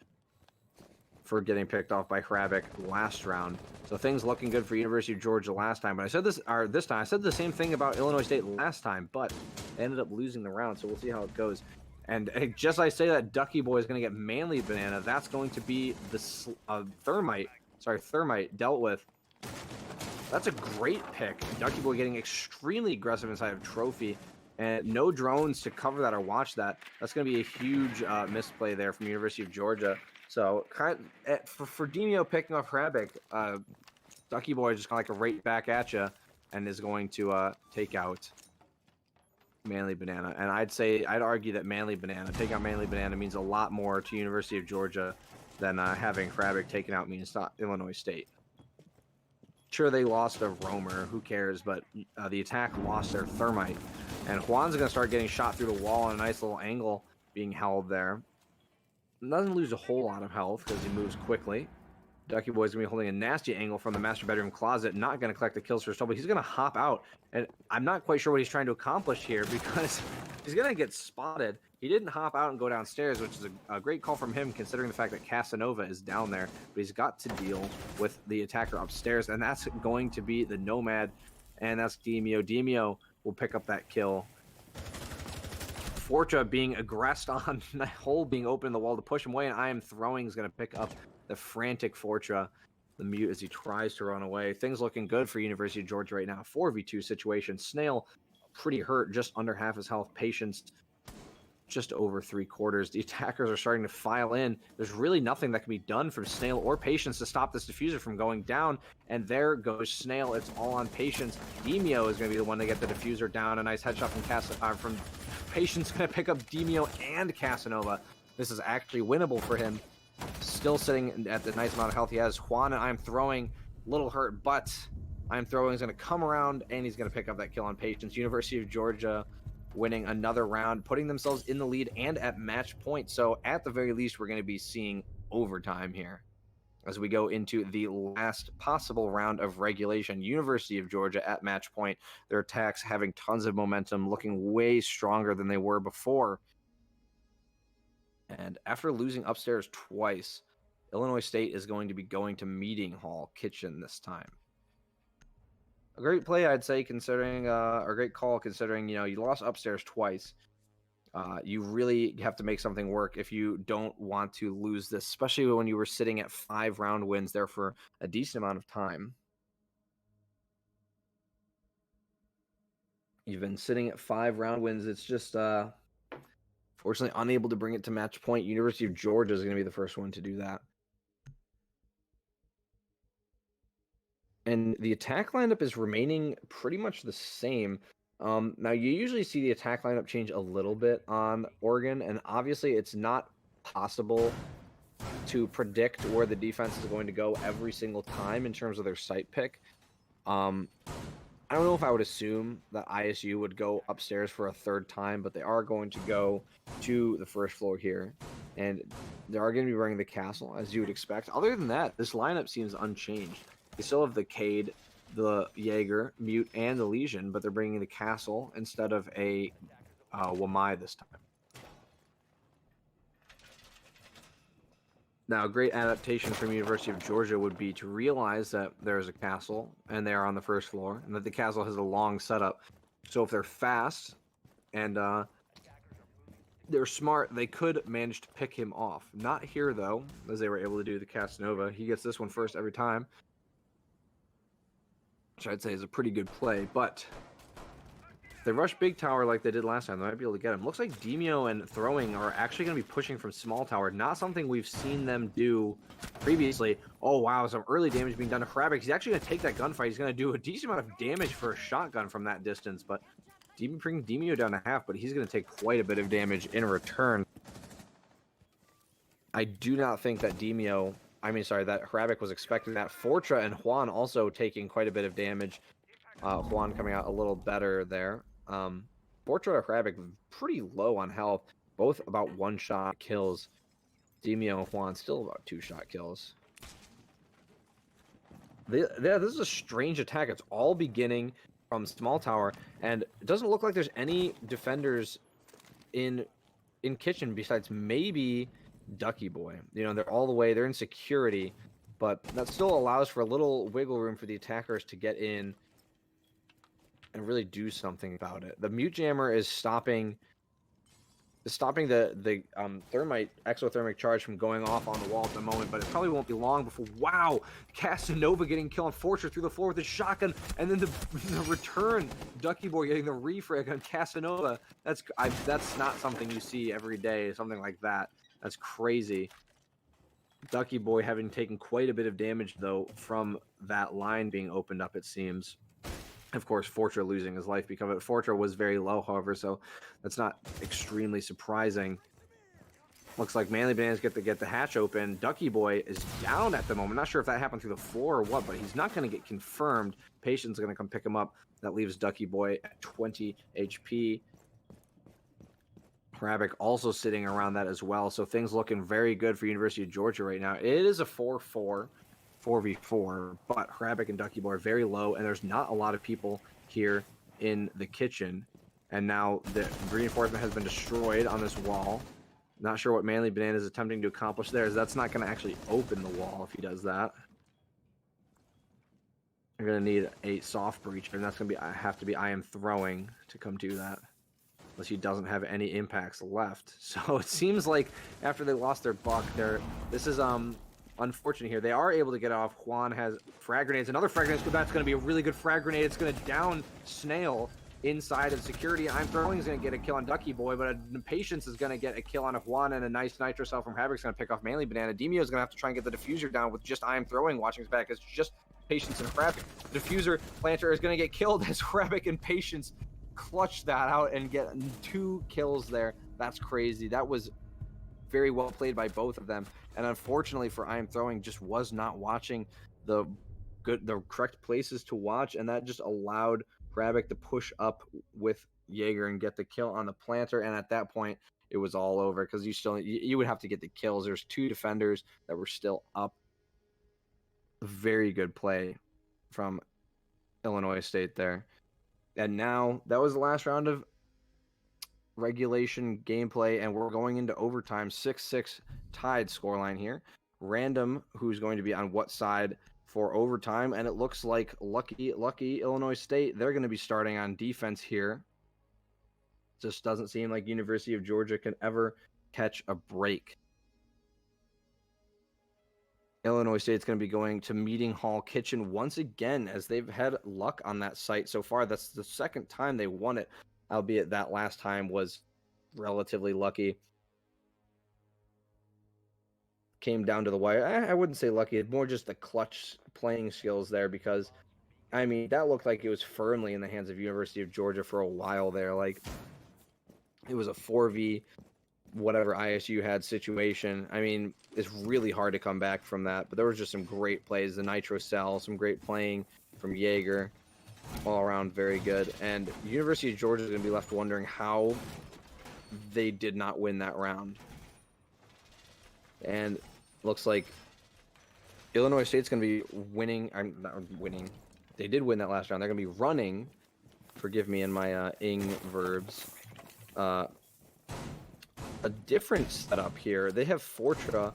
for getting picked off by Hravik last round. So things looking good for University of Georgia last time. But I said this time. I said the same thing about Illinois State last time, but they ended up losing the round. So we'll see how it goes. And just I say that Ducky Boy is going to get Manly Banana. That's going to be the Thermite. Sorry, Thermite dealt with. That's a great pick. Ducky Boy getting extremely aggressive inside of Trophy. And no drones to cover that or watch that. That's going to be a huge misplay there from University of Georgia. So for Demio picking off Hravik, Ducky Boy is just kind of like a right back at you and is going to take out Manly Banana. And I'd argue that taking out Manly Banana means a lot more to University of Georgia than having Hravik taken out means Illinois State. Sure, they lost a roamer, who cares, but the attack lost their Thermite. And Juan's going to start getting shot through the wall on a nice little angle being held there. Doesn't lose a whole lot of health because he moves quickly. Ducky Boy's going to be holding a nasty angle from the master bedroom closet, not going to collect the kills for his trouble. He's going to hop out, and I'm not quite sure what he's trying to accomplish here because he's going to get spotted. He didn't hop out and go downstairs, which is a great call from him considering the fact that Casanova is down there, but he's got to deal with the attacker upstairs, and that's going to be the Nomad, and that's Demio. Demio will pick up that kill. Fortra being aggressed on the hole being open in the wall to push him away, and I am throwing is going to pick up the frantic Fortra, the Mute, as he tries to run away. Things looking good for University of Georgia right now. 4v2 situation. Snail pretty hurt, just under half his health. Patience just over 3/4. The attackers are starting to file in. There's really nothing that can be done from Snail or Patience to stop this diffuser from going down. And there goes Snail. It's all on Patience. Demio is going to be the one to get the diffuser down. A nice headshot from Patience, going to pick up Demio and Casanova. This is actually winnable for him. Still sitting at the nice amount of health he has. Juan and I'm throwing, little hurt, but I'm throwing is going to come around and he's going to pick up that kill on Patience. University of Georgia winning another round, putting themselves in the lead and at match point. So at the very least, we're going to be seeing overtime here as we go into the last possible round of regulation. University of Georgia at match point. Their attacks having tons of momentum, looking way stronger than they were before. And after losing upstairs twice, Illinois State is going to be going to Meeting Hall Kitchen this time. A great play, I'd say, considering, or a great call considering, you lost upstairs twice. You really have to make something work if you don't want to lose this, especially when you were sitting at 5 round wins there for a decent amount of time. You've been sitting at 5 round wins. It's just, fortunately, unable to bring it to match point. University of Georgia is going to be the first one to do that. And the attack lineup is remaining pretty much the same. Now, you usually see the attack lineup change a little bit on Oregon, and obviously it's not possible to predict where the defense is going to go every single time in terms of their site pick. I don't know if I would assume that ISU would go upstairs for a third time, but they are going to go to the first floor here. And they are going to be bringing the castle, as you would expect. Other than that, this lineup seems unchanged. They still have the Cade, the Jaeger, Mute, and the Legion, but they're bringing the castle instead of a Wamai this time. Now, a great adaptation from University of Georgia would be to realize that there is a castle and they are on the first floor, and that the castle has a long setup. So if they're fast and they're smart, they could manage to pick him off. Not here, though, as they were able to do the Casanova. He gets this one first every time, which I'd say is a pretty good play, but if they rush big tower like they did last time, they might be able to get him. Looks like Demio and Throwing are actually going to be pushing from small tower. Not something we've seen them do previously. Oh, wow, some early damage being done to Hrabik. He's actually going to take that gunfight. He's going to do a decent amount of damage for a shotgun from that distance, but bringing Demio down to half, but he's going to take quite a bit of damage in return. I do not think that that Hrabik was expecting that. Fortra and Juan also taking quite a bit of damage. Juan coming out a little better there. Fortra and Hrabik pretty low on health, both about one-shot kills. Demio and Juan still about two-shot kills. This is a strange attack. It's all beginning from small tower, and it doesn't look like there's any defenders in kitchen besides maybe Ducky Boy. You know, they're all the way, they're in security, but that still allows for a little wiggle room for the attackers to get in and really do something about it. The mute jammer is stopping the thermite exothermic charge from going off on the wall at the moment, but it probably won't be long before, wow, Casanova getting killed on Fortress through the floor with a shotgun, and then the return Ducky Boy getting the refrag on Casanova. That's not something you see every day, something like that. That's crazy. Ducky Boy having taken quite a bit of damage though from that line being opened up, it seems. Of course, Fortra losing his life because of it. Fortra was very low, however, so that's not extremely surprising. Looks like Manly Bananas get the hatch open. Ducky Boy is down at the moment. Not sure if that happened through the floor or what, but he's not going to get confirmed. Patient's going to come pick him up. That leaves Ducky Boy at 20 HP. Hrabik also sitting around that as well, so things looking very good for University of Georgia right now. It is a 4v4, but Hrabik and Ducky Boy are very low, and there's not a lot of people here in the kitchen. And now the reinforcement has been destroyed on this wall. Not sure what Manly Banana is attempting to accomplish there, as that's not going to actually open the wall if he does that. You're going to need a soft breach, and that's going to have to be I Am Throwing to come do that. Unless he doesn't have any impacts left. So it seems like after they lost their buck, this is unfortunate here. They are able to get off. Juan has frag grenades. Another frag grenade. That's going to be a really good frag grenade. It's going to down Snail inside of security. I'm Throwing is going to get a kill on Ducky Boy, but Patience is going to get a kill on Juan, and a nice nitro cell from Hrabik's going to pick off Manly Banana. Demio is going to have to try and get the diffuser down with just I Am Throwing watching his back. It's just Patience and Hrabik. The diffuser planter is going to get killed as Hrabik and Patience clutch that out and get 2 kills there. That's crazy. That was very well played by both of them, and unfortunately for I Am Throwing, just was not watching the correct places to watch, and that just allowed Hrabik to push up with Jaeger and get the kill on the planter. And at that point, it was all over because you would have to get the kills. There's 2 defenders that were still up. Very good play from Illinois State there. And now that was the last round of regulation gameplay, and we're going into overtime. 6-6 tied scoreline here. Random who's going to be on what side for overtime, and it looks like lucky Illinois State, they're going to be starting on defense here. Just doesn't seem like University of Georgia can ever catch a break. Illinois State's going to be going to Meeting Hall Kitchen once again, as they've had luck on that site so far. That's the second time they won it, albeit that last time was relatively lucky. Came down to the wire. I wouldn't say lucky. It's more just the clutch playing skills there, because, I mean, that looked like it was firmly in the hands of University of Georgia for a while there. Like, it was a 4v whatever ISU had situation. I mean, it's really hard to come back from that, but there was just some great plays. The nitro cell, some great playing from Jaeger, all around very good. And University of Georgia is going to be left wondering how they did not win that round. And looks like Illinois State's going to be winning. I'm not winning. They did win that last round. They're going to be running. Forgive me in my ing verbs. A different setup here. They have Fortra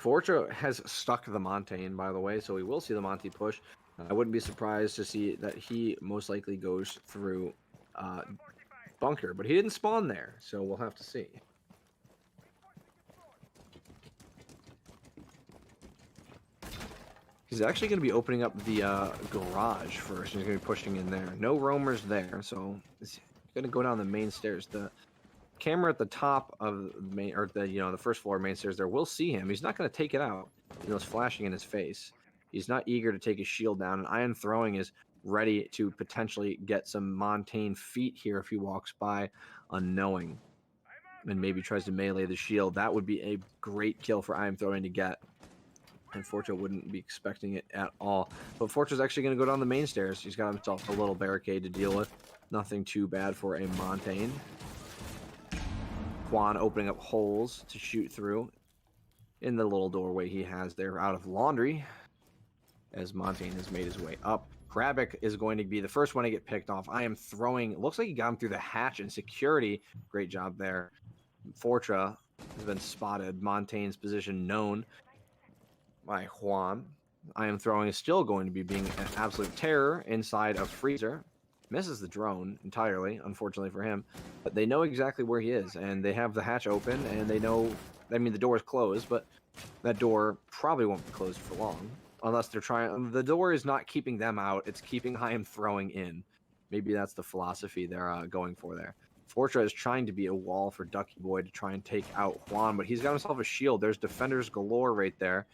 Fortra has stuck the Montaigne, by the way, so we will see the Monty push. I wouldn't be surprised to see that he most likely goes through bunker, but he didn't spawn there, so we'll have to see. He's actually going to be opening up the garage first. He's going to be pushing in there. No roamers there, so he's going to go down the main stairs. The camera at the top of the main, or the first floor main stairs there will see him. He's not going to take it out. It's flashing in his face. He's not eager to take his shield down, and Iron Throwing is ready to potentially get some Montaigne feet here if he walks by unknowing and maybe tries to melee the shield. That would be a great kill for Iron Throwing to get. And Fortra wouldn't be expecting it at all. But Fortra's actually going to go down the main stairs. He's got himself a little barricade to deal with. Nothing too bad for a Montaigne. Juan opening up holes to shoot through in the little doorway he has there out of laundry as Montaigne has made his way up. Krabik is going to be the first one to get picked off. I Am Throwing. Looks like he got him through the hatch in security. Great job there. Fortra has been spotted. Montaigne's position known by Juan. I Am Throwing is still going to be being an absolute terror inside of Freezer. Misses the drone entirely, unfortunately for him. But they know exactly where he is, and they have the hatch open, and they know, I mean, the door is closed, but that door probably won't be closed for long. Unless they're trying, the door is not keeping them out, it's keeping I Am Throwing in. Maybe that's the philosophy they're going for there. Fortra is trying to be a wall for Ducky Boy to try and take out Juan, but he's got himself a shield. There's defenders galore right there.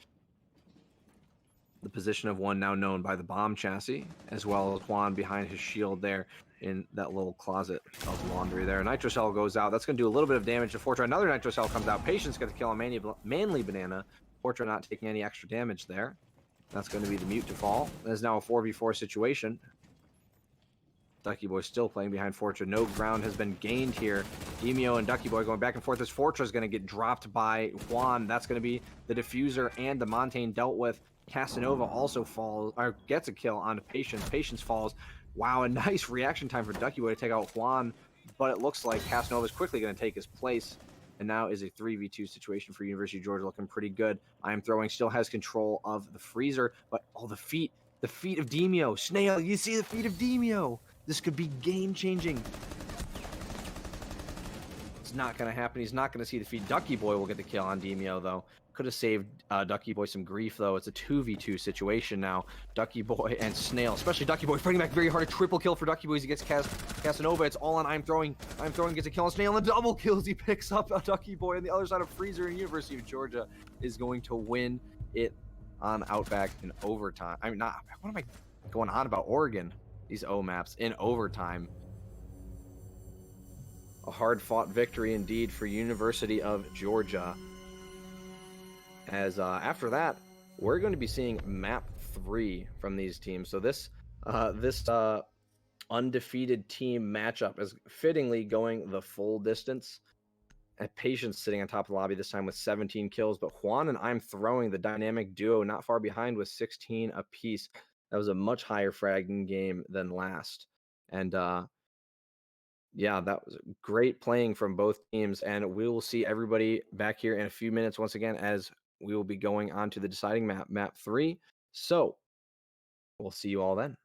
The position of one now known by the bomb chassis, as well as Juan behind his shield there in that little closet of laundry there. Nitro Cell goes out. That's going to do a little bit of damage to Fortra. Another Nitro Cell comes out. Patience got to kill a Manly Banana. Fortra not taking any extra damage there. That's going to be the mute to fall. There's now a 4v4 situation. Ducky Boy still playing behind Fortra. No ground has been gained here. Demio and Ducky Boy going back and forth as Fortra is going to get dropped by Juan. That's going to be the diffuser and the Montaigne dealt with. Casanova also falls, or gets a kill on Patience. Patience falls. Wow, a nice reaction time for Ducky Boy to take out Juan, but it looks like Casanova is quickly going to take his place. And now is a 3v2 situation for University of Georgia, looking pretty good. I Am Throwing still has control of the freezer, but the feet of Demio. Snail, you see the feet of Demio. This could be game-changing. It's not going to happen. He's not going to see the feet. Ducky Boy will get the kill on Demio, though. Could have saved Ducky Boy some grief, though. It's a 2v2 situation now. Ducky Boy and Snail, especially Ducky Boy, fighting back very hard. A triple kill for Ducky Boy as he gets Casanova. It's all on I'm Throwing. I'm Throwing gets a kill on Snail, and double kills. He picks up a Ducky Boy on the other side of Freezer, and University of Georgia is going to win it on Outback in overtime. I mean, not. What am I going on about? Oregon. These O maps in overtime. A hard-fought victory indeed for University of Georgia. As after that, we're going to be seeing map 3 from these teams. So this undefeated team matchup is fittingly going the full distance. At Patience sitting on top of the lobby this time with 17 kills, but Juan and I'm Throwing, the dynamic duo, not far behind with 16 apiece. That was a much higher fragging game than last. And yeah, that was great playing from both teams. And we will see everybody back here in a few minutes once again as we will be going on to the deciding map, map 3. So we'll see you all then.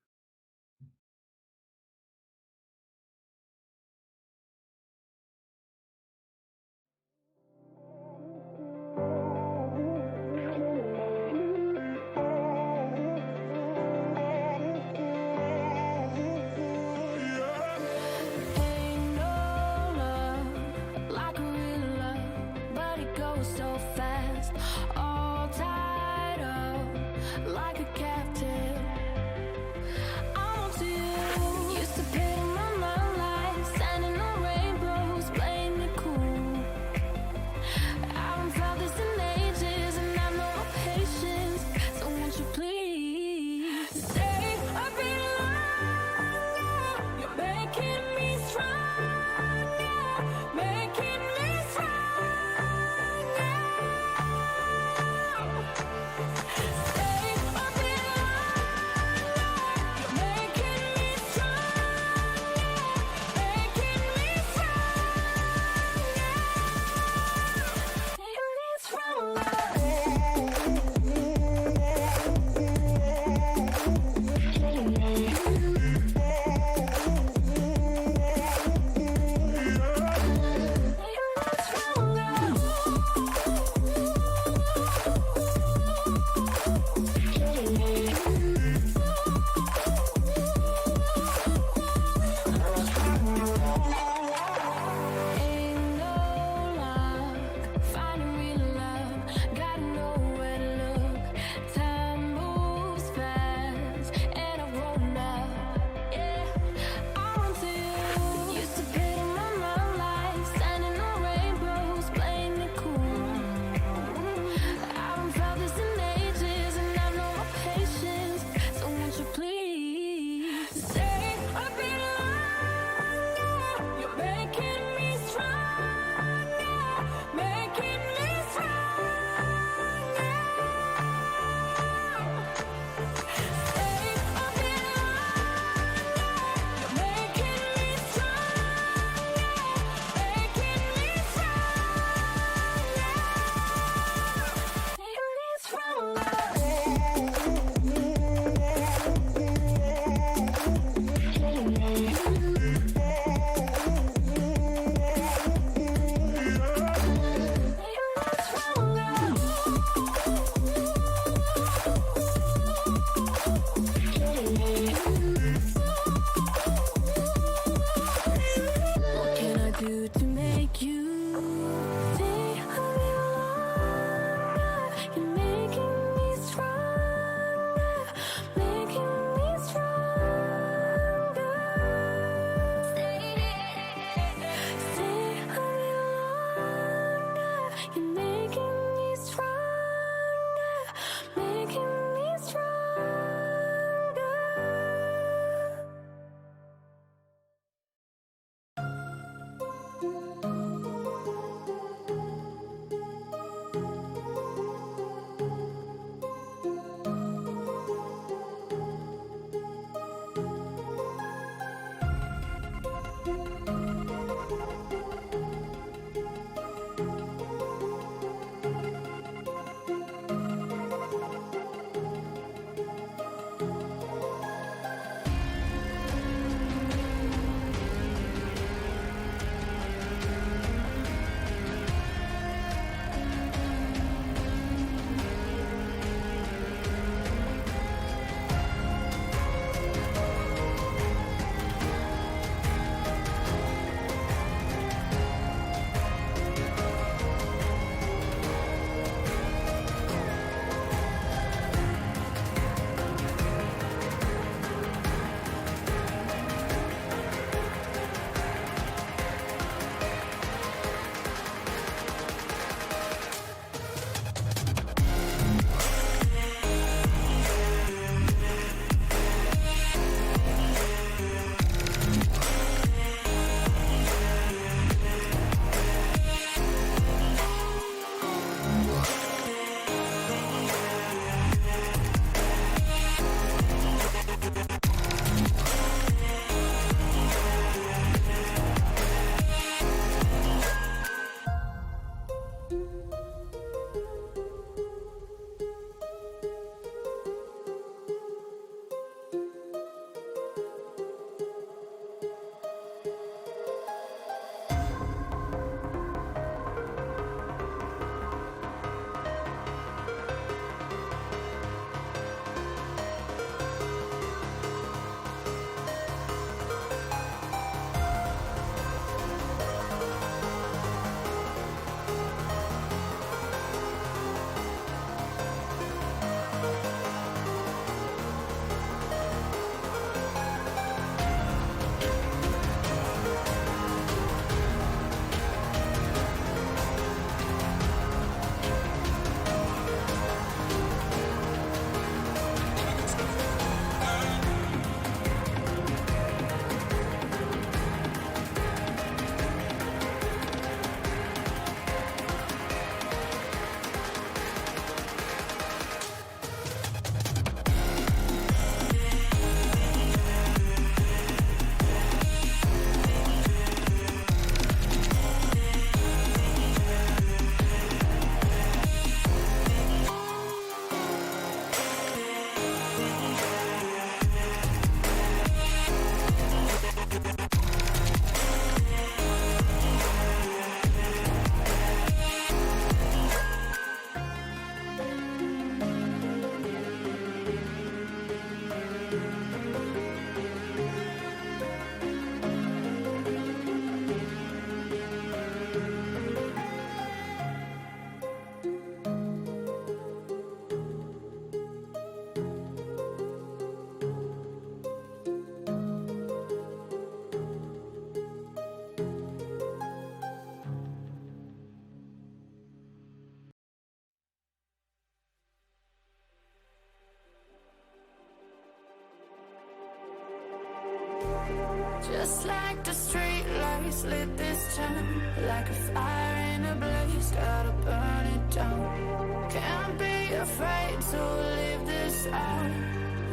Just like the street lights lit this town, like a fire in a blaze, gotta burn it down. Can't be afraid to leave this out.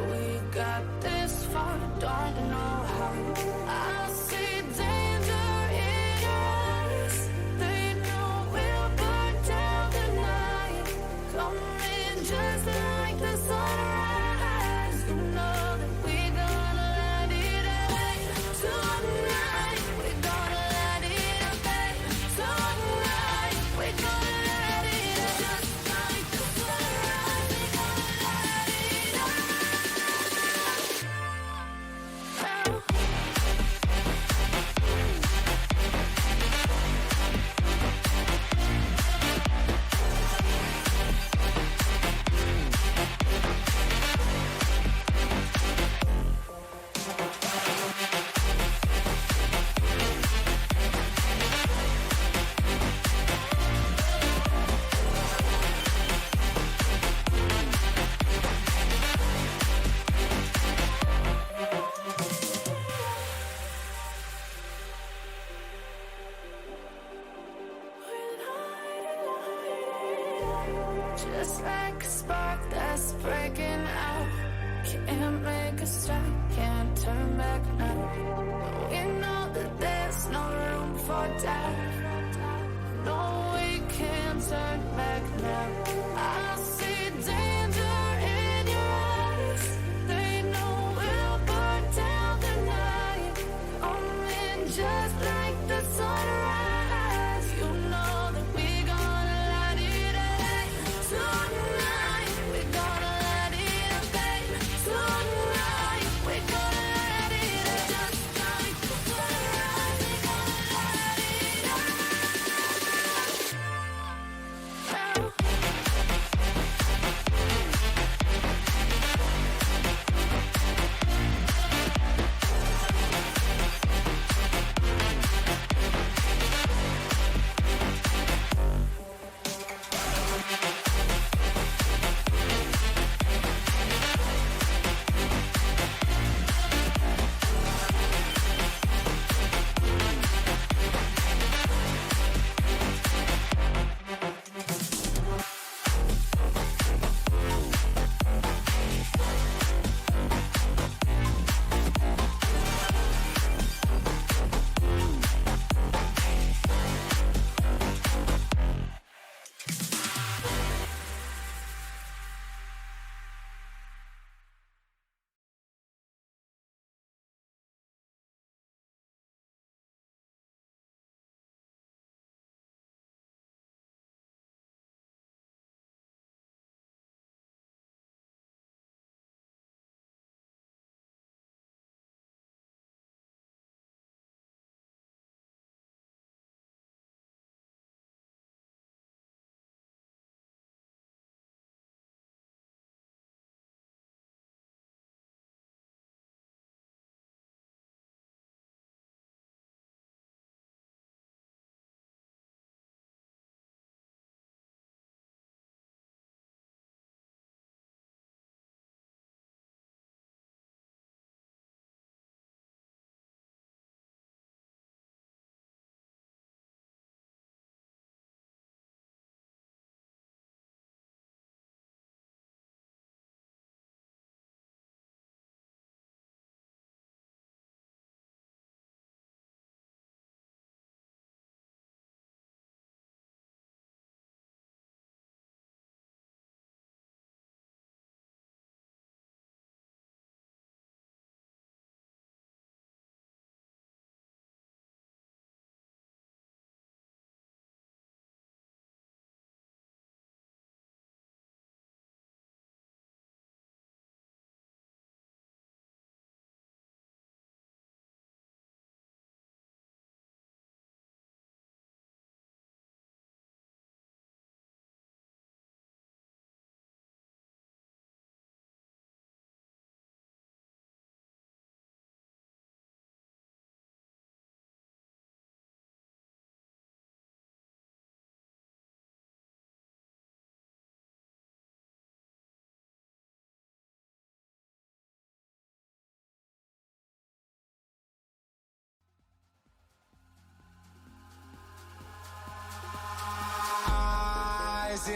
We got this far, don't know how. I see danger in your eyes. They know we'll burn down the night. Coming just like the sunrise. You know that we gonna light it up tonight. We gonna light it up tonight. We gonna light it up just like the sunrise. We gonna light it up. Just like a spark that's breaking out. Can't make a stop, can't turn back now. We know that there's no room for doubt. No, we can't turn back now. I see danger in your eyes. They know we'll burn down the night. Coming just like the sunrise. You know that we gonna light it up tonight. We gonna light it up tonight. We gonna light it up just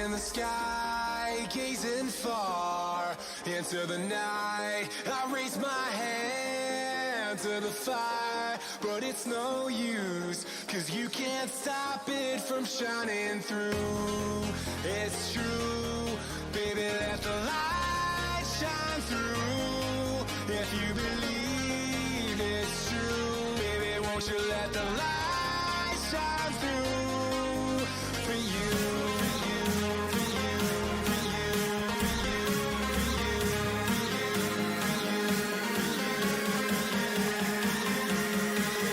in the sky, gazing far into the night. I raise my hand to the fire, but it's no use, 'cause you can't stop it from shining through. It's true, baby, let the light shine through. If you believe it's true, baby, won't you let the light shine through for you, for you, for you, for you, for you, for you,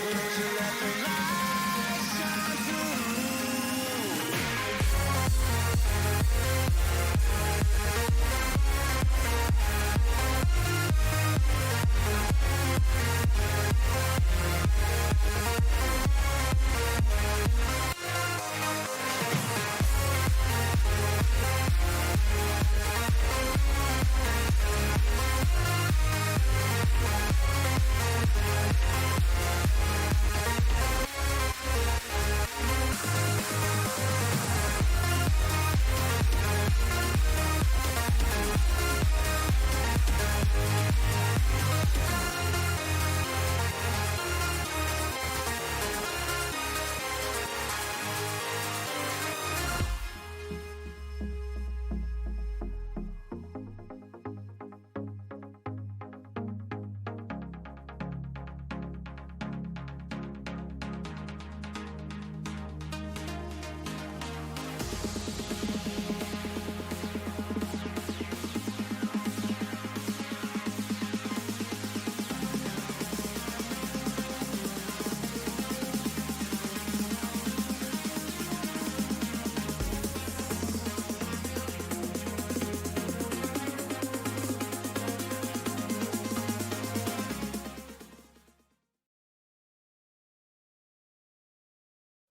won't you let the light shine through?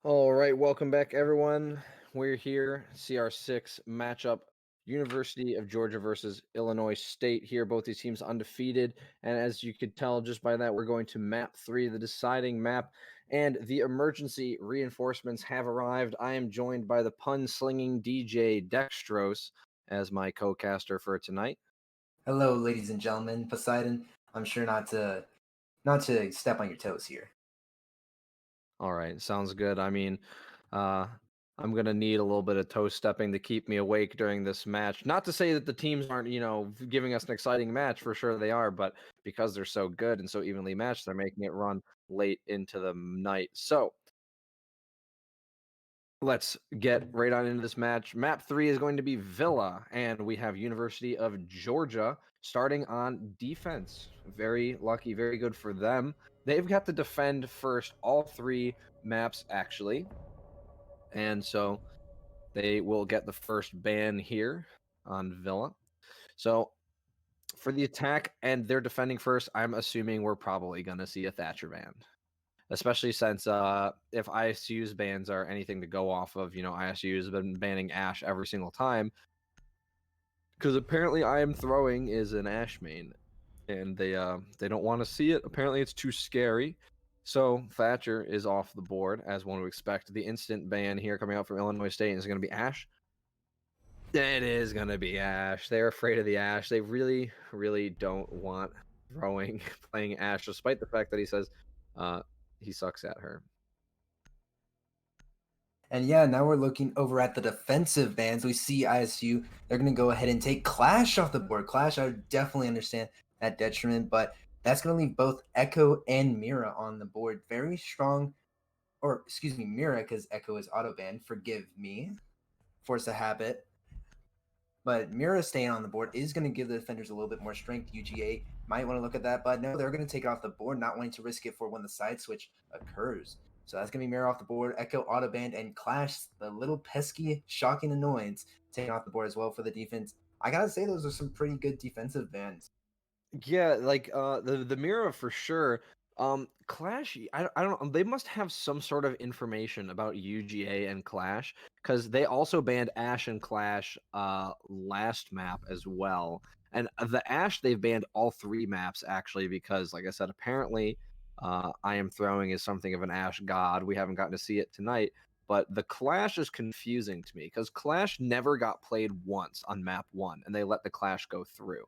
All right, welcome back, everyone. We're here, CR6 matchup, University of Georgia versus Illinois State here. Both these teams undefeated, and as you could tell just by that, we're going to map 3, the deciding map, and the emergency reinforcements have arrived. I am joined by the pun-slinging DJ Dextrose as my co-caster for tonight. Hello, ladies and gentlemen. Poseidon, I'm sure not to step on your toes here. All right, sounds good. I mean, I'm gonna need a little bit of toe stepping to keep me awake during this match. Not to say that the teams aren't, giving us an exciting match. For sure they are, but because they're so good and so evenly matched, they're making it run late into the night. So let's get right on into this match. Map 3 is going to be Villa, and we have University of Georgia starting on defense. Very lucky, very good for them. They've got to defend first all 3 maps, actually. And so they will get the first ban here on Villa. So for the attack, and they're defending first, I'm assuming we're probably going to see a Thatcher ban. Especially since if ISU's bans are anything to go off of, ISU has been banning Ash every single time. Because apparently I Am Throwing is an Ash main. And they don't want to see it. Apparently it's too scary. So Thatcher is off the board, as one would expect. The instant ban here coming out from Illinois State is going to be Ash. It is going to be Ash. They're afraid of the Ash. They really, really don't want Throwing playing Ash, despite the fact that he says he sucks at her. And yeah, now we're looking over at the defensive bans. We see ISU, they're going to go ahead and take Clash off the board. Clash, I would definitely understand that detriment, but that's going to leave both Echo and Mira on the board. Very strong, or excuse me, Mira, because Echo is auto banned. Forgive me. Force a habit. But Mira staying on the board is going to give the defenders a little bit more strength. UGA might want to look at that, but no, they're going to take it off the board, not wanting to risk it for when the side switch occurs. So that's going to be Mira off the board, Echo autoband, and Clash, the little pesky, shocking annoyance, taking off the board as well for the defense. I got to say, those are some pretty good defensive bans. Yeah, like the Mira for sure. Clash, I don't know. They must have some sort of information about UGA and Clash, because they also banned Ash and Clash last map as well. And the Ash, they've banned all 3 maps actually, because like I said, apparently I Am Throwing is something of an Ash god. We haven't gotten to see it tonight. But the Clash is confusing to me because Clash never got played once on map 1, and they let the Clash go through.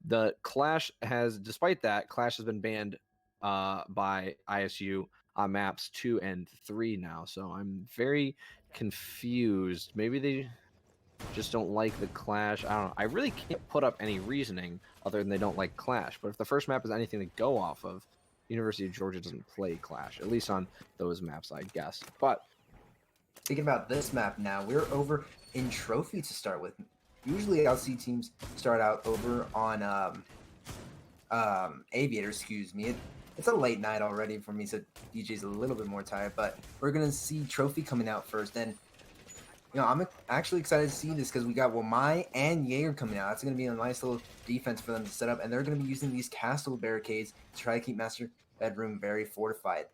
The Clash has, despite that, Clash has been banned by ISU on maps 2 and 3 now. So I'm very confused. Maybe they just don't like the Clash. I don't know. I really can't put up any reasoning other than they don't like Clash. But if the first map is anything to go off of, University of Georgia doesn't play Clash, at least on those maps, I guess. But Thinking about this map now, we're over in Trophy to start with. Usually I'll see teams start out over on Aviator, excuse me. It's a late night already for me, so DJ's a little bit more tired, but we're going to see Trophy coming out first. And, you know, I'm actually excited to see this because we got Wamai and Jaeger coming out. That's going to be a nice little defense for them to set up, and they're going to be using these castle barricades to try to keep Master Bedroom very fortified.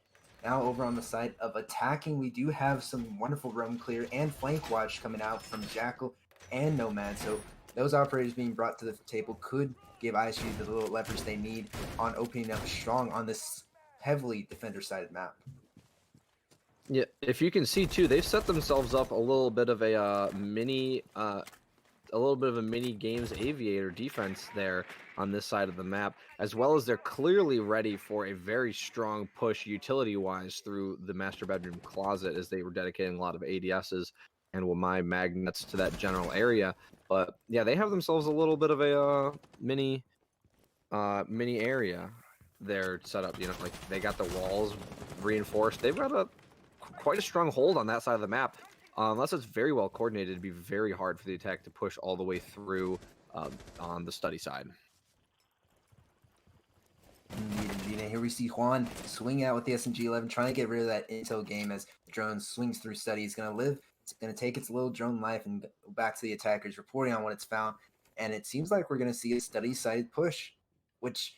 Now over on the side of attacking, we do have some wonderful roam clear and flank watch coming out from Jackal and Nomad. So those operators being brought to the table could give ISU the little leverage they need on opening up strong on this heavily defender-sided map. yeah, if you can see too, they've set themselves up a little bit of a mini games aviator defense there on this side of the map, as well as they're clearly ready for a very strong push utility wise through the master bedroom closet, as they were dedicating a lot of ADSs and Wamai magnets to that general area. But yeah, they have themselves a little bit of a mini area there set up. You know, like they got the walls reinforced. They've got quite a strong hold on that side of the map. Unless it's very well coordinated, it'd be very hard for the attack to push all the way through on the study side. Indeed. Here we see Juan swing out with the SMG-11, trying to get rid of that intel game as the drone swings through study. It's going to live. It's going to take its little drone life and go back to the attackers, reporting on what it's found. And it seems like we're going to see a study-side push, which,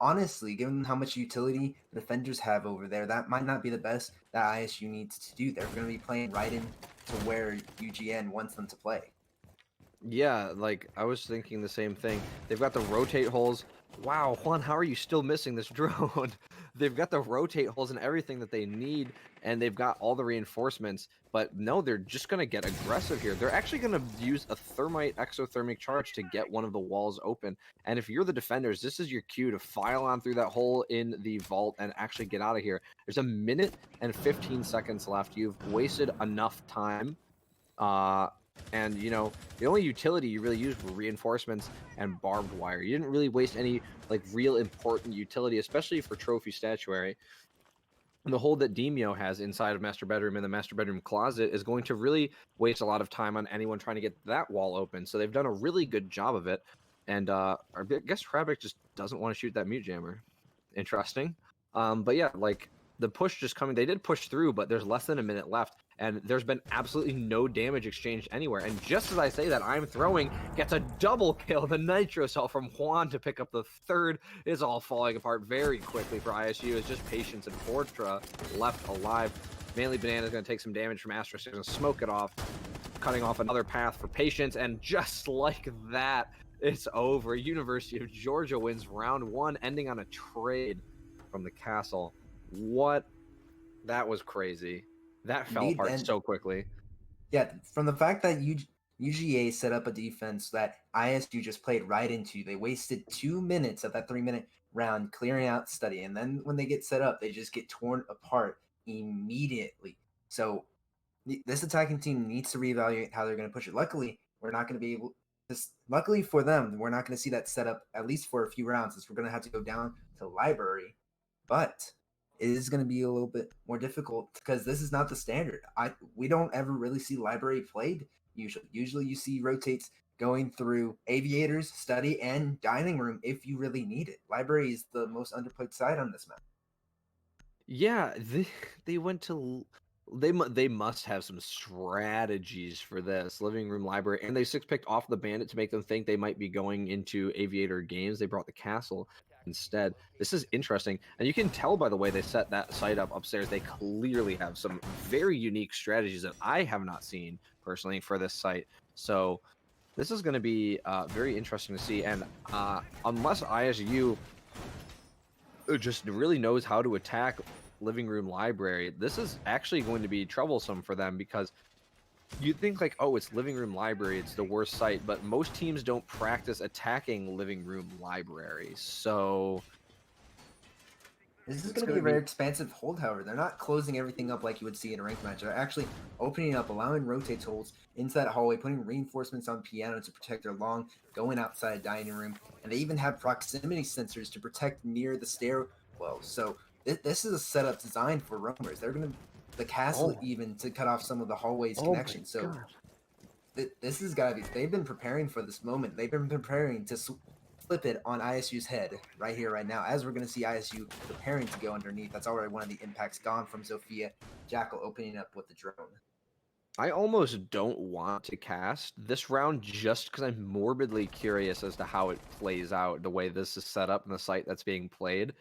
honestly, given how much utility the defenders have over there, that might not be the best that ISU needs to do. They're going to be playing right into where UGN wants them to play. Yeah, like I was thinking the same thing. They've got the rotate holes. Wow, Juan, how are you still missing this drone? They've got the rotate holes and everything that they need, and they've got all the reinforcements. But no, they're just going to get aggressive here. They're actually going to use a thermite exothermic charge to get one of the walls open. And if you're the defenders, this is your cue to file on through that hole in the vault and actually get out of here. There's 1 minute and 15 seconds left. You've wasted enough time. And, you know, the only utility you really used were reinforcements and barbed wire. You didn't really waste any, like, real important utility, especially for trophy statuary. And the hold that Demio has inside of Master Bedroom and the Master Bedroom closet is going to really waste a lot of time on anyone trying to get that wall open. So they've done a really good job of it. And I guess Trabic just doesn't want to shoot that mute jammer. Interesting. But yeah, like, the push just coming. They did push through, but there's less than 1 minute left. And there's been absolutely no damage exchanged anywhere. And just as I say that, I'm throwing gets a double kill. The nitro cell from Juan to pick up the third is all falling apart very quickly for ISU. It's just Patience and Fortra left alive. Mainly Banana's going to take some damage from Asterisk. He's going to smoke it off, cutting off another path for Patience. And just like that, it's over. University of Georgia wins round 1, ending on a trade from the castle. What? That was crazy. That fell Indeed, apart and so quickly. yeah, from the fact that UGA set up a defense that ISU just played right into, they wasted 2 minutes of that 3-minute round clearing out study, and then when they get set up, they just get torn apart immediately. So this attacking team needs to reevaluate how they're going to push it. Luckily, we're not going to be able. Luckily for them, we're not going to see that set up at least for a few rounds, since we're going to have to go down to library, but it is going to be a little bit more difficult because this is not the standard. We don't ever really see library played usually. Usually you see rotates going through aviators, study, and dining room if you really need it. Library is the most underplayed side on this map. Yeah, they went to they must have some strategies for this living room library, and they 6-picked off the bandit to make them think they might be going into aviator games. They brought the castle instead. This is interesting, and you can tell by the way they set that site up upstairs. They clearly have some very unique strategies that I have not seen personally for this site. So this is going to be very interesting to see. And unless ISU just really knows how to attack living room library, this is actually going to be troublesome for them because you'd think like, oh, it's living room library, it's the worst site, but most teams don't practice attacking living room libraries. So This is it's going to going be to a very expansive hold, however. They're not closing everything up like you would see in a ranked match. They're actually opening up, allowing rotates holds into that hallway, putting reinforcements on piano to protect their long, going outside dining room. And they even have proximity sensors to protect near the stairwell. So this is a setup designed for roamers. They're going to, the castle Oh. even, to cut off some of the hallway's Oh my connection. So God. this has got to be, they've been preparing for this moment. They've been preparing to flip it on ISU's head right here, right now, as we're going to see ISU preparing to go underneath. That's already one of the impacts gone from Zofia. Jackal opening up with the drone. I almost don't want to cast this round just because I'm morbidly curious as to how it plays out, the way this is set up and the site that's being played.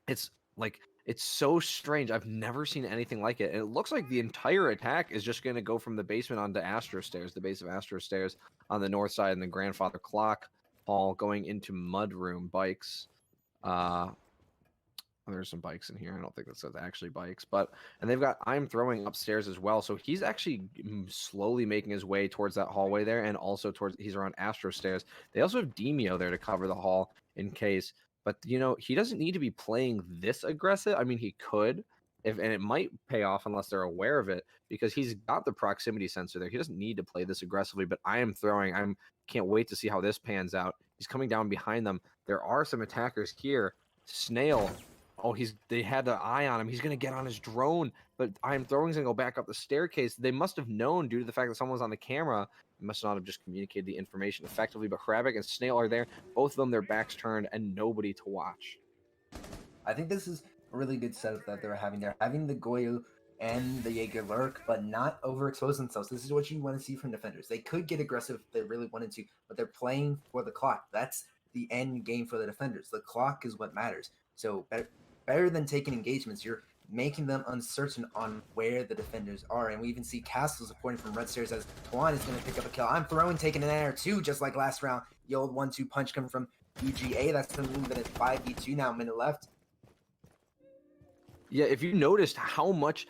It's like, it's so strange. I've never seen anything like it. And it looks like the entire attack is just going to go from the basement onto Astro Stairs, the base of Astro Stairs on the north side, and the Grandfather Clock Hall going into Mudroom Bikes. There's some bikes in here. I don't think that says actually bikes, but and they've got I'm throwing upstairs as well. So he's actually slowly making his way towards that hallway there, and also towards he's around Astro Stairs. They also have Demio there to cover the hall in case. But you know, he doesn't need to be playing this aggressive. I mean, he could, if and it might pay off unless they're aware of it, because he's got the proximity sensor there. He doesn't need to play this aggressively. But I am throwing. Can't wait to see how this pans out. He's coming down behind them. There are some attackers here. Snail. Oh, they had an eye on him. He's gonna get on his drone, but I'm throwing's gonna go back up the staircase. They must have known due to the fact that someone was on the camera. They must not have just communicated the information effectively. But Hravik and Snail are there. Both of them, their backs turned, and nobody to watch. I think this is a really good setup that they're having. They're having the Goyu and the Jaeger lurk, but not overexpose themselves. This is what you want to see from defenders. They could get aggressive if they really wanted to, but they're playing for the clock. That's the end game for the defenders. The clock is what matters. So better than taking engagements, you're making them uncertain on where the defenders are. And we even see Castle supporting from Red Stairs as Tuan is going to pick up a kill. I'm throwing, taking an air too, just like last round. The old 1-2 punch coming from UGA. That's going to move it at 5v2 now, minute left. Yeah, if you noticed how much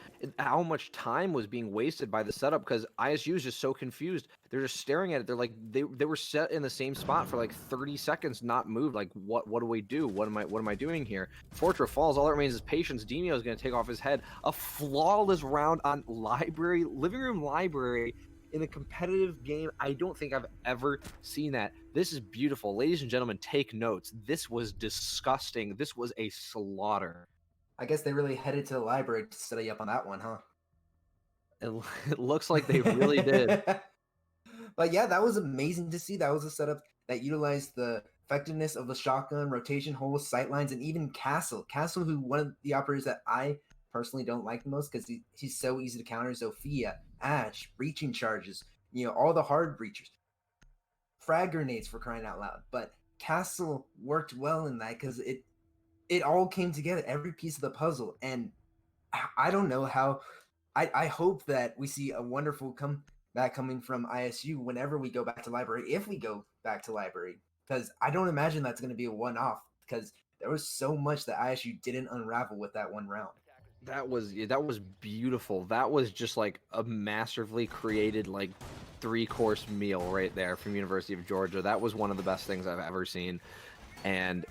time was being wasted by the setup, because ISU is just so confused. They're just staring at it. They're like they were set in the same spot for like 30 seconds, not moved. Like what do we do? What am I doing here? Fortra falls. All that remains is patience. Demio is going to take off his head. A flawless round on living room library in a competitive game. I don't think I've ever seen that. This is beautiful, ladies and gentlemen. Take notes. This was disgusting. This was a slaughter. I guess they really headed to the library to study up on that one, huh? It looks like they really did. But yeah, that was amazing to see. That was a setup that utilized the effectiveness of the shotgun, rotation holes, sightlines, and even Castle. Castle, who one of the operators that I personally don't like the most because he's so easy to counter. Zofia, Ash, breaching charges, all the hard breachers. Frag grenades, for crying out loud. But Castle worked well in that because it all came together, every piece of the puzzle. And I don't know how. I hope that we see a wonderful comeback coming from ISU whenever we go back to library, if we go back to library, because I don't imagine that's going to be a one-off, because there was so much that ISU didn't unravel with that one round. That was beautiful. That was just like a massively created like 3-course meal right there from University of Georgia. That was one of the best things I've ever seen. And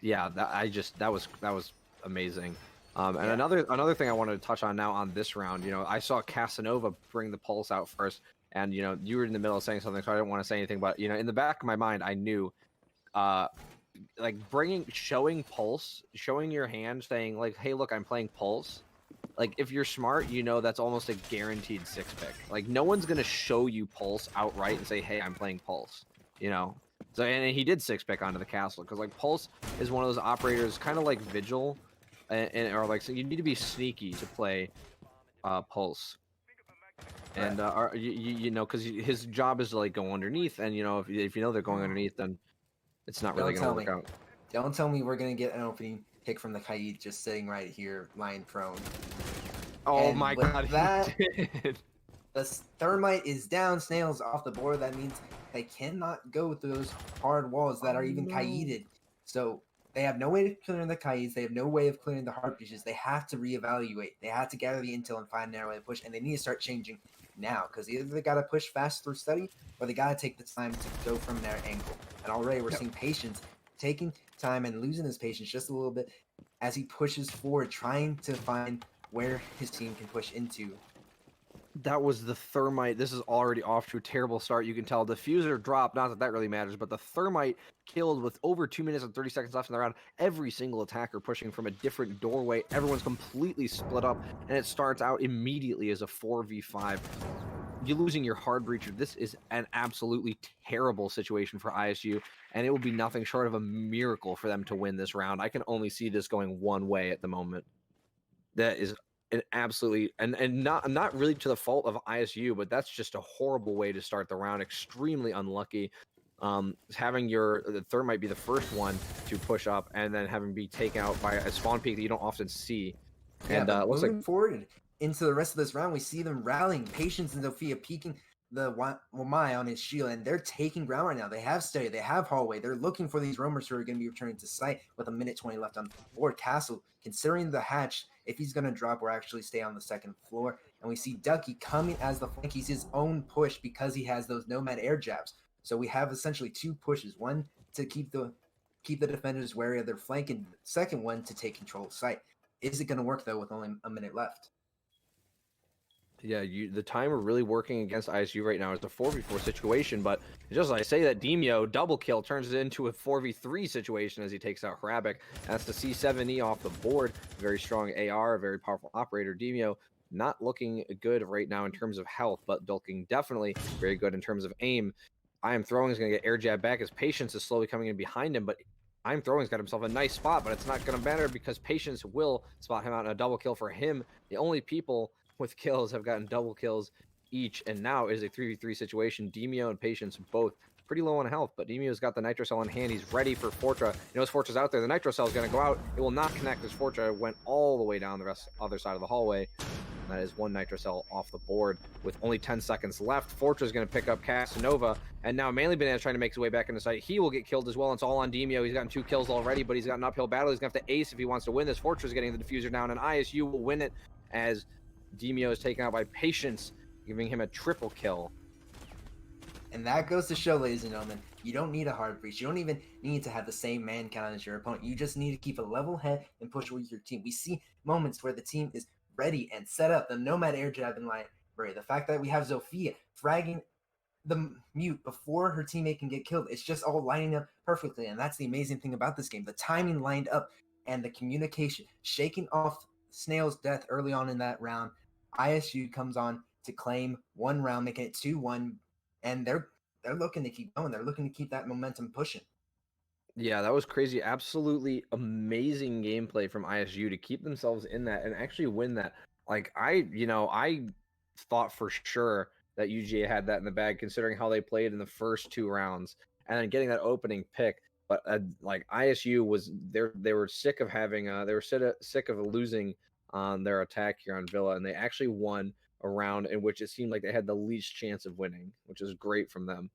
yeah, that was amazing. And Yeah. another thing I wanted to touch on now on this round, I saw Casanova bring the pulse out first, and you were in the middle of saying something, so I didn't want to say anything, but in the back of my mind, I knew, like showing pulse, showing your hand, saying like, hey, look, I'm playing pulse. Like if you're smart, that's almost a guaranteed 6-pick. Like no one's gonna show you pulse outright and say, hey, I'm playing pulse. So and he did 6-pick onto the castle because like Pulse is one of those operators, kind of like Vigil, or like so you need to be sneaky to play Pulse, and because his job is to like go underneath, and if they're going underneath, then it's not really going to work out. Don't tell me we're gonna get an opening pick from the Kaid just sitting right here, lying prone. Oh And my with god, that, he did. the thermite is down, Snail's off the board. That means they cannot go through those hard walls that are even Kaided. So They have no way of clearing the Kais. They have no way of clearing the hard breaches. They have to reevaluate. They have to gather the intel and find a narrow way to push, and they need to start changing now because either they got to push fast through study or they got to take the time to go from their angle. And already we're seeing Patience taking time and losing his patience just a little bit as he pushes forward, trying to find where his team can push into. That was the thermite. This is already off to a terrible start. You can tell diffuser dropped. Not that that really matters, but the thermite killed with over 2 minutes and 30 seconds left in the round. Every single attacker pushing from a different doorway. Everyone's completely split up, and it starts out immediately as a 4v5. You're losing your hard breacher. This is an absolutely terrible situation for ISU, and it will be nothing short of a miracle for them to win this round. I can only see this going one way at the moment. That is an absolutely and not really to the fault of ISU, but that's just a horrible way to start the round. Extremely unlucky. Having the thermite be the first one to push up, and then having be taken out by a spawn peak that you don't often see. Yeah, And but looks moving like forward into the rest of this round, we see them rallying. Patience and Sophia peeking the Wamai on his shield, and they're taking ground right now. They have study, they have hallway. They're looking for these roamers who are going to be returning to site with a minute 20 left on board. Castle, considering the hatch, if he's going to drop or actually stay on the second floor. And we see Ducky coming as the flank. He's his own push because he has those nomad air jabs. So we have essentially two pushes: one to keep the defenders wary of their flank, and the second one to take control of site. Is it going to work though with only a minute left? yeah, the timer really working against ISU right now. It's a 4v4 situation, but just as I say that, Demio double kill turns it into a 4v3 situation as he takes out Hrabic. That's the C7E off the board. Very strong AR, very powerful operator. Demio not looking good right now in terms of health, but looking definitely very good in terms of aim. I Am Throwing is going to get air jab back as Patience is slowly coming in behind him, but I Am Throwing's got himself a nice spot, but it's not going to matter because Patience will spot him out in a double kill for him. The only people with kills have gotten double kills each, and now is a 3v3 situation. Demio and Patience both pretty low on health, but Demio's got the Nitro Cell in hand. He's ready for Fortra. He knows Fortra's out there. The Nitro Cell is going to go out. It will not connect as Fortra went all the way down the other side of the hallway. And that is one Nitro Cell off the board with only 10 seconds left. Fortra's going to pick up Casanova, and now Manly Banana's trying to make his way back into sight. He will get killed as well. It's all on Demio. He's gotten 2 kills already, but he's got an uphill battle. He's going to have to ace if he wants to win this. Fortra's getting the diffuser down, and ISU will win it as Demio is taken out by Patience, giving him a triple kill. And that goes to show, ladies and gentlemen, you don't need a hard breach. You don't even need to have the same man count as your opponent. You just need to keep a level head and push with your team. We see moments where the team is ready and set up. The Nomad air jab in library. The fact that we have Zofia fragging the mute before her teammate can get killed. It's just all lining up perfectly. And that's the amazing thing about this game. The timing lined up and the communication. Shaking off Snail's death early on in that round. ISU comes on to claim one round, making it 2-1. And they're looking to keep going. They're looking to keep that momentum pushing. Yeah, that was crazy. Absolutely amazing gameplay from ISU to keep themselves in that and actually win that. Like I thought for sure that UGA had that in the bag, considering how they played in the first 2 rounds and then getting that opening pick. But like ISU was they were sick of having they were sick of losing on their attack here on Villa, and they actually won a round in which it seemed like they had the least chance of winning, which is great from them.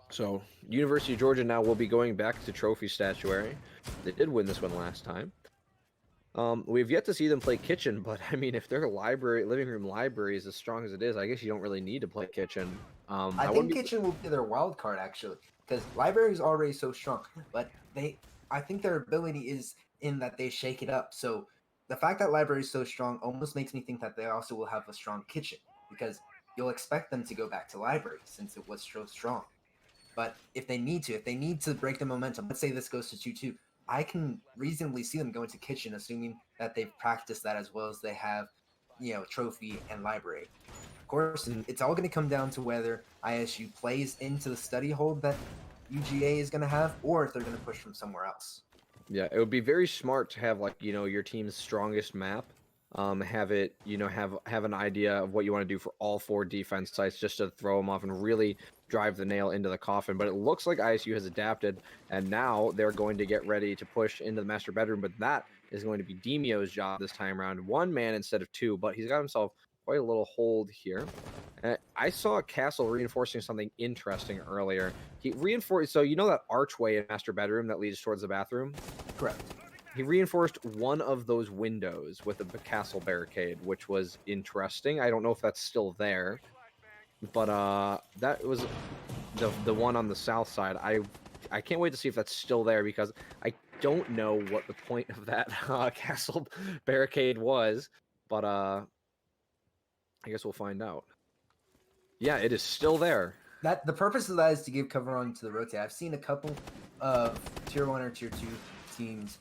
So University of Georgia now will be going back to trophy statuary. They did win this one last time. We've yet to see them play kitchen, but I mean, if their living room library is as strong as it is, I guess you don't really need to play kitchen. I think kitchen will be their wild card actually, because library is already so strong. But I think their ability is in that they shake it up. So the fact that library is so strong almost makes me think that they also will have a strong kitchen, because you'll expect them to go back to library since it was so strong. But if they need to break the momentum, let's say this goes to 2-2, I can reasonably see them going to kitchen, assuming that they've practiced that as well as they have, trophy and library. Of course, it's all going to come down to whether ISU plays into the study hold that UGA is going to have, or if they're going to push from somewhere else. Yeah, it would be very smart to have your team's strongest map. Have it, have an idea of what you want to do for all 4 defense sites, just to throw them off and really drive the nail into the coffin. But it looks like ISU has adapted, and now they're going to get ready to push into the master bedroom. But that is going to be Demio's job this time around. 1 man instead of 2, but he's got himself quite a little hold here I saw Castle reinforcing something interesting earlier. He reinforced, so you know that archway in master bedroom that leads towards the bathroom? Correct. He reinforced one of those windows with a castle barricade, which was interesting. I don't know if that's still there, but that was the one on the south side. I can't wait to see if that's still there because I don't know what the point of that castle barricade was, but I guess we'll find out. Yeah, it is still there. That the purpose of that is to give cover on to the rotate. I've seen a couple of tier 1 or tier 2 teams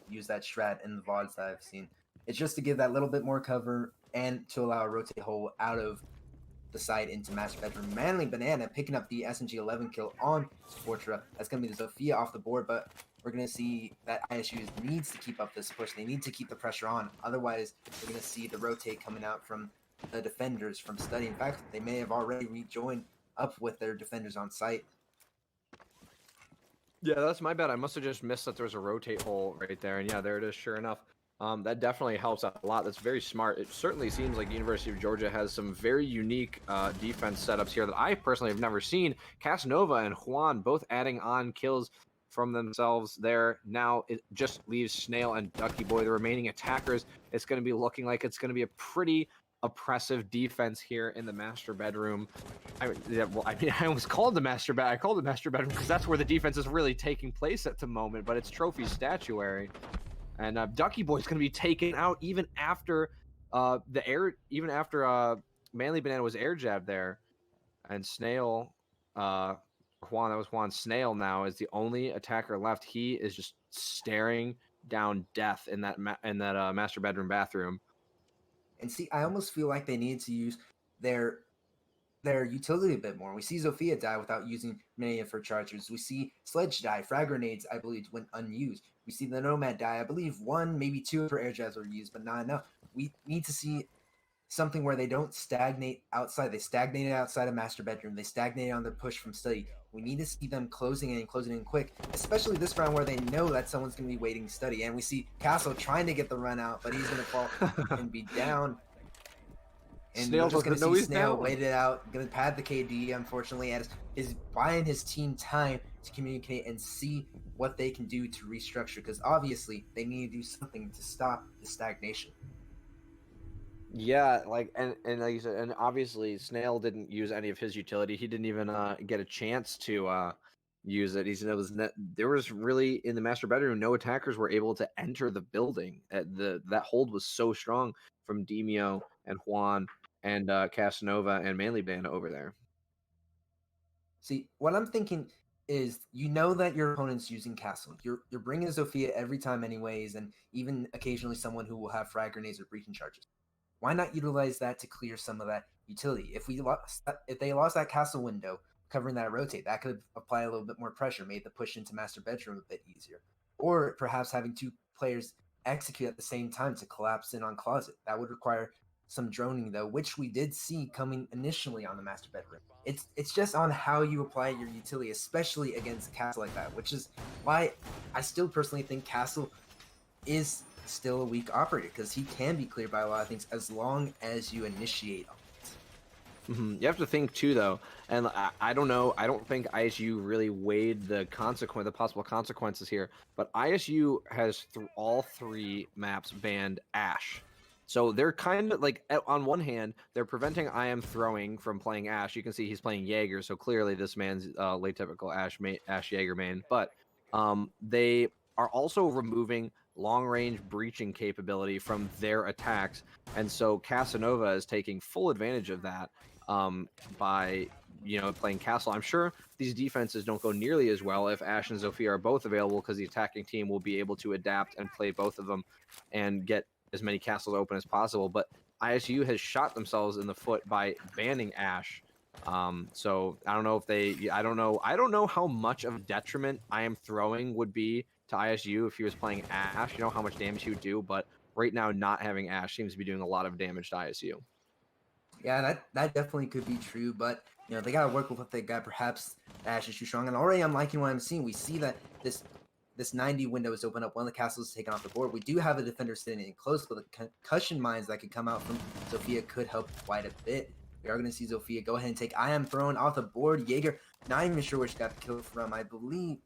use that strat in the VODs that I've seen. It's just to give that little bit more cover and to allow a rotate hole out of the side into master bedroom. Manly Banana picking up the SMG 11 kill on Sportra. That's going to be the Zofia off the board, but we're going to see that ISU needs to keep up this push. They need to keep the pressure on. Otherwise, we're going to see the rotate coming out from the defenders from Study. In fact, they may have already rejoined up with their defenders on site. Yeah, that's my bad. I must have just missed that there was a rotate hole right there. And yeah, there it is, sure enough. That definitely helps out a lot. That's very smart. It certainly seems like University of Georgia has some very unique defense setups here that I personally have never seen. Casanova and Juan both adding on kills from themselves there. Now it just leaves Snail and Ducky Boy, the remaining attackers. It's going to be looking like it's going to be a pretty oppressive defense here in the master bedroom. I almost called the master bedroom. I called the master bedroom because that's where the defense is really taking place at the moment. But it's trophy statuary, and Ducky Boy's going to be taken out even after Manly Banana was air jabbed there, and Snail, Juan, that was Juan. Snail now is the only attacker left. He is just staring down death in that master bedroom bathroom. And see, I almost feel like they need to use their utility a bit more. We see Zofia die without using many of her chargers. We see Sledge die. Frag grenades, I believe, went unused. We see the Nomad die. I believe 1, maybe 2 of her air jabs were used, but not enough. We need to see something where they don't stagnate outside. They stagnated outside of master bedroom. They stagnated on their push from Study. We need to see them closing in quick, especially this round where they know that someone's going to be waiting Study. And we see Castle trying to get the run out, but he's going to fall and be down. And we're just going to see Snail wait it out, going to pad the KD, unfortunately, and is buying his team time to communicate and see what they can do to restructure, because obviously they need to do something to stop the stagnation. Yeah, like and like you said, and obviously Snail didn't use any of his utility. He didn't even get a chance to use it. There was really in the master bedroom, no attackers were able to enter the building. That hold was so strong from Demio and Juan and Casanova and Manly Band over there. See, what I'm thinking is, you know that your opponent's using Castle. You're bringing Zofia every time anyways, and even occasionally someone who will have frag grenades or breaching charges. Why not utilize that to clear some of that utility? If they lost that Castle window covering that rotate, that could apply a little bit more pressure, made the push into master bedroom a bit easier. Or perhaps having 2 players execute at the same time to collapse in on closet. That would require some droning though, which we did see coming initially on the master bedroom. It's just on how you apply your utility, especially against Castle like that, which is why I still personally think Castle is still a weak operator, because he can be cleared by a lot of things as long as you initiate on it. Mm-hmm. You have to think too, though, and I don't know. I don't think ISU really weighed the possible consequences here. But ISU has all 3 maps banned Ash, so they're kind of like, on one hand, they're preventing IM throwing from playing Ash. You can see he's playing Jaeger, so clearly this man's late typical Ash Jaeger main. But they are also removing long-range breaching capability from their attacks, and so Casanova is taking full advantage of that by playing Castle. I'm sure these defenses don't go nearly as well if Ash and Zofia are both available, because the attacking team will be able to adapt and play both of them and get as many castles open as possible. But ISU has shot themselves in the foot by banning Ash. So I don't know if I don't know how much of a detriment I am throwing would be to ISU if he was playing Ash. You know how much damage he would do, but right now not having Ash seems to be doing a lot of damage to ISU. Yeah, that definitely could be true, but they gotta work with what they got. Perhaps Ash is too strong, and already I'm liking what I'm seeing. We see that this 90 window is open up. One of the castles is taken off the board. We do have a defender sitting in close, but the concussion mines that could come out from Zofia could help quite a bit. We are going to see Zofia go ahead and take Ion thrown off the board. Jaeger, not even sure where she got the kill from. I believe,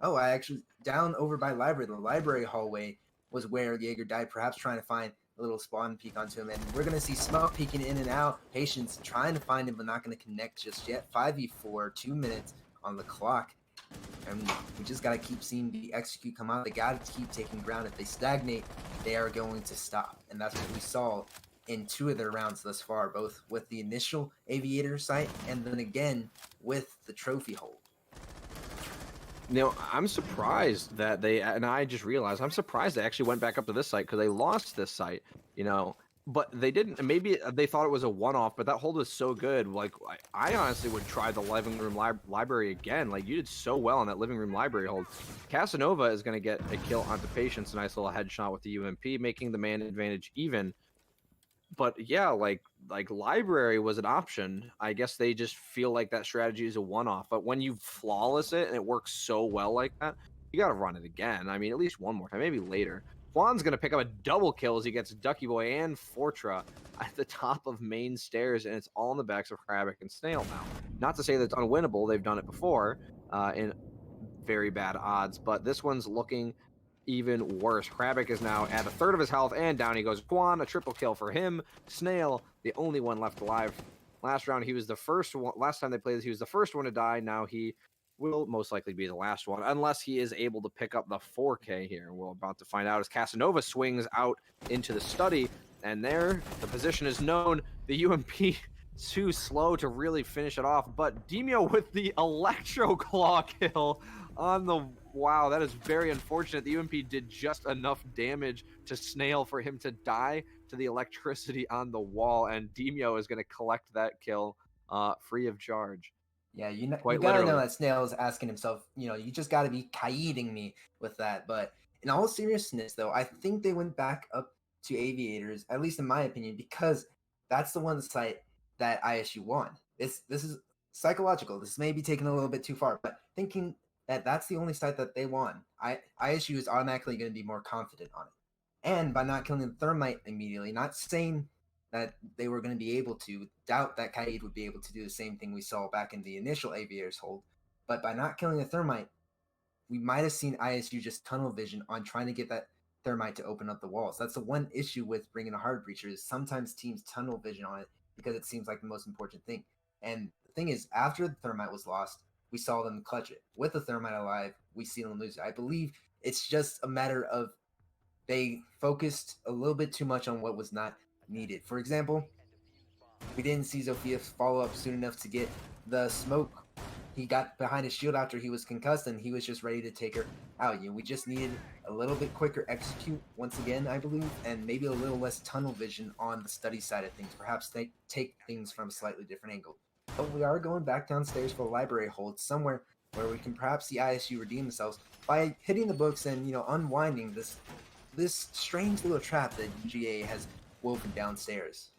oh, I actually, down over by library. The library hallway was where Jaeger died, perhaps trying to find a little spawn peek onto him. And we're going to see Smoke peeking in and out. Patience trying to find him, but not going to connect just yet. 5v4, 2 minutes on the clock. And we just got to keep seeing the execute come out. They got to keep taking ground. If they stagnate, they are going to stop. And that's what we saw in 2 of their rounds thus far, both with the initial aviator site and then again with the trophy hold. I'm surprised that and I just realized, I'm surprised they actually went back up to this site, because they lost this site, but they didn't. Maybe they thought it was a one-off, but that hold was so good. Like, I honestly would try the living room library again. Like, you did so well on that living room library hold. Casanova is going to get a kill onto Patience, a nice little headshot with the UMP, making the man advantage even. But yeah, like library was an option. I guess they just feel like that strategy is a one-off. But when you flawless it and it works so well like that, you got to run it again. I mean, at least one more time, maybe later. Juan's going to pick up a double kill as he gets Ducky Boy and Fortra at the top of main stairs, and it's all in the backs of Hravik and Snail now. Not to say that it's unwinnable. They've done it before in very bad odds, but this one's looking even worse. Hravik is now at a third of his health, and down he goes. Quan, a triple kill for him. Snail, the only one left alive. Last round, he was the first one. Last time they played this, he was the first one to die. Now he will most likely be the last one, unless he is able to pick up the 4K here. We're about to find out as Casanova swings out into the study, and there, the position is known. The UMP too slow to really finish it off, but Demio with the Electro Claw kill on the... Wow, that is very unfortunate. The UMP did just enough damage to Snail for him to die to the electricity on the wall, and Demio is going to collect that kill free of charge. Yeah, you gotta know that Snail is asking himself, you just gotta be kaiding me with that. But in all seriousness, though, I think they went back up to Aviators, at least in my opinion, because that's the one site that ISU won. This is psychological. This may be taken a little bit too far, but thinking that that's the only site that they won, ISU is automatically going to be more confident on it. And by not killing the Thermite immediately, not saying that they were going to be able to, doubt that Kaid would be able to do the same thing we saw back in the initial Aviators hold, but by not killing the Thermite, we might have seen ISU just tunnel vision on trying to get that Thermite to open up the walls. That's the one issue with bringing a hard breacher, is sometimes teams tunnel vision on it because it seems like the most important thing. And the thing is, after the Thermite was lost, we saw them clutch it. With the Thermite alive, we see them lose it. I believe it's just a matter of they focused a little bit too much on what was not needed. For example, we didn't see Zofia follow up soon enough to get the smoke. He got behind his shield after he was concussed, and he was just ready to take her out. We just needed a little bit quicker execute once again, I believe, and maybe a little less tunnel vision on the study side of things. Perhaps they take things from a slightly different angle. But we are going back downstairs for a library hold somewhere where we can perhaps see ISU redeem themselves by hitting the books and unwinding this strange little trap that UGA has woven downstairs.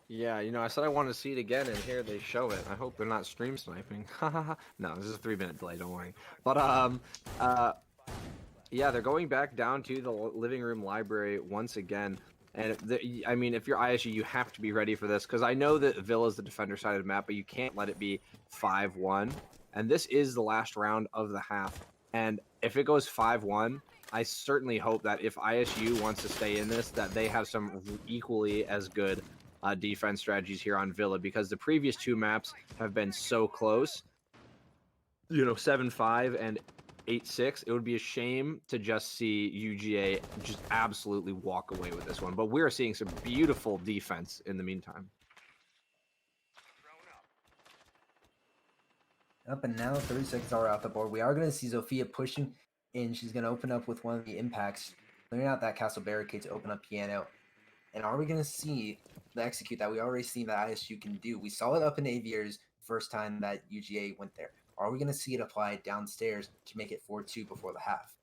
Yeah, I said I wanted to see it again, and here they show it. I hope they're not stream sniping. No, this is a 3-minute delay, don't worry. But yeah, they're going back down to the living room library once again. And I mean, if you're ISU, you have to be ready for this, because I know that Villa's the defender side of the map, but you can't let it be 5-1. And this is the last round of the half. And if it goes 5-1, I certainly hope that if ISU wants to stay in this, that they have some equally as good defense strategies here on Villa, because the previous 2 maps have been so close. 7-5 and 8-6. It would be a shame to just see UGA just absolutely walk away with this one. But we're seeing some beautiful defense in the meantime. Up and now 30 seconds are off the board. We are going to see Zofia pushing in. She's going to open up with one of the impacts, clearing out that castle barricade to open up Piano. And are we going to see the execute that we already seen that ISU can do? We saw it up in Aviators first time that UGA went there. Are we going to see it applied downstairs to make it 4-2 before the half?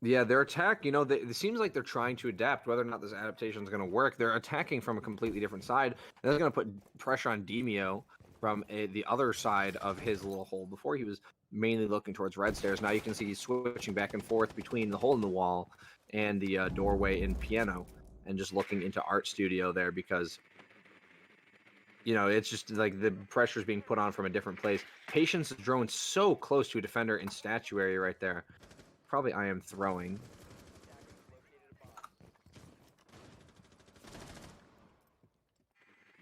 Yeah, their attack, it seems like they're trying to adapt. Whether or not this adaptation is going to work, they're attacking from a completely different side. And that's going to put pressure on Demio from the other side of his little hole. Before, he was mainly looking towards red stairs. Now you can see he's switching back and forth between the hole in the wall and the doorway in Piano, and just looking into Art Studio there, because you know, it's just like the pressure's being put on from a different place. Patience is drone so close to a defender in statuary right there. Probably I am throwing.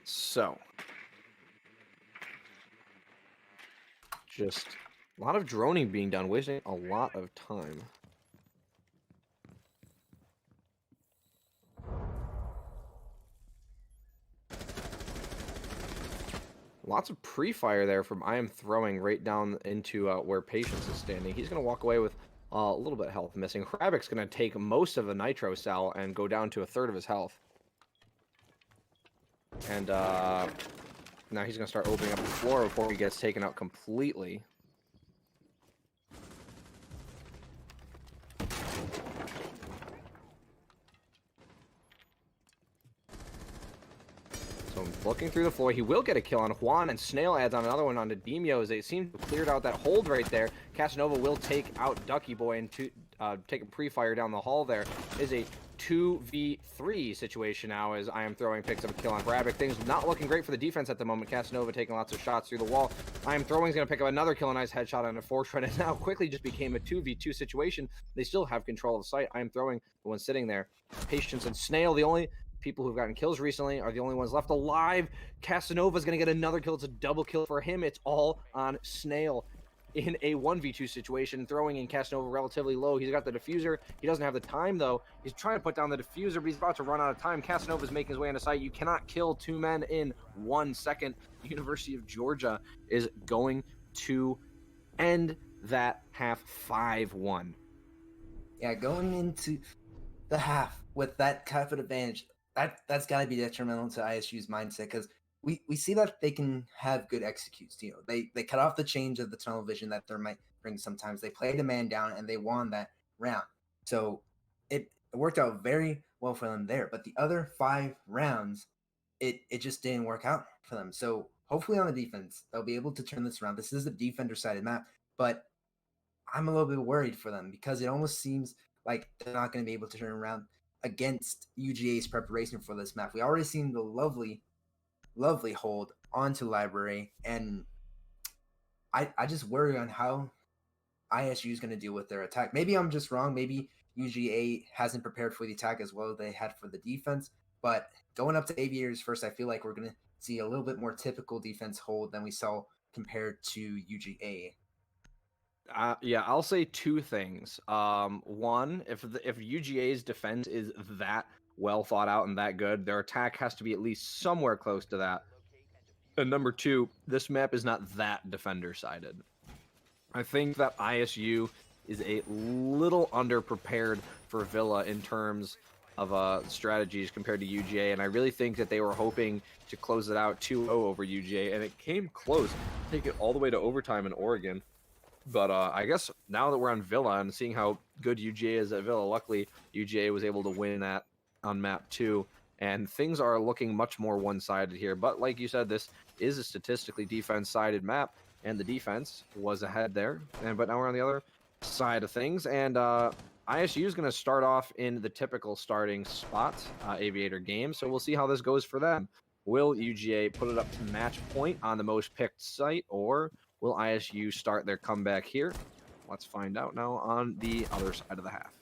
So, just a lot of droning being done, wasting a lot of time. Lots of pre-fire there from I am throwing right down into where Patience is standing. He's going to walk away with a little bit of health missing. Hrabik's going to take most of the nitro cell and go down to a third of his health. And now he's going to start opening up the floor before he gets taken out completely. So looking through the floor, he will get a kill on Juan, and Snail adds on another one onto Demio as they seem to have cleared out that hold right there. Casanova will take out Ducky Boy and take a pre-fire down the hall there. Is a 2v3 situation now as I am throwing picks up a kill on Hrabik. Things not looking great for the defense at the moment. Casanova taking lots of shots through the wall. I am throwing is going to pick up another kill, a nice headshot on a Fortran, and now quickly just became a 2v2 situation. They still have control of the site. I am throwing the one sitting there. Patience and Snail, the only people who've gotten kills recently, are the only ones left alive. Casanova's going to get another kill. It's a double kill for him. It's all on Snail in a 1v2 situation, throwing in Casanova relatively low. He's got the diffuser. He doesn't have the time, though. He's trying to put down the diffuser, but he's about to run out of time. Casanova's making his way into sight. You cannot kill two men in 1 second. The University of Georgia is going to end that half 5-1. Yeah, going into the half with that type of advantage, that's got to be detrimental to ISU's mindset, because we see that they can have good executes. You know, they cut off the change of the tunnel vision that there might bring sometimes. They played the man down and they won that round. So it worked out very well for them there. But the other 5 rounds, it just didn't work out for them. So hopefully on the defense, they'll be able to turn this around. This is a defender-sided map, but I'm a little bit worried for them because it almost seems like they're not going to be able to turn around against UGA's preparation for this map. We already seen the lovely hold onto Library, and I just worry on how ISU is going to deal with their attack. Maybe I'm just wrong. Maybe UGA hasn't prepared for the attack as well as they had for the defense. But going up to Aviators first, I feel like we're going to see a little bit more typical defense hold than we saw compared to UGA. Yeah, I'll say 2 things. One, if UGA's defense is that well thought out and that good, their attack has to be at least somewhere close to that. And number 2, this map is not that defender-sided. I think that ISU is a little underprepared for Villa in terms of strategies compared to UGA, and I really think that they were hoping to close it out 2-0 over UGA, and it came close. Take it all the way to overtime in Oregon. But I guess now that we're on Villa and seeing how good UGA is at Villa, luckily UGA was able to win that on map 2, and things are looking much more one-sided here. But like you said, this is a statistically defense-sided map, and the defense was ahead there. But now we're on the other side of things, and ISU is going to start off in the typical starting spot, Aviator game, so we'll see how this goes for them. Will UGA put it up to match point on the most picked site, or will ISU start their comeback here? Let's find out now on the other side of the half.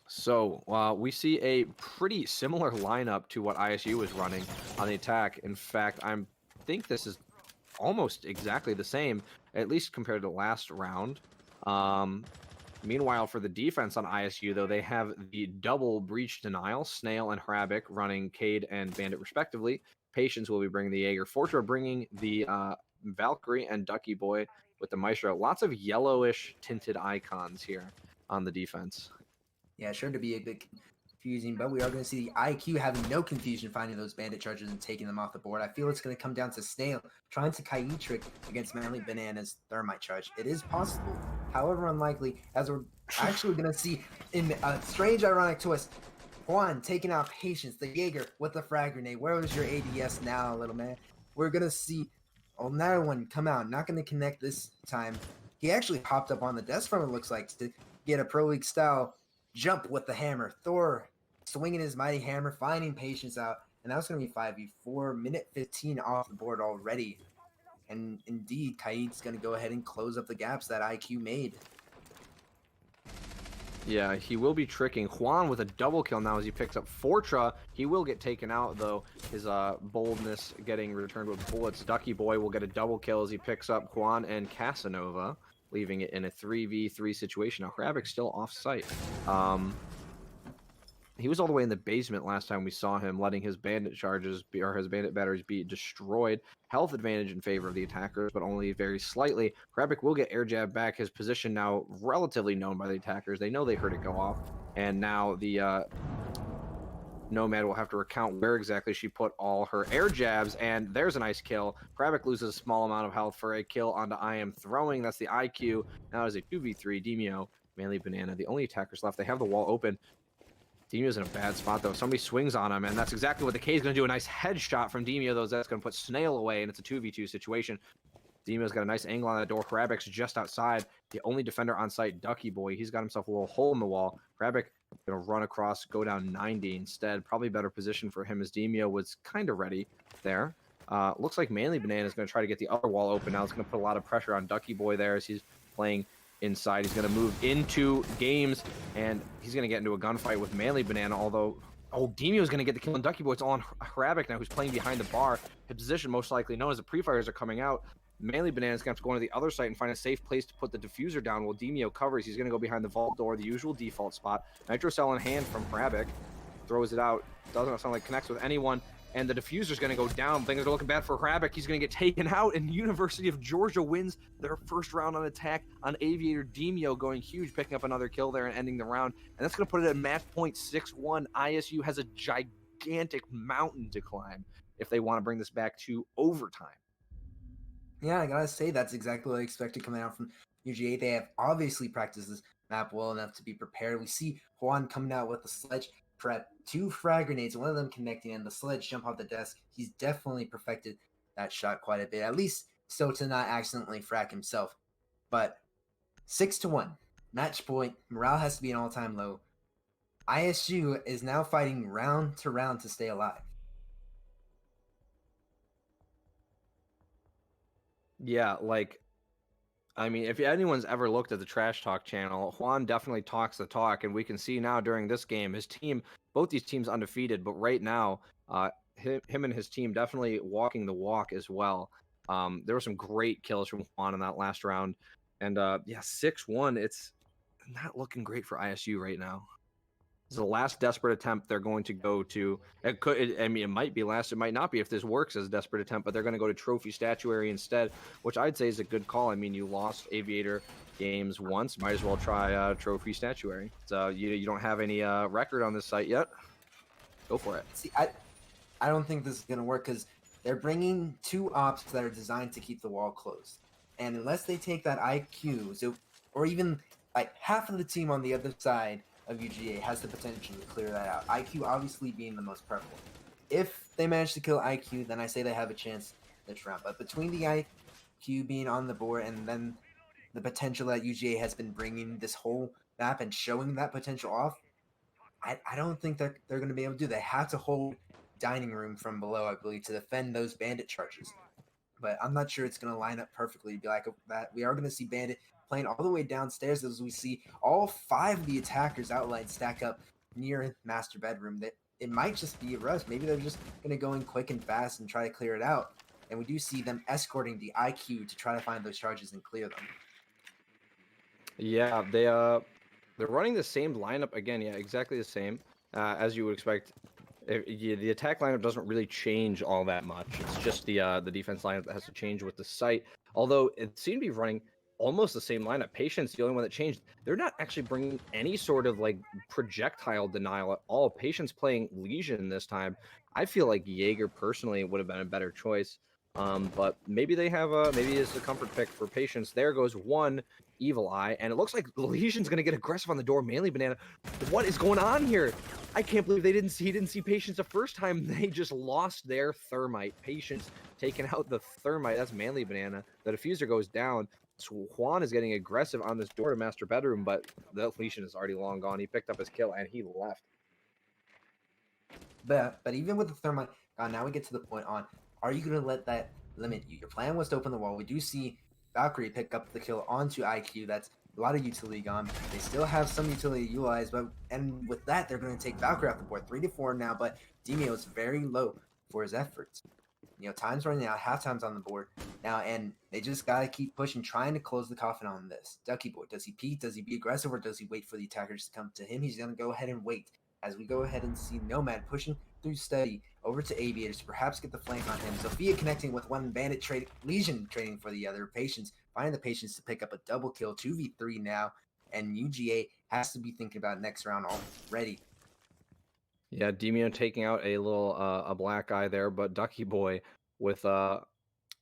So we see a pretty similar lineup to what ISU was running on the attack. In fact, I think this is almost exactly the same, at least compared to last round. Meanwhile, for the defense on ISU, though, they have the double breach denial, Snail and Hrabik running Cade and Bandit respectively. Patience will be bringing the Jaeger. Fortra bringing the Valkyrie, and Ducky Boy with the Maestro. Lots of yellowish tinted icons here on the defense. Yeah, sure to be a bit confusing, but we are going to see the IQ having no confusion finding those bandit charges and taking them off the board. I feel it's going to come down to Snail trying to Kai trick against Manly Banana's thermite charge. It is possible, however unlikely, as we're actually going to see in a strange ironic twist, Juan taking out Patience, the Jaeger with the frag grenade. Where was your ADS now, little man? We're going to see another one come out, not going to connect this time. He actually hopped up on the desk from it looks like to get a Pro League style jump with the hammer. Thor swinging his mighty hammer, finding Patience out, And that was going to be 5v4, minute 15 off the board already. And indeed, Kaid's going to go ahead and close up the gaps that IQ made. Yeah, he will be tricking Juan with a double kill now as he picks up Fortra. He will get taken out, though. His boldness getting returned with bullets. Ducky Boy will get a double kill as he picks up Juan and Casanova, leaving it in a 3v3 situation. Now, Hrabik's still off-site. He was all the way in the basement last time we saw him, letting his bandit charges or his bandit batteries be destroyed. Health advantage in favor of the attackers, but only very slightly. Hrabik will get air jab back. His position now relatively known by the attackers. They know they heard it go off, and now the Nomad will have to recount where exactly she put all her air jabs, and there's a nice kill. Hrabik loses a small amount of health for a kill onto I Am Throwing. That's the IQ. Now is a 2v3. Demio, Manly Banana, the only attackers left. They have the wall open. Demio's in a bad spot, though. Somebody swings on him, and that's exactly what the K is going to do. A nice headshot from Demio, though. That's going to put Snail away, and it's a 2v2 situation. Demio's got a nice angle on that door. Hrabik's just outside. The only defender on site, Ducky Boy. He's got himself a little hole in the wall. Hrabik going to run across, go down 90 instead. Probably better position for him as Demio was kind of ready there. Looks like Manly Banana is going to try to get the other wall open now. It's going to put a lot of pressure on Ducky Boy there as he's playing inside. He's going to move into games, and he's going to get into a gunfight with Manly Banana, although Demio's going to get the kill on Ducky Boy. It's all on Hrabik now, who's playing behind the bar. His position most likely known as the pre-fires are coming out. Manly Banana's going to have to go into the other site and find a safe place to put the diffuser down while Demio covers. He's going to go behind the vault door, the usual default spot. Nitro Cell in hand from Hrabik. Throws it out. Doesn't sound like connects with anyone. And the diffuser's going to go down. Things are looking bad for Hrabik. He's going to get taken out, and University of Georgia wins their first round on attack on Aviator. Demio going huge, picking up another kill there and ending the round. And that's going to put it at match point 6-1. ISU has a gigantic mountain to climb if they want to bring this back to overtime. Yeah, I gotta say, that's exactly what I expected coming out from UGA. They have obviously practiced this map well enough to be prepared. We see Juan coming out with the sledge prep, 2 frag grenades, one of them connecting, and the sledge jump off the desk. He's definitely perfected that shot quite a bit, at least so to not accidentally frag himself. But 6-1, match point, morale has to be an all-time low. ISU is now fighting round to round to stay alive. Yeah, I mean, if anyone's ever looked at the Trash Talk channel, Juan definitely talks the talk, and we can see now during this game, his team, both these teams undefeated, but right now, him and his team definitely walking the walk as well. There were some great kills from Juan in that last round, and yeah, 6-1, it's not looking great for ISU right now. This is the last desperate attempt they're going to go to. It might be last, it might not be if this works as a desperate attempt, but they're going to go to Trophy Statuary instead, which I'd say is a good call. I mean, you lost Aviator games once, might as well try Trophy Statuary. So you don't have any record on this site yet. Go for it. See, I don't think this is going to work because they're bringing 2 ops that are designed to keep the wall closed. And unless they take that IQ, or even like half of the team on the other side of UGA has the potential to clear that out. IQ obviously being the most prevalent. If they manage to kill IQ, then I say they have a chance this round. But between the IQ being on the board and then the potential that UGA has been bringing this whole map and showing that potential off, I don't think that they're going to be able to do. They have to hold dining room from below, I believe, to defend those bandit charges. But I'm not sure it's going to line up perfectly. Be like that. We are going to see bandit playing all the way downstairs as we see all 5 of the attackers outlined stack up near master bedroom. That it might just be a rush. Maybe they're just going to go in quick and fast and try to clear it out. And we do see them escorting the IQ to try to find those charges and clear them. Yeah, they're running the same lineup again. Yeah, exactly the same as you would expect. The attack lineup doesn't really change all that much. It's just the defense lineup that has to change with the site. Although it seemed to be running almost the same lineup. Patience, the only one that changed. They're not actually bringing any sort of projectile denial at all. Patience playing Legion this time. I feel like Jaeger personally would have been a better choice. But maybe they have maybe it's a comfort pick for Patience. There goes one Evil Eye, and it looks like Legion's gonna get aggressive on the door. Manly Banana, what is going on here? I can't believe he didn't see Patience the first time. They just lost their thermite. Patience taking out the thermite. That's Manly Banana. The diffuser goes down. So Juan is getting aggressive on this door to master bedroom, but the Legion is already long gone. He picked up his kill and he left. But even with the thermite, now we get to the point on: are you going to let that limit you? Your plan was to open the wall. We do see Valkyrie pick up the kill onto IQ. That's a lot of utility gone. They still have some utility utilized, but and with that, they're going to take Valkyrie off the board, 3-4 now. But Demio is very low for his efforts. Time's running out, halftime's on the board now, and they just gotta keep pushing, trying to close the coffin on this. Ducky Boy, does he peek? Does he be aggressive, or does he wait for the attackers to come to him? He's gonna go ahead and wait. As we go ahead and see Nomad pushing through Steady over to Aviators to perhaps get the flank on him. Sophia connecting with one Bandit trade, Legion trading for the other. Patience, finding the patience to pick up a double kill, 2v3 now, and UGA has to be thinking about next round already. Yeah, Demio taking out a little a black eye there, but Ducky Boy with all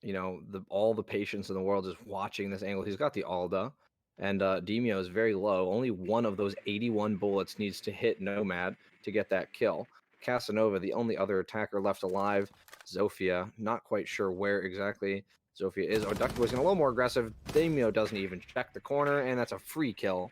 the patience in the world just watching this angle. He's got the Alda, and Demio is very low. Only one of those 81 bullets needs to hit Nomad to get that kill. Casanova, the only other attacker left alive. Zofia, not quite sure where exactly Zofia is. Oh, Ducky Boy's getting a little more aggressive. Demio doesn't even check the corner, and that's a free kill.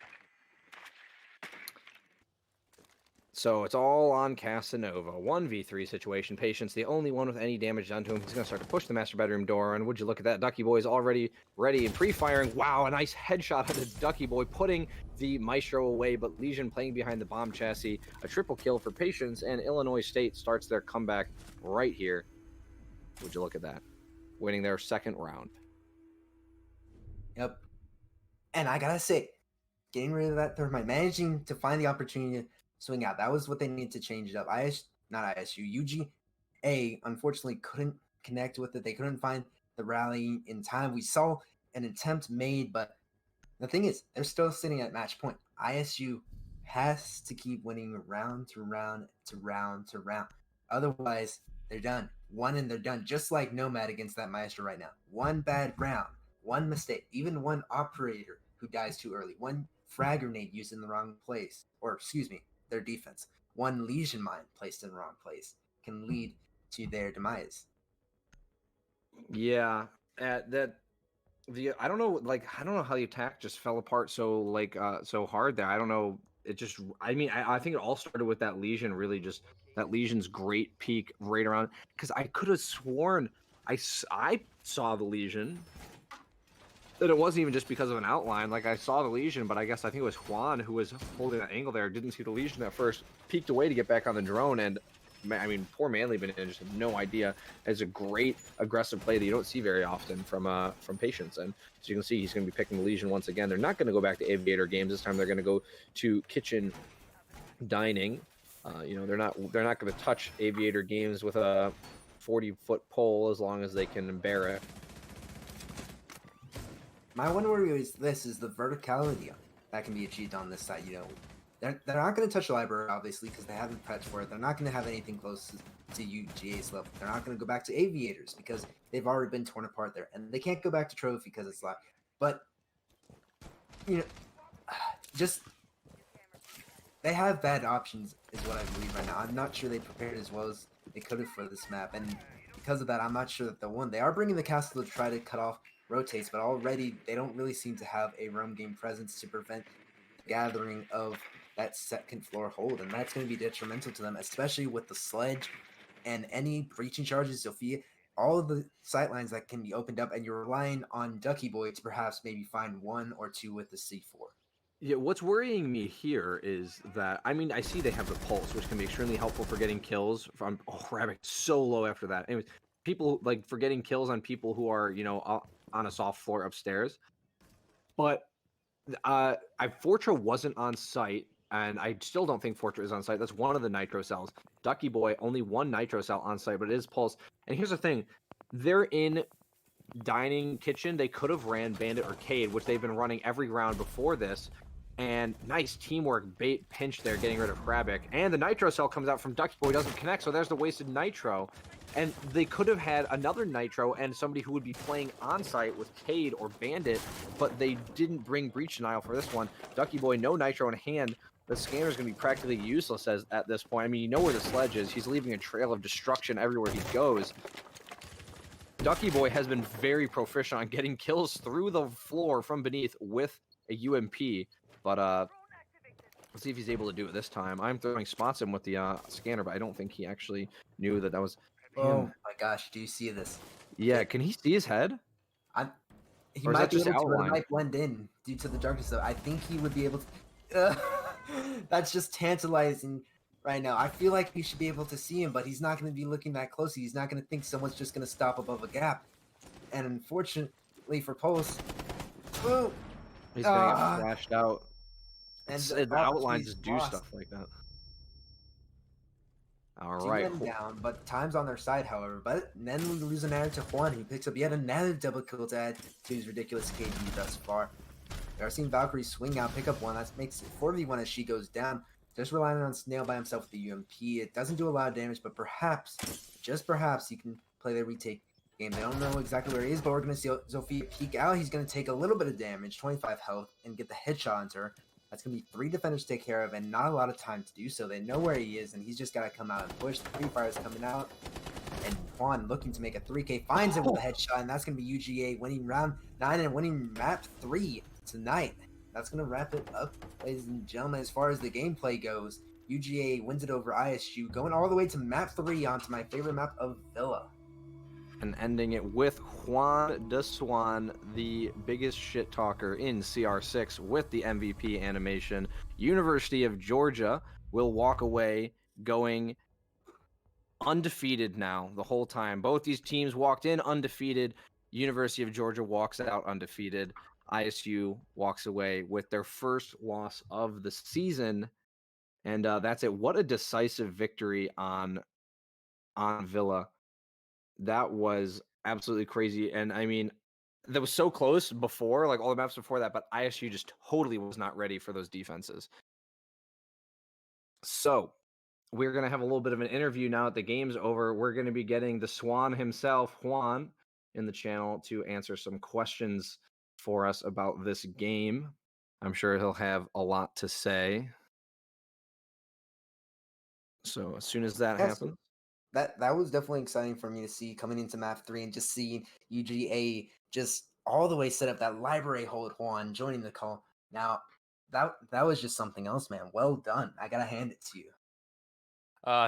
So it's all on Casanova. 1v3 situation. Patience, the only one with any damage done to him. He's going to start to push the master bedroom door. And would you look at that? Ducky Boy's already ready and pre-firing. Wow, a nice headshot on the Ducky Boy, putting the Maestro away. But Legion playing behind the bomb chassis. A triple kill for Patience. And Illinois State starts their comeback right here. Would you look at that? Winning their second round. Yep. And I gotta say, getting rid of that thermite, managing to find the opportunity to swing out. That was what they needed to change it up. UGA unfortunately couldn't connect with it. They couldn't find the rally in time. We saw an attempt made, but the thing is, they're still sitting at match point. ISU has to keep winning round to round to round to round. Otherwise, they're done. One and they're done. Just like Nomad against that Maestro right now. One bad round, one mistake, even one operator who dies too early, one frag grenade used in the wrong place, or excuse me, their defense. One Legion mine placed in the wrong place can lead to their demise. Yeah, I don't know how the attack just fell apart so hard there. I don't know. I think it all started with that Legion, really just that Legion's great peak right around, because I could have sworn I saw the Legion. That it wasn't even just because of an outline. Like, I saw the Legion, but I think it was Juan who was holding that angle there. Didn't see the Legion at first. Peeked away to get back on the drone, and poor Manly Banana just had no idea. It's a great aggressive play that you don't see very often from Patience. And as you can see, he's going to be picking the Legion once again. They're not going to go back to Aviator games this time. They're going to go to Kitchen Dining. They're not going to touch Aviator games with a 40-foot pole as long as they can bear it. My one worry is the verticality that can be achieved on this side. They're not going to touch the library, obviously, because they haven't prepped for it. They're not going to have anything close to UGA's level. They're not going to go back to Aviators because they've already been torn apart there. And they can't go back to Trophy because it's locked. But, just they have bad options is what I believe right now. I'm not sure they prepared as well as they could have for this map. And because of that, I'm not sure that they'll win. They are bringing the castle to try to cut off rotates, but already they don't really seem to have a roam game presence to prevent the gathering of that second floor hold, and that's going to be detrimental to them, especially with the sledge and any breaching charges, Sophia, all of the sightlines that can be opened up, and you're relying on Ducky Boy to perhaps maybe find one or two with the C4. Yeah, what's worrying me here is that, I see they have the pulse, which can be extremely helpful for getting kills from, Rabbit so low after that. Anyways, people for getting kills on people who are, on a soft floor upstairs. But Fortra wasn't on site, and I still don't think Fortra is on site. That's one of the nitro cells. Ducky Boy, only one nitro cell on site, but it is pulse. And here's the thing. They're in dining kitchen. They could have ran Bandit Arcade, which they've been running every round before this. And nice teamwork bait pinch there, getting rid of Krabik. And the nitro cell comes out from Ducky Boy, doesn't connect, so there's the wasted nitro. And they could have had another nitro and somebody who would be playing on site with Cade or Bandit, but they didn't bring Breach Denial for this one. Ducky Boy, no nitro in hand. The scanner's going to be practically useless at this point. You know where the sledge is. He's leaving a trail of destruction everywhere he goes. Ducky Boy has been very proficient on getting kills through the floor from beneath with a UMP. But Let's see if he's able to do it this time. I'm throwing spots him with the scanner, but I don't think he actually knew that was Oh him. my gosh, do you see this? Yeah, can he see his head? I'm, he Or is that might be just able to, but it outline? might blend in due to the darkness. So I think he would be able to. That's just tantalizing right now. I feel like he should be able to see him, but he's not going to be looking that closely. He's not going to think someone's just going to stop above a gap. And unfortunately for Pulse, oh, He's gonna get ah, flashed out. and The the outlines opportunity's just do lost. stuff like that. All Two right. men down, but time's on their side, however. But then we lose an adder to Juan, who picks up yet another double kill to add to his ridiculous KD thus far. We are seeing Valkyrie swing out, pick up one. That makes it 4v1 as she goes down. Just relying on Snail by himself with the UMP. It doesn't do a lot of damage, but perhaps, just perhaps, he can play the retake game. They don't know exactly where he is, but we're going to see Zofia peek out. He's going to take a little bit of damage, 25 health, and get the headshot onto her. That's going to be 3 defenders to take care of, and not a lot of time to do so. They know where he is, and he's just got to come out and push. The Free Fire is coming out, and Juan looking to make a 3K finds him with a headshot, and that's going to be UGA winning round 9 and winning map 3 tonight. That's going to wrap it up, ladies and gentlemen. As far as the gameplay goes, UGA wins it over ISU, going all the way to map 3 onto my favorite map of Villa. And ending it with Juan de Swan, the biggest shit talker in CR6 with the MVP animation. University of Georgia will walk away going undefeated now the whole time. Both these teams walked in undefeated. University of Georgia walks out undefeated. ISU walks away with their first loss of the season. And that's it. What a decisive victory on Villa. That was absolutely crazy. And I mean, that was so close before, like all the maps before that, but ISU just totally was not ready for those defenses. So we're going to have a little bit of an interview now that the game's over. We're going to be getting the Swan himself, Juan, in the channel to answer some questions for us about this game. I'm sure he'll have a lot to say. So as soon as that Yes, happens. that was definitely exciting for me to see coming into map 3 and just seeing UGA just all the way set up that library hold Juan joining the call. Now, that was just something else, man. Well done. I got to hand it to you.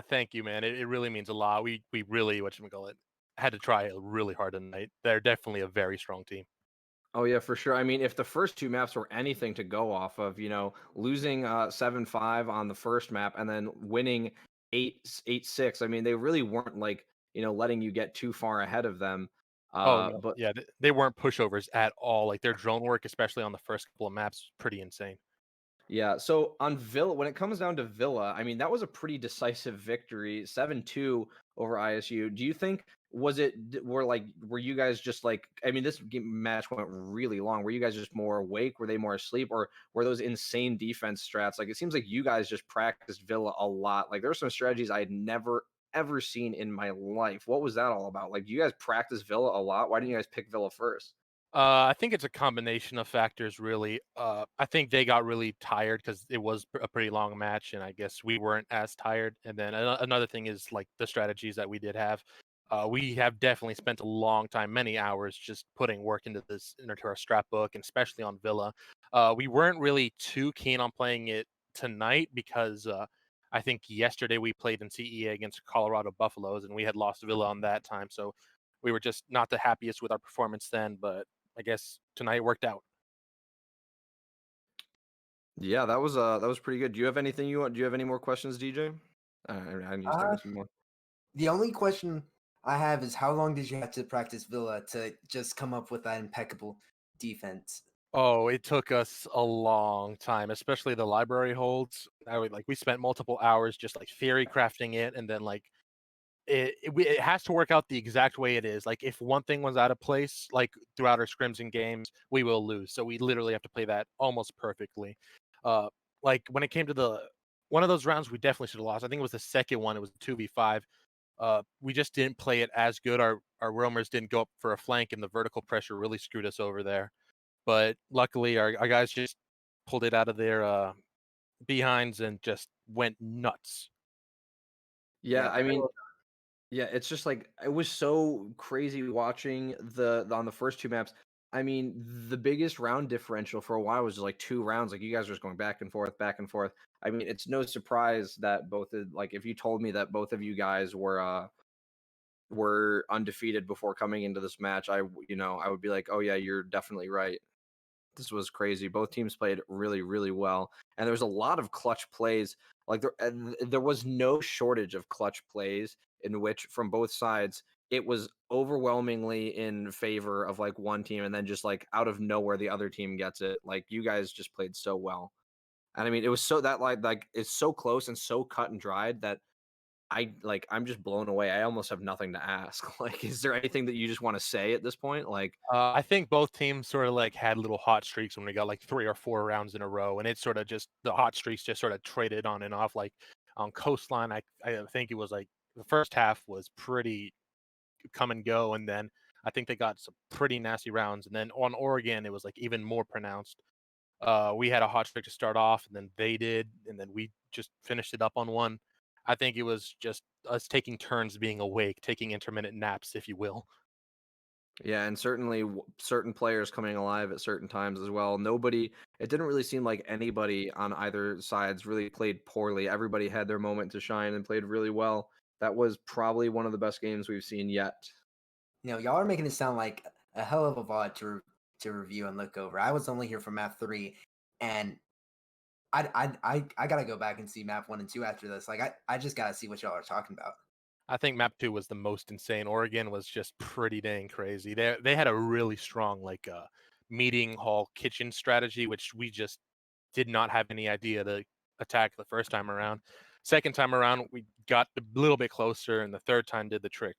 Thank you, man. It really means a lot. We really whatchamacallit had to try really hard tonight. They're definitely a very strong team. Oh yeah, for sure. I mean, if the first two maps were anything to go off of, losing 7-5 on the first map and then winning 8-6, I mean, they really weren't like, letting you get too far ahead of them. Oh no, But yeah, they weren't pushovers at all. Like their drone work, especially on the first couple of maps, was pretty insane. yeah, so on Villa, when it comes down to Villa, I mean, that was a pretty decisive victory, 7-2 over ISU. Do you think were you guys just like, I mean, this match went really long. Were you guys just more awake? Were they more asleep? Or were those insane defense strats? Like, it seems like you guys just practiced Villa a lot. Like, there's some strategies I had never ever seen in my life. What was that all about? Like, do you guys practice Villa a lot? Why didn't you guys pick Villa first? I think it's a combination of factors, really. I think they got really tired because it was a pretty long match, and I guess we weren't as tired. And then another thing is like the strategies that we did have. We have definitely spent a long time, many hours, just putting work into our scrapbook, and especially on Villa. We weren't really too keen on playing it tonight because I think yesterday we played in CEA against Colorado Buffaloes, and we had lost Villa on that time, so we were just not the happiest with our performance then. But I guess tonight worked out. Yeah, that was pretty good. Do you have anything you want? Do you have any more questions, DJ? I need to think Uh, of some more. the only question I have is how long did you have to practice Villa to just come up with that impeccable defense? Oh, it took us a long time, especially the library holds. We spent multiple hours just like theory crafting it, and then like it has to work out the exact way it is. Like if one thing was out of place, like throughout our scrims and games, we will lose. So we literally have to play that almost perfectly. Uh, like when it came to the one of those rounds, we definitely should have lost. I think it was the second one. It was 2v5. We just didn't play it as good. Our roamers didn't go up for a flank, and the vertical pressure really screwed us over there. But luckily, our guys just pulled it out of their behinds and just went nuts. Yeah, Yeah, I very mean, well. yeah, it's just like it was so crazy watching on the first two maps. I mean, the biggest round differential for a while was just like 2 rounds. Like you guys were just going back and forth, back and forth. I mean, it's no surprise that if you told me that both of you guys were undefeated before coming into this match, I would be like, oh yeah, you're definitely right. This was crazy. Both teams played really, really well, and there was a lot of clutch plays. Like there was no shortage of clutch plays in which, from both sides, it was overwhelmingly in favor of like one team, and then just like out of nowhere, the other team gets it. Like you guys just played so well, and I mean, it was so that like it's so close and so cut and dried that I'm just blown away. I almost have nothing to ask. Like, is there anything that you just want to say at this point? Like, I think both teams sort of like had little hot streaks when we got like 3 or 4 rounds in a row, and it sort of just the hot streaks just sort of traded on and off. Like on Coastline, I think it was like the first half was pretty come and go, and then I think they got some pretty nasty rounds, and then on Oregon it was like even more pronounced. We had a hot streak to start off, and then they did, and then we just finished it up on one. I think it was just us taking turns being awake, taking intermittent naps, if you will. yeah, and certainly certain players coming alive at certain times as well. It didn't really seem like anybody on either sides really played poorly. Everybody had their moment to shine and played really well. That was probably one of the best games we've seen yet. Y'all are making it sound like a hell of a VOD to review and look over. I was only here for map 3, and I gotta go back and see map 1 and 2 after this. Like I just gotta see what y'all are talking about. I think map 2 was the most insane. Oregon was just pretty dang crazy. They had a really strong like meeting hall kitchen strategy, which we just did not have any idea to attack the first time around. Second time around, we got a little bit closer, and the third time did the trick.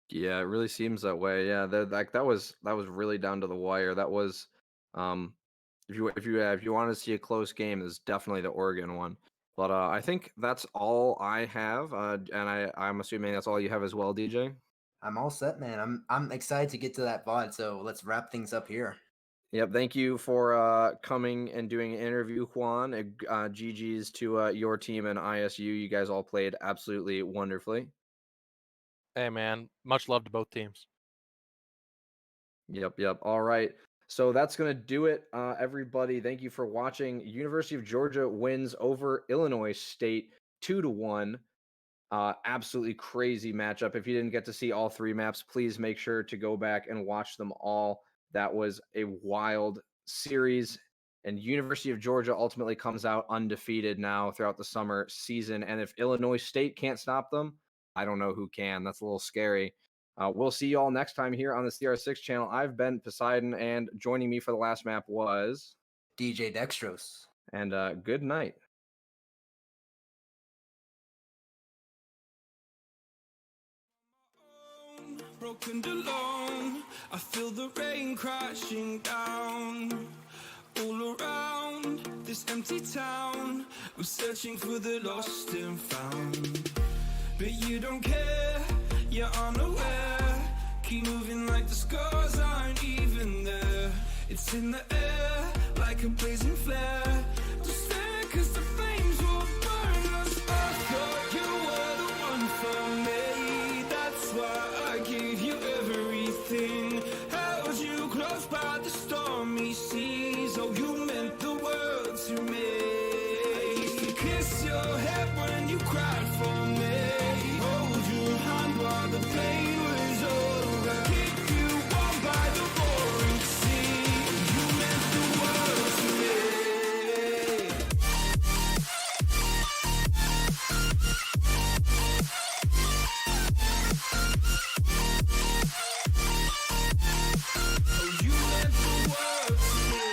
Yeah, it really seems that way. Yeah, that was really down to the wire. That was, if you want to see a close game, is definitely the Oregon one. But I think that's all I have, and I'm assuming that's all you have as well, DJ. I'm all set, man. I'm excited to get to that VOD, so let's wrap things up here. Yep, thank you for coming and doing an interview, Juan. GG's to your team and ISU. You guys all played absolutely wonderfully. Hey man, much love to both teams. Yep. All right. So that's going to do it, everybody. Thank you for watching. University of Georgia wins over Illinois State 2-1. Absolutely crazy matchup. If you didn't get to see all 3 maps, please make sure to go back and watch them all. That was a wild series. And University of Georgia ultimately comes out undefeated now throughout the summer season. And if Illinois State can't stop them, I don't know who can. That's a little scary. We'll see you all next time here on the CR6 channel. I've been Poseidon, and joining me for the last map was DJ Dextros. And good night. Broken alone, I feel the rain crashing down all around this empty town. I'm searching for the lost and found, but you don't care, you're unaware. Keep moving like the scars aren't even there. It's in the air like a blazing flare. Don't stare 'cause the flames will burn us. I thought you were the one for me, that's why I gave you everything. Held you close by the stormy seas. Oh, you meant the world to me. I used to kiss your head when you cried for me. Hold your hand while the pain was over. Keep you warm by the roaring sea. You meant the world to me. Oh, you meant the world to me.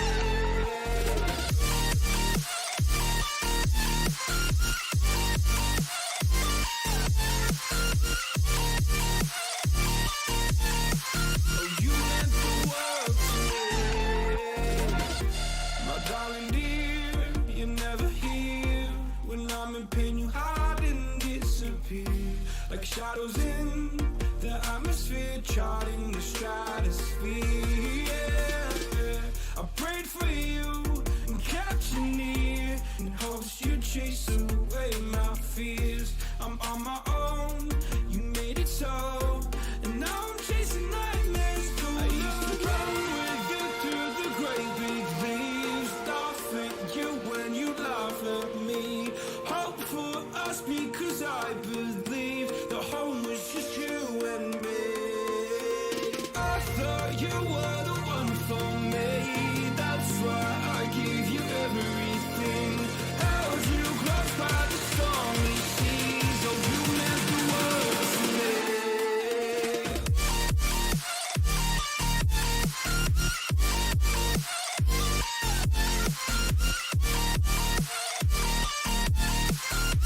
Oh, you meant the world to me. My darling dear, you're never here. When I'm in pain, you hide and disappear. Like shadows in the atmosphere, charting the stratosphere. Yeah. I prayed for you and kept you near, in hopes you'd chase away my fears. I'm on my own, you made it so, and now I'm chasing nightmares too. I used to run with you through the great big leaves, laugh at you when you laugh at thought you were the one for me. That's why I gave you everything. Held you close by the stormy seas. Oh, you meant the world to me.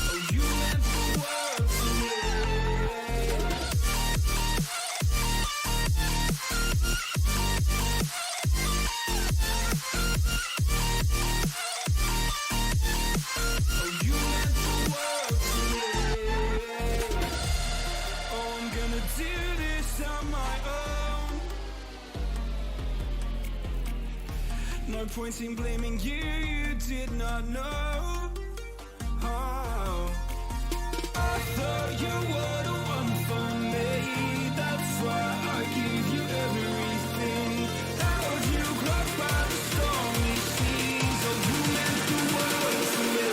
Oh, you meant the world to me. Oh, you meant the world to me. Oh, I'm gonna do this on my own. No point in blaming you, you did not know. Oh, I thought you were the one for me. That's why I gave you everything. Held you close by the stormy seas. Oh, you meant the world to me.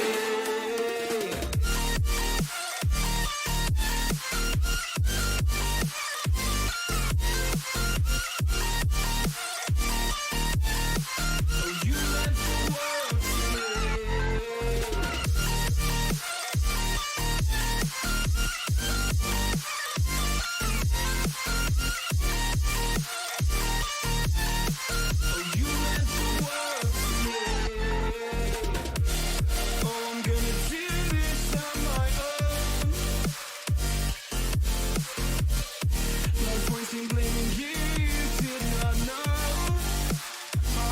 Oh, you meant the world to me. Oh, you meant the world to me. Oh, I'm gonna do this on my own. No point in blaming you, you did not know. Oh,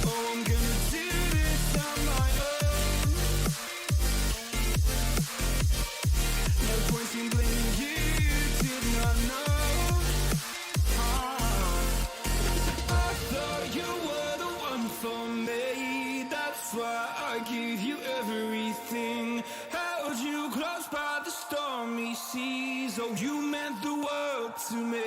oh, I'm gonna do this on my own. No point in blaming you, you did not know. I thought you were the one for me. That's why I gave you everything. Held you close by the stormy seas. Oh, you meant the world to me.